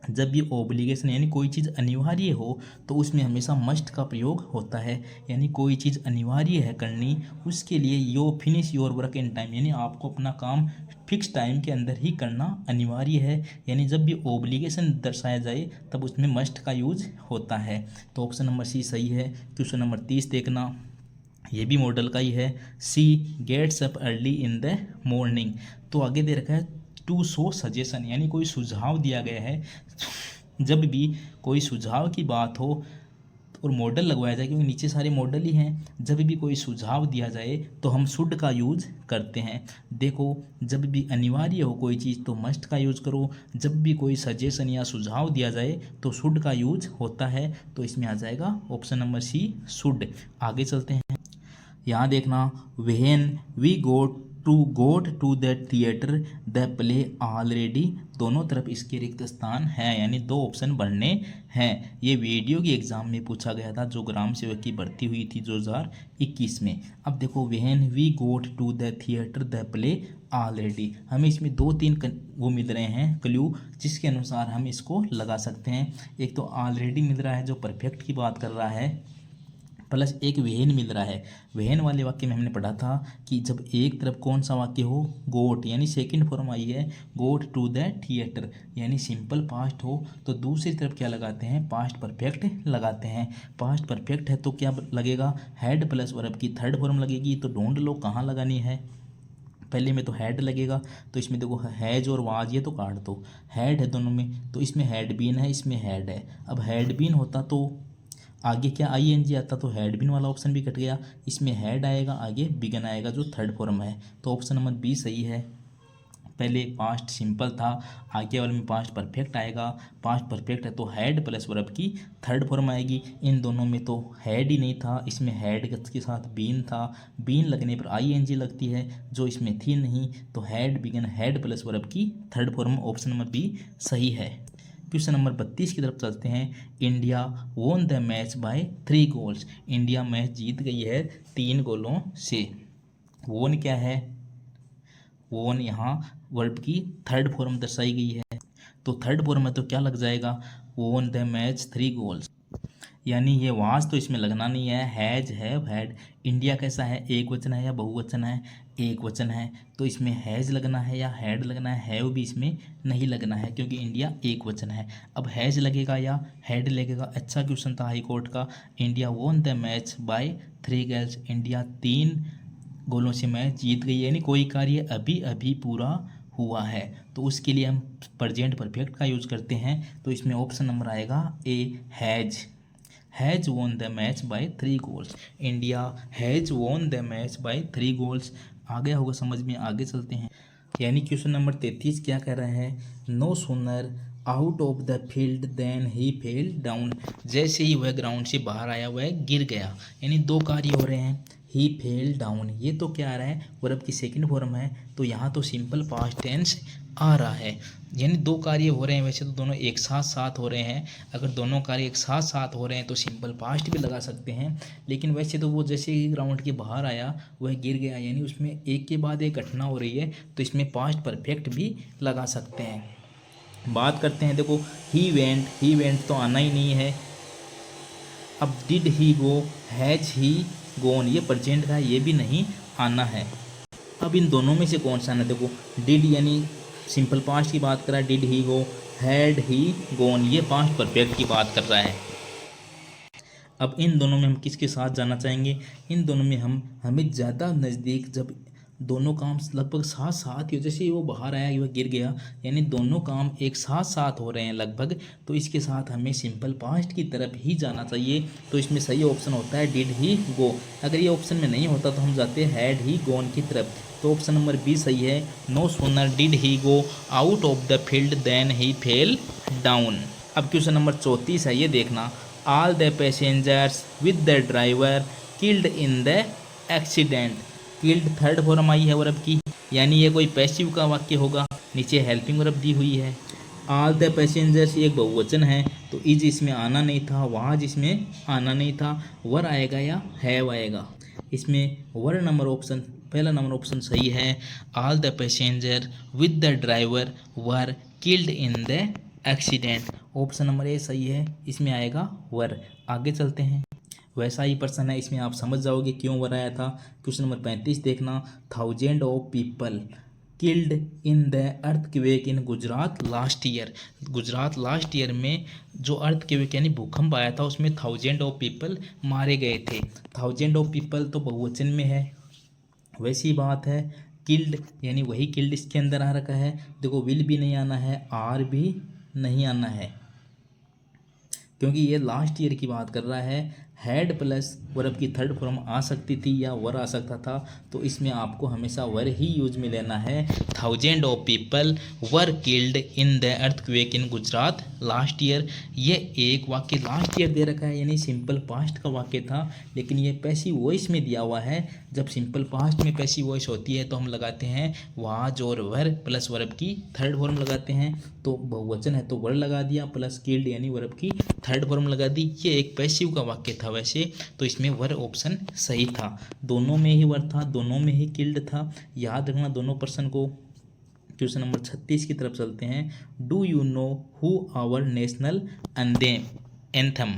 जब भी ओब्लिगेशन यानी कोई चीज़ अनिवार्य हो तो उसमें हमेशा मस्ट का प्रयोग होता है, यानी कोई चीज़ अनिवार्य है करनी, उसके लिए you finish your work in time, यानी आपको अपना काम फिक्स टाइम के अंदर ही करना अनिवार्य है, यानी जब भी ओब्लिगेशन दर्शाया जाए तब उसमें मस्ट का यूज होता है, तो ऑप्शन नंबर सी सही है। क्वेश्चन नंबर 30 देखना, ये भी मॉडल का ही है। She gets up early in the morning, तो आगे दे रखा है टू शो सजेशन, यानी कोई सुझाव दिया गया है। जब भी कोई सुझाव की बात हो और मॉडल लगवाया जाए, क्योंकि नीचे सारे मॉडल ही हैं, जब भी कोई सुझाव दिया जाए तो हम शुड का यूज करते हैं। देखो जब भी अनिवार्य हो कोई चीज़ तो मस्ट का यूज करो, जब भी कोई सजेशन या सुझाव दिया जाए तो शुड का यूज होता है, तो इसमें आ जाएगा ऑप्शन नंबर सी शुड। आगे चलते हैं, यहाँ देखना, when we got to the theatre the play already, दोनों तरफ इसके रिक्त स्थान है, यानी 2 ऑप्शन बनने हैं। ये वीडियो की एग्जाम में पूछा गया था जो ग्राम सेवक की भर्ती हुई थी 2021 में। अब देखो when we got to the theatre the play already, हमें इसमें 2-3 वो मिल रहे हैं क्लू, जिसके अनुसार हम इसको लगा सकते हैं। एक तो ऑलरेडी मिल रहा है जो परफेक्ट की बात कर रहा है, प्लस एक वेहन मिल रहा है। वेहन वाले वाक्य में हमने पढ़ा था कि जब एक तरफ कौन सा वाक्य हो, गोट, यानी सेकंड फॉर्म आई है, गोट टू द थिएटर, यानी सिंपल पास्ट हो तो दूसरी तरफ क्या लगाते हैं, पास्ट परफेक्ट लगाते हैं। पास्ट परफेक्ट है तो क्या लगेगा, हैड प्लस वर्ब की थर्ड फॉर्म लगेगी। तो ढूंढ लो कहाँ लगानी है। पहले में तो हैड लगेगा, तो इसमें देखो हैज और वाज ये तो काट दो, हैड है दोनों में, तो इसमें हैड बीन है, इसमें हैड है। अब हैड बीन होता तो आगे क्या ING आता, तो हैड बीन वाला ऑप्शन भी कट गया। इसमें हैड आएगा, आगे बिगन आएगा जो थर्ड फॉर्म है। तो ऑप्शन नंबर बी सही है। पहले पास्ट सिंपल था, आगे वाले में पास्ट परफेक्ट आएगा। पास्ट परफेक्ट है तो हैड प्लस वर्ब की थर्ड फॉर्म आएगी। इन दोनों में तो हैड ही नहीं था, इसमें हैड के साथ बीन था, बीन लगने पर ING लगती है जो इसमें थी नहीं। तो had begun had plus verb की third form, option number B सही है। क्वेश्चन नंबर 32 की तरफ चलते हैं। India won the match by 3 goals, India match जीत गई है 3 गोलों से। वोन क्या है, वोन यहाँ वर्ब की थर्ड फॉर्म दर्शाई गई है, तो थर्ड फॉर्म में तो क्या लग जाएगा, वोन द मैच 3 गोल्स, यानी ये वाज तो इसमें लगना नहीं है, हैज हैव हैड। इंडिया कैसा है, एक वचन है या बहुवचन है, एक वचन है, तो इसमें हैज लगना है या हैड लगना है, हैव भी इसमें नहीं लगना है क्योंकि इंडिया एक वचन है। अब हैज लगेगा या हैड लगेगा। अच्छा क्वेश्चन था हाई कोर्ट का। India won the match by 3 goals, India 3 गोलों से मैच जीत गई, यानी कोई कार्य अभी अभी पूरा हुआ है, तो उसके लिए हम प्रेजेंट परफेक्ट का यूज करते हैं। तो इसमें ऑप्शन नंबर आएगा A, has won the match by 3 goals. India has won the match by 3 goals. आ गया होगा समझ में, आगे चलते हैं। यानी क्वेश्चन नंबर 33 क्या कह रहा है, no sooner out of the field then he fell down, जैसे ही वह ग्राउंड से बाहर आया वह गिर गया, यानी दो कार्य हो रहे हैं। ही फेल डाउन, ये तो क्या आ रहा है, वर्ब की सेकंड फॉर्म है, तो यहाँ तो सिंपल पास्ट टेंस आ रहा है, यानी दो कार्य हो रहे हैं। वैसे तो दोनों एक साथ साथ हो रहे हैं, अगर दोनों कार्य एक साथ साथ हो रहे हैं तो सिंपल पास्ट भी लगा सकते हैं, लेकिन वैसे तो वो जैसे ही ग्राउंड के बाहर आया वह गिर गया, यानी उसमें एक के बाद एक घटना हो रही है, तो इसमें पास्ट परफेक्ट भी लगा सकते हैं। बात करते हैं, देखो ही वेंट तो आना ही नहीं है। अब did he go, has he गोन, ये प्रेजेंट का ये भी नहीं आना है। अब इन दोनों में से कौन सा आना, देखो डिड यानी सिंपल पास्ट की बात कर रहा है, did he go, had he गोन ये पास्ट परफेक्ट की बात कर रहा है। अब इन दोनों में हम किसके साथ जाना चाहेंगे, इन दोनों में हमें ज़्यादा नज़दीक, जब दोनों काम लगभग साथ साथ ही हो, जैसे वो बाहर आया वह गिर गया, यानी दोनों काम एक साथ साथ हो रहे हैं लगभग, तो इसके साथ हमें सिंपल पास्ट की तरफ ही जाना चाहिए। तो इसमें सही ऑप्शन होता है डिड ही गो। अगर ये ऑप्शन में नहीं होता तो हम जाते हैं हैड ही गोन की तरफ, तो ऑप्शन नंबर बी सही है। No sooner did he go out of the field then he fell down. अब क्वेश्चन नंबर 34 है, ये देखना, all the passengers with the driver killed in the accident, killed third form आई है verb की, यानी ये कोई पैसिव का वाक्य होगा, नीचे हेल्पिंग वर्ब दी हुई है। ऑल द पैसेंजर्स एक बहुवचन है, तो इज इसमें आना नहीं था, वहाँ जिसमें आना नहीं था, वर आएगा या हैव आएगा, इसमें वर नंबर ऑप्शन, पहला नंबर ऑप्शन सही है। All the passenger with the driver were killed in the accident, option number ए सही है, इसमें आएगा वर। आगे चलते हैं, वैसा ही प्रश्न है, इसमें आप समझ जाओगे क्यों वर आया था। क्वेश्चन नंबर 35 देखना, 1000 of people killed in the earthquake in Gujarat last year, Gujarat last year में जो अर्थक्वेक यानी भूकंप आया था उसमें 1000 ऑफ पीपल मारे गए थे। 1000 ऑफ पीपल तो बहुवचन में है, वैसी बात है, किल्ड यानी वही किल्ड इसके अंदर आ रखा है। देखो विल भी नहीं आना है, आर भी नहीं आना है, क्योंकि ये लास्ट ईयर की बात कर रहा है। हैड प्लस वर्ब की थर्ड फॉर्म आ सकती थी या वर आ सकता था, तो इसमें आपको हमेशा वर ही यूज में लेना है। 1000 of people were killed in the earthquake in Gujarat last year, ये एक वाक्य लास्ट ईयर दे रखा है, यानी सिंपल पास्ट का वाक्य था, लेकिन ये पैसिव वॉइस में दिया हुआ है। जब सिंपल पास्ट में पैसिव वॉइस होती है तो हम लगाते हैं वाज और वर प्लस वर्ब की थर्ड फॉर्म लगाते हैं, तो बहुवचन है तो वर लगा दिया, प्लस किल्ड यानी वर्ब की थर्ड फॉर्म लगा दी। ये एक पैसिव का वाक्य था वैसे, तो इसमें वर ऑप्शन सही था, दोनों में ही वर था, दोनों में ही किल्ड था, याद रखना दोनों पर्सन को। क्वेश्चन नंबर 36 की तरफ चलते हैं। Do you know who our national anthem,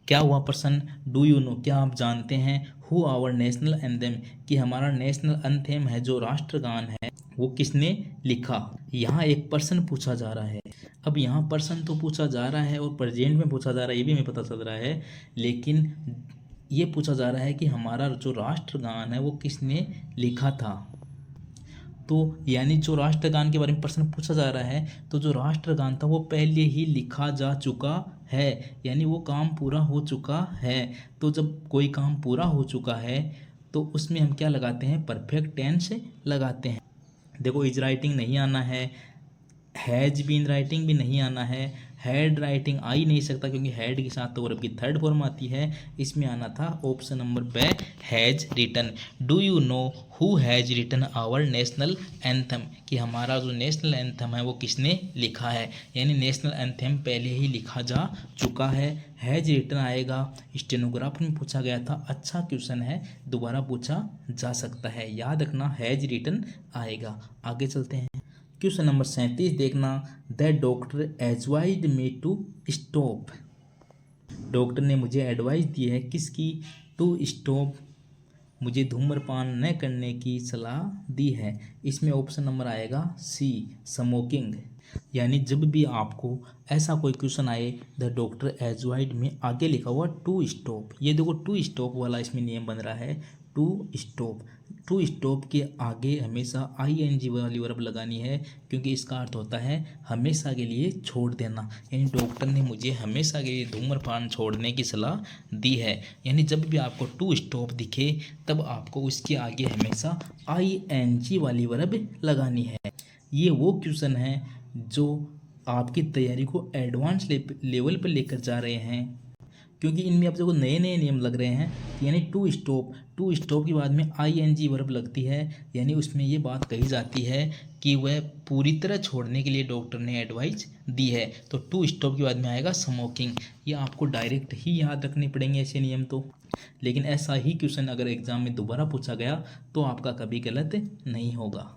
क्या हुआ प्रश्न, डू यू नो, क्या आप जानते हैं, हु आवर नेशनल एंथम, कि हमारा नेशनल एंथम है जो राष्ट्रगान है वो किसने लिखा। यहाँ एक प्रश्न पूछा जा रहा है। अब यहाँ प्रश्न तो पूछा जा रहा है और प्रेजेंट में पूछा जा रहा है, ये भी हमें पता चल रहा है, लेकिन ये पूछा जा रहा है कि हमारा जो राष्ट्रगान है वो किसने लिखा था। तो यानी जो राष्ट्रगान के बारे में प्रश्न पूछा जा रहा है, तो जो राष्ट्रगान था वो पहले ही लिखा जा चुका है, यानी वो काम पूरा हो चुका है। तो जब कोई काम पूरा हो चुका है तो उसमें हम क्या लगाते हैं, परफेक्ट टेंस लगाते हैं। देखो इज राइटिंग नहीं आना है, हैज बीन राइटिंग भी नहीं आना है, हैड राइटिंग आ ही नहीं सकता क्योंकि हैड के साथ तो वर्ब की थर्ड फॉर्म आती है। इसमें आना था option number B, has written. Do you know who has written our national anthem, कि हमारा जो नेशनल एंथम है वो किसने लिखा है, यानी नेशनल एंथम पहले ही लिखा जा चुका है। हैज रिटन आएगा, स्टेनोग्राफर में पूछा गया था, अच्छा क्वेश्चन है, दोबारा पूछा जा सकता है, याद रखना हैज रिटन आएगा। आगे चलते हैं, क्वेश्चन नंबर 37 देखना, the doctor advised me to stop, doctor ने मुझे एडवाइस दी है किसकी, टू स्टॉप, मुझे धूम्रपान न करने की सलाह दी है। इसमें ऑप्शन नंबर आएगा सी, स्मोकिंग। यानी जब भी आपको ऐसा कोई क्वेश्चन आए, द डॉक्टर एडवाइज्ड में आगे लिखा हुआ टू स्टॉप, ये देखो टू स्टॉप वाला इसमें नियम बन रहा है, टू स्टॉप। टू स्टॉप के आगे हमेशा आईएनजी वाली वर्ब लगानी है, क्योंकि इसका अर्थ होता है हमेशा के लिए छोड़ देना, यानी डॉक्टर ने मुझे हमेशा के लिए धूम्रपान छोड़ने की सलाह दी है। यानी जब भी आपको टू स्टॉप दिखे तब आपको उसके आगे हमेशा आईएनजी वाली वर्ब लगानी है। ये वो क्वेश्चन है जो आपकी तैयारी को एडवांस लेवल पर लेकर जा रहे हैं, क्योंकि इनमें आप देखो नए नए नियम लग रहे हैं। यानी टू स्टॉप के बाद में आईएनजी वर्ब लगती है, यानी उसमें ये बात कही जाती है कि वह पूरी तरह छोड़ने के लिए डॉक्टर ने एडवाइस दी है। तो टू स्टॉप के बाद में आएगा स्मोकिंग। ये आपको डायरेक्ट ही याद रखने पड़ेंगे ऐसे नियम तो, लेकिन ऐसा ही क्वेश्चन अगर एग्जाम में दोबारा पूछा गया तो आपका कभी गलत नहीं होगा।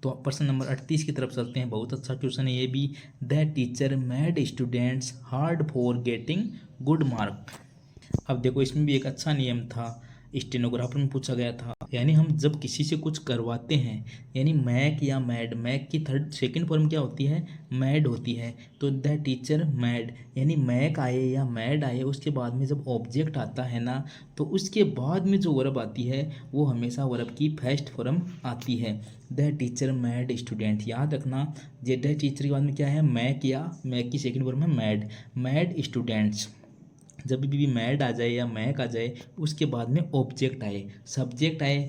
तो प्रश्न नंबर 38 की तरफ चलते हैं, बहुत अच्छा क्वेश्चन है ये भी, the teacher made students hard for getting good mark. अब देखो इसमें भी एक अच्छा नियम था, स्टेनोग्राफर में पूछा गया था, यानी हम जब किसी से कुछ करवाते हैं, यानी मैक या मैड, मैक की सेकंड फॉर्म क्या होती है, मैड होती है। तो द टीचर मैड, यानी मैक आए या मैड आए, उसके बाद में जब ऑब्जेक्ट आता है ना, तो उसके बाद में जो वर्ब आती है वो हमेशा वर्ब की फर्स्ट फॉर्म आती है। द टीचर मैड स्टूडेंट, याद रखना, जे द टीचर के बाद में क्या है, मैक, या मैक की सेकंड फॉर्म है मैड, मैड स्टूडेंट्स। जब भी मैड आ जाए या मैक आ जाए उसके बाद में ऑब्जेक्ट आए, सब्जेक्ट आए,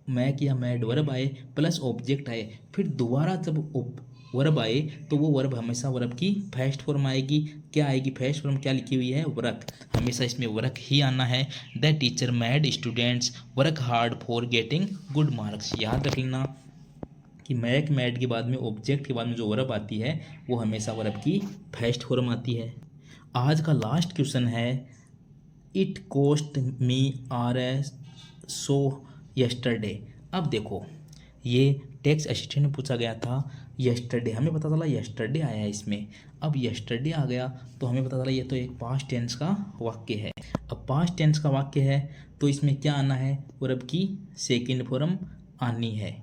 मैक या मैड वर्ब आए प्लस ऑब्जेक्ट आए, फिर दोबारा जब वर्ब आए तो वो वर्ब हमेशा वर्ब की फर्स्ट फॉर्म आएगी। क्या आएगी फर्स्ट फॉर्म, क्या लिखी हुई है, वर्क, हमेशा इसमें वर्क ही आना है। The teacher mad students work hard for getting good marks. याद रख लेना कि मैक मैड के बाद में ऑब्जेक्ट के बाद में जो वर्ब आती है वो हमेशा वर्ब की फर्स्ट फॉर्म आती है। आज का लास्ट क्वेश्चन है, it coast me R S so yesterday. अब देखो ये टेक्स्ट असिस्टेंट में पूछा गया था, यस्टरडे हमें पता चला यस्टरडे आया है इसमें। अब यस्टरडे आ गया तो हमें पता चला ये तो एक पास्ट टेंस का वाक्य है। अब पास्ट टेंस का वाक्य है तो इसमें क्या आना है, वर्ब की सेकंड फॉर्म आनी है।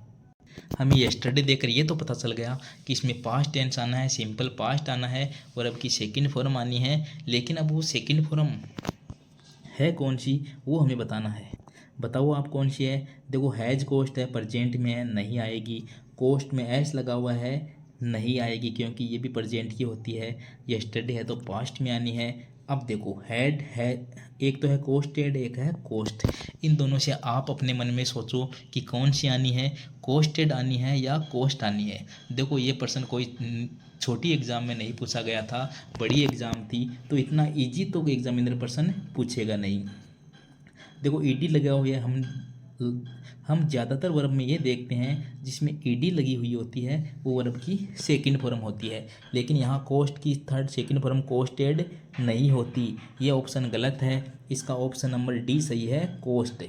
हमें यस्टरडे देखकर ये तो पता चल गया कि इसमें पास्ट टेंस आना है, सिंपल पास्ट आना है, वर्ब की सेकंड फॉर्म आनी है, लेकिन अब वो सेकंड फॉर्म है कौन सी वो हमें बताना है। बताओ आप कौन सी है। देखो हैज कोस्ट है, प्रेजेंट में है, नहीं आएगी। कोस्ट में एस लगा हुआ है, नहीं आएगी क्योंकि ये भी प्रेजेंट की होती है। यस्टरडे है तो पास्ट में आनी है। अब देखो हैड है, एक तो है कोस्टेड, एक है कोस्ट। इन दोनों से आप अपने मन में सोचो कि कौन सी आनी है, कोस्टेड आनी है या कोस्ट आनी है। देखो ये प्रश्न कोई छोटी एग्जाम में नहीं पूछा गया था, बड़ी एग्जाम थी, तो इतना इजी तो एग्जामिनर प्रश्न पूछेगा नहीं। देखो ईडी लगा हुआ है, हम ज़्यादातर वर्ब में ये देखते हैं जिसमें ईडी लगी हुई होती है वो वर्ब की सेकंड फॉर्म होती है, लेकिन यहाँ कोस्ट की थर्ड सेकंड फॉर्म कोस्टेड नहीं होती। ये ऑप्शन गलत है, इसका ऑप्शन नंबर डी सही है, कोस्ट।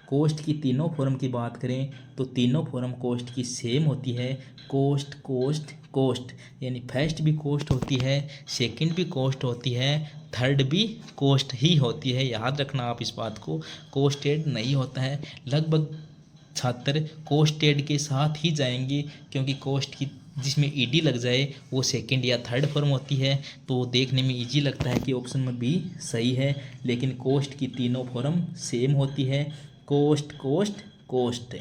कोस्ट की तीनों फॉर्म की बात करें तो तीनों फॉर्म कोस्ट की सेम होती है, कोस्ट कोस्ट कोस्ट, यानी फर्स्ट भी कोस्ट होती है, सेकंड भी कोस्ट होती है, थर्ड भी कोस्ट ही होती है। याद रखना आप इस बात को, कोस्टेड नहीं होता है। लगभग छात्र कोस्टेड के साथ ही जाएंगे क्योंकि कोस्ट की जिसमें ईडी लग जाए वो सेकंड या थर्ड फॉर्म होती है, तो देखने में इजी लगता है कि ऑप्शन में बी सही है। लेकिन कोस्ट की तीनों फॉर्म सेम होती है, कोस्ट कोस्ट कोस्ट।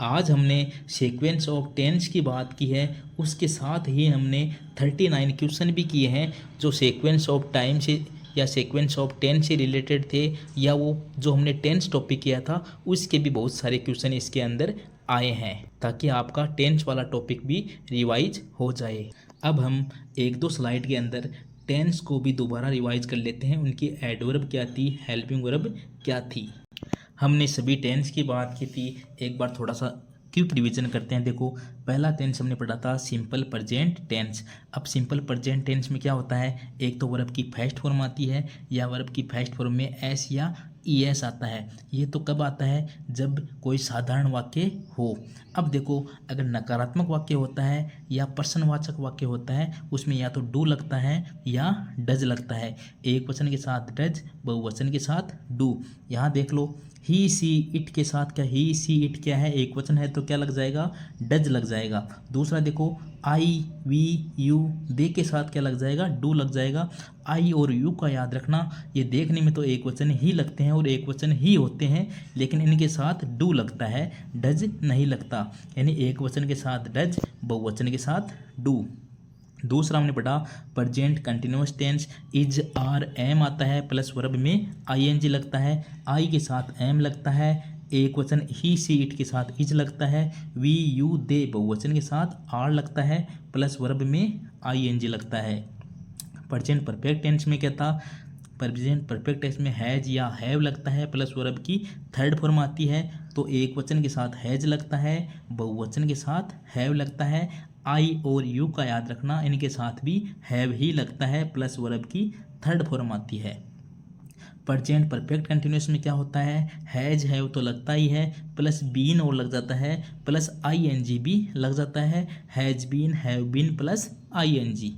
आज हमने सीक्वेंस ऑफ टेंस की बात की है, उसके साथ ही हमने 39 क्वेश्चन भी किए हैं जो सीक्वेंस ऑफ टाइम से या सीक्वेंस ऑफ टेंस से रिलेटेड थे, या वो जो हमने टेंस टॉपिक किया था उसके भी बहुत सारे क्वेश्चन इसके अंदर आए हैं, ताकि आपका टेंस वाला टॉपिक भी रिवाइज हो जाए। अब हम एक दो स्लाइड के अंदर टेंस को भी दोबारा रिवाइज कर लेते हैं, उनकी एडवर्ब क्या थी, हेल्पिंग वर्ब क्या थी। हमने सभी टेंस की बात की थी, एक बार थोड़ा सा क्विक रिवीजन करते हैं। देखो, पहला टेंस हमने पढ़ा था सिंपल प्रेजेंट टेंस। अब सिंपल प्रेजेंट टेंस में क्या होता है, एक तो वर्ब की फर्स्ट फॉर्म आती है या वर्ब की फर्स्ट फॉर्म में एस या ईएस आता है। ये तो कब आता है, जब कोई साधारण वाक्य हो। अब देखो, अगर नकारात्मक वाक्य होता है या प्रश्नवाचक वाक्य होता है, उसमें या तो डू लगता है या डज लगता है। एक वचन के साथ डज, बहुवचन के साथ डू। यहाँ देख लो, ही सी इट के साथ क्या, ही सी इट क्या है, एक वचन है तो क्या लग जाएगा, डज लग जाएगा। दूसरा देखो, आई वी यू दे के साथ क्या लग जाएगा, डू लग जाएगा। आई और यू का याद रखना, ये देखने में तो एक वचन ही लगते हैं और एक वचन ही होते हैं, लेकिन इनके साथ डू लगता है, डज नहीं लगता। यानी एक वचन के साथ डज, बहुवचन के साथ डू। दूसरा हमने पढ़ा present continuous tense, is are am आता है प्लस वर्ब में आईएनजी लगता है, आई के साथ एम लगता है, एक वचन ही सी इट के साथ इज लगता है, वी यू दे बहुवचन के साथ आर लगता है प्लस वर्ब में आईएनजी लगता है। प्रेजेंट परफेक्ट टेंस में क्या था, प्रेजेंट परफेक्ट टेंस में हैज या हैव लगता है प्लस वर्ब की थर्ड फॉर्म आती है, तो एक वचन के साथ हैज लगता है, बहुवचन के साथ हैव लगता है। आई और यू का याद रखना, इनके साथ भी हैव ही लगता है प्लस वर्ब की थर्ड फॉर्म आती है। प्रेजेंट परफेक्ट कंटिन्यूअस में क्या होता है, हैज हैव तो लगता ही है, प्लस बीन और लग जाता है, प्लस आईएनजी भी लग जाता है, has been have been plus ING.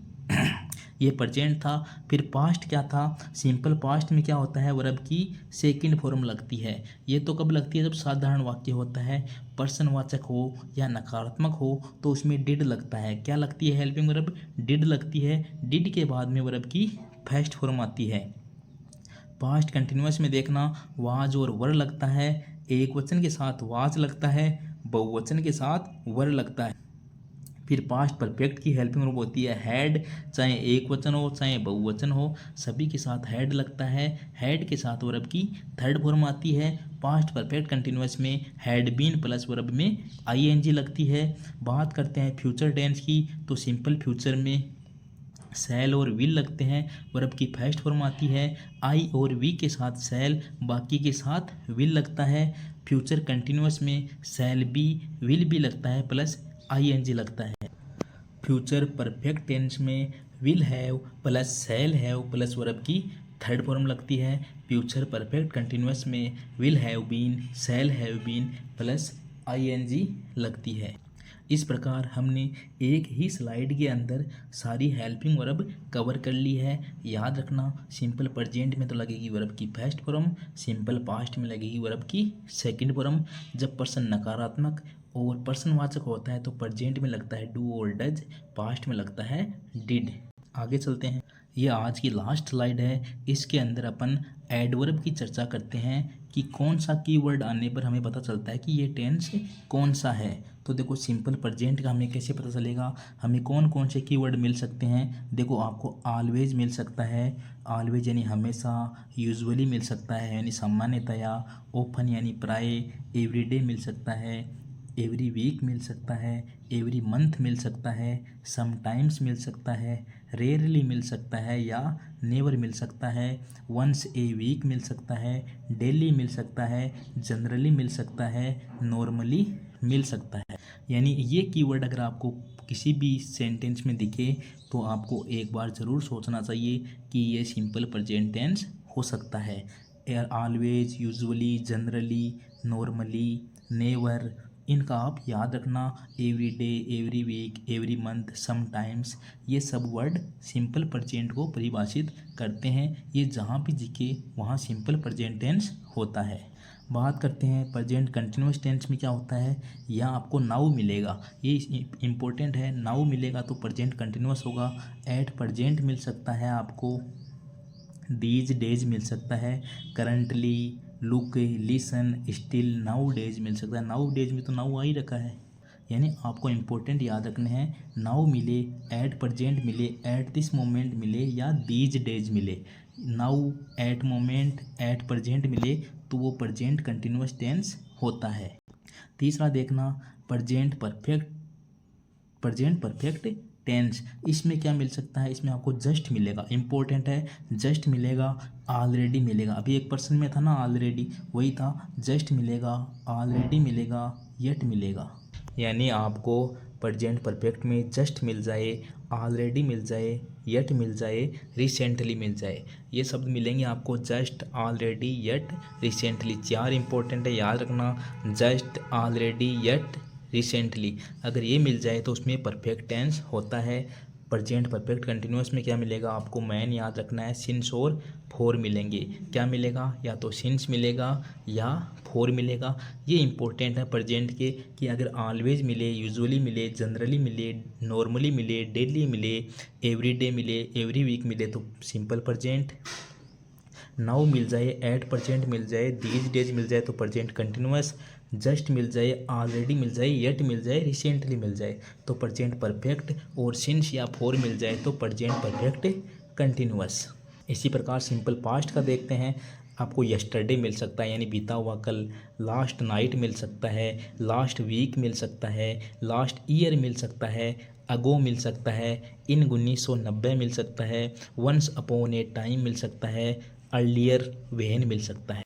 ये प्रेजेंट था। फिर पास्ट क्या था, सिंपल पास्ट में क्या होता है, वर्ब की सेकंड फॉर्म लगती है। ये तो कब लगती है, जब साधारण वाक्य होता है, प्रश्नवाचक हो या नकारात्मक हो तो उसमें डिड लगता है। क्या लगती है, हेल्पिंग वर्ब डिड लगती है। डिड के बाद में वर्ब की फर्स्ट फॉर्म आती है। पास्ट कंटिन्यूअस में देखना, वाज और वर लगता है, एक वचन के साथ वाज लगता है, बहुवचन के साथ वर लगता है। फिर पास्ट परफेक्ट की हेल्पिंग वर्ब होती है हैड, चाहे एक वचन हो चाहे बहुवचन हो, सभी के साथ हैड लगता है, हैड के साथ वर्ब की थर्ड फॉर्म आती है। पास्ट परफेक्ट कंटिन्यूअस में हैड बीन प्लस वर्ब में आईएनजी लगती है। बात करते हैं फ्यूचर टेंस की, तो सिंपल फ्यूचर में सेल और विल लगते हैं, वर्ब की फर्स्ट फॉर्म आती है। आई और वी के साथ सेल, बाकी के साथ विल लगता है। फ्यूचर कंटिन्यूअस में सेल बी विल भी लगता है प्लस आईएनजी लगता है। फ्यूचर परफेक्ट टेंस में will have plus shall have plus verb की थर्ड फॉर्म लगती है। फ्यूचर परफेक्ट कंटिन्यूअस में will have been shall have been plus ING लगती है। इस प्रकार हमने एक ही स्लाइड के अंदर सारी हेल्पिंग वर्ब कवर कर ली है। याद रखना, सिंपल प्रेजेंट में तो लगेगी वर्ब की फर्स्ट फॉर्म, सिंपल पास्ट में लगेगी वर्ब की सेकंड फॉर्म। जब पर्सन नकारात्मक और प्रश्नवाचक होता है तो प्रेजेंट में लगता है डू और डज, पास्ट में लगता है डिड। आगे चलते हैं, ये आज की लास्ट स्लाइड है। इसके अंदर अपन एडवर्ब की चर्चा करते हैं कि कौन सा कीवर्ड आने पर हमें पता चलता है कि ये टेंस कौन सा है। तो देखो, सिंपल प्रेजेंट का हमें कैसे पता चलेगा, हमें कौन कौन से कीवर्ड मिल सकते हैं। देखो, आपको ऑलवेज मिल सकता है, ऑलवेज यानी हमेशा, यूजुअली मिल सकता है यानी सामान्यतया, ओपन यानी प्राय, एवरीडे मिल सकता है, एवरी वीक मिल सकता है, एवरी मंथ मिल सकता है, समटाइम्स मिल सकता है, रेयरली मिल सकता है या नेवर मिल सकता है, वंस ए वीक मिल सकता है, डेली मिल सकता है, जनरली मिल सकता है, नॉर्मली मिल सकता है। यानी ये कीवर्ड अगर आपको किसी भी सेंटेंस में दिखे तो आपको एक बार ज़रूर सोचना चाहिए कि ये सिंपल प्रेजेंट टेंस हो सकता है। Always, usually, generally, normally, never, इनका आप याद रखना। Every day, every week, every month, sometimes, ये सब वर्ड सिंपल प्रेजेंट को परिभाषित करते हैं। ये जहाँ भी दिखे वहाँ सिंपल प्रेजेंट टेंस होता है। बात करते हैं प्रेजेंट कंटिन्यूअस टेंस में क्या होता है। यहाँ आपको नाउ मिलेगा, ये इम्पोर्टेंट है। नाउ मिलेगा तो प्रेजेंट कंटिन्यूअस होगा। एट प्रेजेंट मिल सकता है आपको, दीज डेज मिल सकता है, currently, look, listen, still, nowadays मिल सकता है। नाउ डेज में तो नाउ आ ही रखा है, यानी आपको इम्पोर्टेंट याद रखने हैं। नाउ मिले, एट प्रेजेंट मिले, एट दिस मोमेंट मिले या दीज डेज मिले। Now, at moment, at present मिले तो वो प्रेजेंट कंटिन्यूअस टेंस होता है। तीसरा देखना, प्रेजेंट परफेक्ट टेंस। इसमें क्या मिल सकता है, इसमें आपको जस्ट मिलेगा, इंपॉर्टेंट है। जस्ट मिलेगा, ऑलरेडी मिलेगा। अभी एक पर्सन में था ना ऑलरेडी, वही था। जस्ट मिलेगा, ऑलरेडी मिलेगा, येट मिलेगा। यानी आपको प्रेजेंट परफेक्ट में जस्ट मिल जाए, ऑलरेडी मिल जाए, येट मिल जाए, रिसेंटली मिल जाए, ये शब्द मिलेंगे आपको। जस्ट, ऑलरेडी, येट, रिसेंटली, चार इंपॉर्टेंट है, याद रखना। जस्ट, ऑलरेडी, येट, रिसेंटली, अगर ये मिल जाए तो उसमें परफेक्ट टेंस होता है। प्रेजेंट परफेक्ट कंटिन्यूअस में क्या मिलेगा आपको, मैन याद रखना है। सिंस और फोर मिलेंगे। क्या मिलेगा, या तो सिंस मिलेगा या फोर मिलेगा। ये इंपॉर्टेंट है प्रेजेंट के, कि अगर ऑलवेज मिले, यूजुअली मिले, जनरली मिले, नॉर्मली मिले, डेली मिले, एवरी डे मिले, एवरी वीक मिले तो सिंपल प्रेजेंट। नाउ मिल जाए, एट प्रेजेंट मिल जाए, दीज डेज मिल जाए तो प्रेजेंट कंटिन्यूअस। जस्ट मिल जाए, ऑलरेडी मिल जाए, येट मिल जाए, रिसेंटली मिल जाए तो प्रेजेंट परफेक्ट। और सिंस या फोर मिल जाए तो प्रेजेंट परफेक्ट कंटिन्यूअस। इसी प्रकार सिंपल पास्ट का देखते हैं। आपको यस्टरडे मिल सकता है यानी बीता हुआ कल, लास्ट नाइट मिल सकता है, लास्ट वीक मिल सकता है, लास्ट ईयर मिल सकता है, अगो मिल सकता है, इन 1990 मिल सकता है, वंस अपॉन ए टाइम मिल सकता है, अर्लियर वेन मिल सकता है।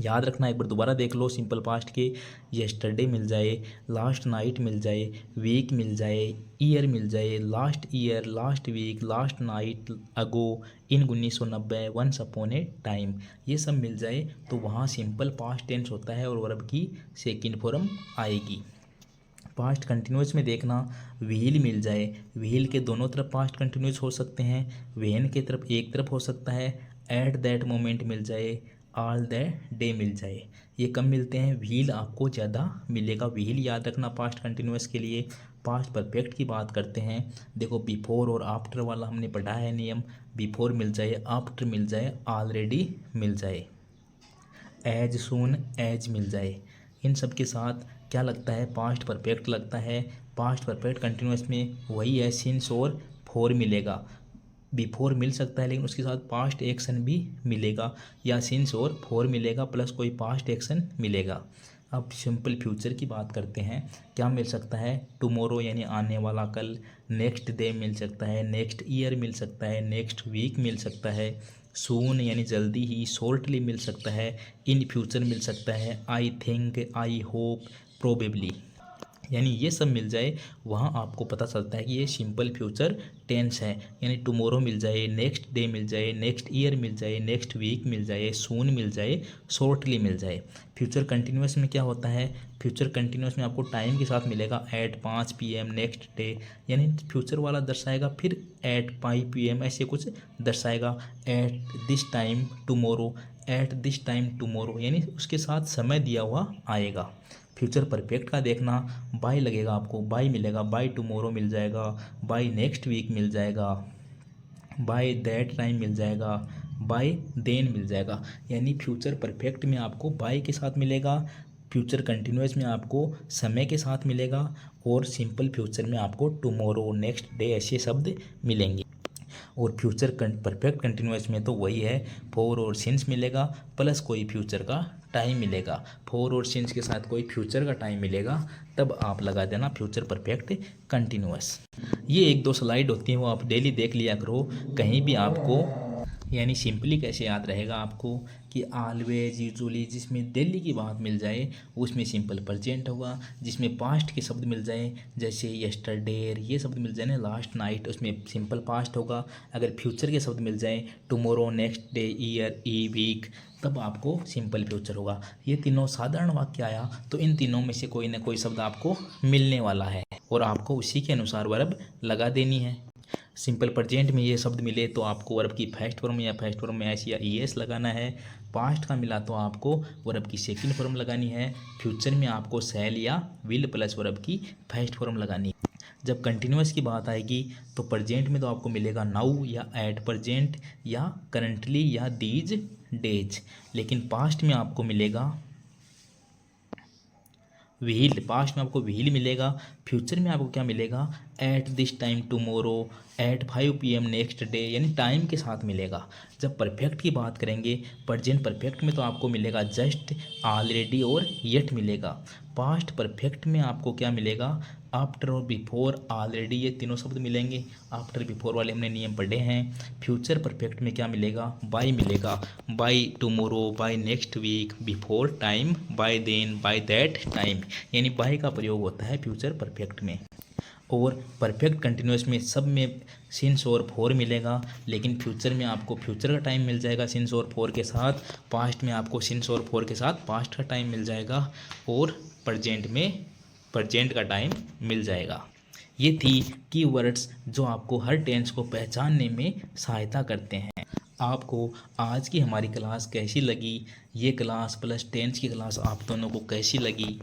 याद रखना, एक बार दोबारा देख लो सिंपल पास्ट के। यस्टरडे मिल जाए, लास्ट नाइट मिल जाए, वीक मिल जाए, ईयर मिल जाए, last year, last week, last night, ago, in 1990, once upon a time, ये सब मिल जाए तो वहाँ सिंपल पास्ट टेंस होता है और वर्ब की सेकंड फॉर्म आएगी। पास्ट कंटिन्यूस में देखना, व्हील मिल जाए, व्हील के दोनों तरफ पास्ट कंटिन्यूस हो सकते हैं, वेन के तरफ एक तरफ हो सकता है, एट दैट मोमेंट मिल जाए, ऑल दैट डे मिल जाए। ये कम मिलते हैं, व्हील आपको ज़्यादा मिलेगा। व्हील याद रखना पास्ट कंटिन्यूस के लिए। पास्ट परफेक्ट की बात करते हैं। देखो बिफोर और आफ्टर वाला हमने पढ़ा है नियम। बिफोर मिल जाए, आफ्टर मिल जाए, ऑलरेडी मिल जाए, एज सून एज मिल जाए। इन सब के साथ क्या लगता है, पास्ट परफेक्ट लगता है। पास्ट परफेक्ट कंटिन्यूस में वही है, सिंस और फोर मिलेगा। बिफोर मिल सकता है लेकिन उसके साथ पास्ट एक्शन भी मिलेगा, या सिंस और फोर मिलेगा प्लस कोई पास्ट एक्शन मिलेगा। अब सिंपल फ्यूचर की बात करते हैं। क्या मिल सकता है, टुमारो यानी आने वाला कल, नेक्स्ट डे मिल सकता है, नेक्स्ट ईयर मिल सकता है, नेक्स्ट वीक मिल सकता है, सून यानी जल्दी ही, शॉर्टली मिल सकता है, इन फ्यूचर मिल सकता है, I think, I hope, probably, यानी ये सब मिल जाए वहाँ आपको पता चलता है कि ये सिंपल फ्यूचर टेंस है। यानी टुमारो मिल जाए, नेक्स्ट डे मिल जाए, नेक्स्ट ईयर मिल जाए, नेक्स्ट वीक मिल जाए, सून मिल जाए, शॉर्टली मिल जाए। फ्यूचर कंटिन्यूस में क्या होता है, फ्यूचर कंटिन्यूस में आपको टाइम के साथ मिलेगा, एट 5 PM नेक्स्ट डे, यानी फ्यूचर वाला दर्शाएगा, फिर एट 5 PM ऐसे कुछ दर्शाएगा, eight this time tomorrow, eight this time tomorrow, यानी उसके साथ समय दिया हुआ आएगा। फ्यूचर परफेक्ट का देखना, बाय लगेगा आपको, बाय मिलेगा, बाय टुमारो मिल जाएगा, बाय नेक्स्ट वीक मिल जाएगा, बाय दैट टाइम मिल जाएगा, बाय देन मिल जाएगा। यानी फ्यूचर परफेक्ट में आपको बाय के साथ मिलेगा, फ्यूचर कंटिन्यूस में आपको समय के साथ मिलेगा, और सिंपल फ्यूचर में आपको टुमारो, नेक्स्ट डे ऐसे शब्द मिलेंगे। और फ्यूचर परफेक्ट कंटिन्यूस में तो वही है, फोर और सिंस मिलेगा प्लस कोई फ्यूचर का टाइम मिलेगा। फोर और सिंस के साथ कोई फ्यूचर का टाइम मिलेगा, तब आप लगा देना फ्यूचर परफेक्ट कंटिन्यूस। ये एक दो स्लाइड होती हैं वो आप डेली देख लिया करो, कहीं भी आपको यानी सिंपली कैसे याद रहेगा आपको कि ऑलवेज, यूजुअली, जिसमें डेली की बात मिल जाए उसमें सिंपल प्रेजेंट होगा, जिसमें पास्ट के शब्द मिल जाए जैसे यस्टरडे ये शब्द मिल जाए ना, लास्ट नाइट, उसमें सिंपल पास्ट होगा। अगर फ्यूचर के शब्द मिल जाए, टुमारो, नेक्स्ट डे, ईयर, ई वीक, तब आपको सिंपल फ्यूचर होगा। ये तीनों साधारण वाक्य आया तो इन तीनों में से कोई ना कोई शब्द आपको मिलने वाला है और आपको उसी के अनुसार वर्ब लगा देनी है। सिंपल प्रेजेंट में ये शब्द मिले तो आपको वर्ब की फर्स्ट फॉर्म या फर्स्ट फॉर्म में एस या ईएस लगाना है। पास्ट का मिला तो आपको वर्ब की सेकंड फॉर्म लगानी है। फ्यूचर में आपको शैल या विल प्लस वर्ब की फर्स्ट फॉर्म लगानी है। जब कंटिन्यूअस की बात आएगी तो प्रेजेंट में तो आपको मिलेगा नाउ या एट प्रेजेंट या करंटली या दीज डेज, लेकिन पास्ट में आपको मिलेगा व्हील। पास्ट में आपको व्हील मिलेगा। फ्यूचर में आपको क्या मिलेगा, at this time tomorrow, at 5 PM next day, यानी टाइम के साथ मिलेगा। जब परफेक्ट की बात करेंगे प्रेजेंट परफेक्ट में तो आपको मिलेगा जस्ट, ऑलरेडी और येट मिलेगा। पास्ट परफेक्ट में आपको क्या मिलेगा, आफ्टर और बिफोर, ऑलरेडी, ये तीनों शब्द मिलेंगे। आफ्टर बिफोर वाले हमने नियम पढ़े हैं। फ्यूचर परफेक्ट में क्या मिलेगा, बाय मिलेगा, by tomorrow, by next week, before time, by then, by that time, यानी बाय का प्रयोग होता है फ्यूचर परफेक्ट में। और परफेक्ट कंटिन्यूअस में सब में सिंस और फॉर मिलेगा, लेकिन फ्यूचर में आपको फ्यूचर का टाइम मिल जाएगा सिंस और फॉर के साथ। पास्ट में आपको सिंस और फॉर के साथ पास्ट का टाइम मिल जाएगा और प्रेजेंट में प्रेजेंट का टाइम मिल जाएगा। ये थी कीवर्ड्स जो आपको हर टेंस को पहचानने में सहायता करते हैं। आपको आज की हमारी क्लास कैसी लगी, ये क्लास प्लस टेंस की क्लास आप दोनों को कैसी लगी,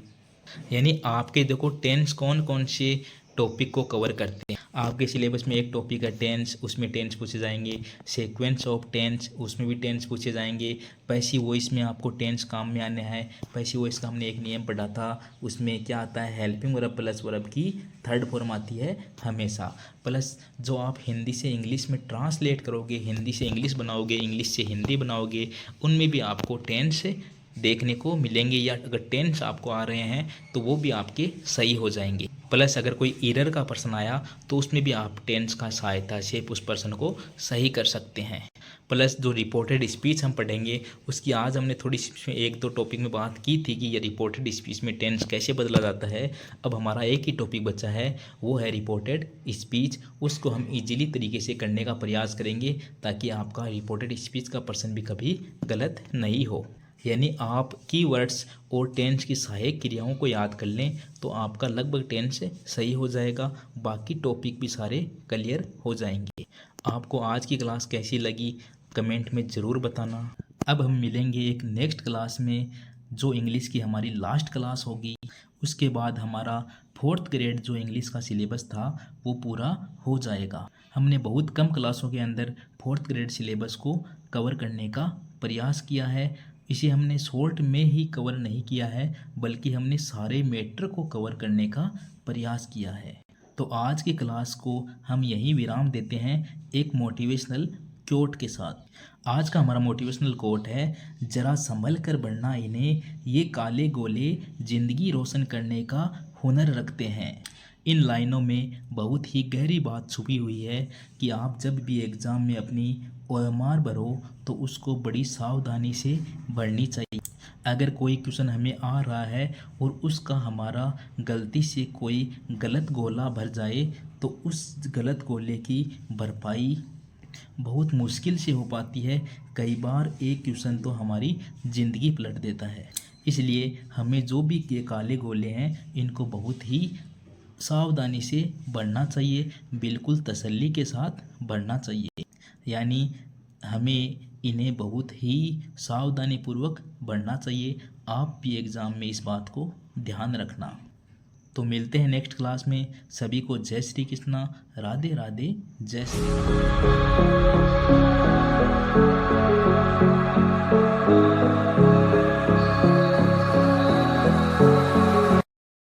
यानी आपके देखो टेंस कौन कौन से टॉपिक को कवर करते हैं। आपके सिलेबस में एक टॉपिक है टेंस, उसमें टेंस पूछे जाएंगे। सीक्वेंस ऑफ टेंस, उसमें भी टेंस पूछे जाएंगे। पैसिव वॉइस में आपको टेंस काम में आने हैं। पैसिव वॉइस का हमने एक नियम पढ़ा था, उसमें क्या आता है, हेल्पिंग वर्ब प्लस वर्ब की थर्ड फॉर्म आती है हमेशा। प्लस जो आप हिंदी से इंग्लिश में ट्रांसलेट करोगे, हिंदी से इंग्लिश बनाओगे, इंग्लिश से हिंदी बनाओगे, उनमें भी आपको टेंस देखने को मिलेंगे, या अगर टेंस आपको आ रहे हैं तो वो भी आपके सही हो जाएंगे। प्लस अगर कोई एरर का प्रश्न आया तो उसमें भी आप टेंस का सहायता से उस प्रश्न को सही कर सकते हैं। प्लस जो रिपोर्टेड स्पीच हम पढ़ेंगे उसकी आज हमने थोड़ी सी एक दो टॉपिक में बात की थी कि ये रिपोर्टेड स्पीच में टेंस कैसे बदला जाता है। अब हमारा एक ही टॉपिक बचा है, वो है रिपोर्टेड स्पीच। उसको हम इजीली तरीके से करने का प्रयास करेंगे ताकि आपका रिपोर्टेड स्पीच का प्रश्न भी कभी गलत नहीं हो। यानी आप कीवर्ड्स और टेंस की सहायक क्रियाओं को याद कर लें तो आपका लगभग टेंस सही हो जाएगा, बाकी टॉपिक भी सारे क्लियर हो जाएंगे। आपको आज की क्लास कैसी लगी कमेंट में ज़रूर बताना। अब हम मिलेंगे एक नेक्स्ट क्लास में जो इंग्लिश की हमारी लास्ट क्लास होगी। उसके बाद हमारा 4th ग्रेड जो इंग्लिश का सिलेबस था वो पूरा हो जाएगा। हमने बहुत कम क्लासों के अंदर 4th ग्रेड सिलेबस को कवर करने का प्रयास किया है। इसे हमने शॉर्ट में ही कवर नहीं किया है, बल्कि हमने सारे मैटर को कवर करने का प्रयास किया है। तो आज की क्लास को हम यहीं विराम देते हैं एक मोटिवेशनल कोट के साथ। आज का हमारा मोटिवेशनल कोट है, जरा संभल कर बढ़ना इन्हें, ये काले गोले जिंदगी रोशन करने का हुनर रखते हैं। इन लाइनों में बहुत ही गहरी बात छुपी हुई है कि आप जब भी एग्ज़ाम में अपनी OMR भरो तो उसको बड़ी सावधानी से भरनी चाहिए। अगर कोई क्वेश्चन हमें आ रहा है और उसका हमारा गलती से कोई गलत गोला भर जाए तो उस गलत गोले की भरपाई बहुत मुश्किल से हो पाती है। कई बार एक क्वेश्चन तो हमारी ज़िंदगी पलट देता है। इसलिए हमें जो भी ये काले गोले हैं इनको बहुत ही सावधानी से बढ़ना चाहिए, बिल्कुल तसल्ली के साथ बढ़ना चाहिए। यानी हमें इन्हें बहुत ही सावधानी पूर्वक बढ़ना चाहिए। आप भी एग्ज़ाम में इस बात को ध्यान रखना। तो मिलते हैं नेक्स्ट क्लास में। सभी को जय श्री कृष्णा, राधे राधे, जय श्री राम।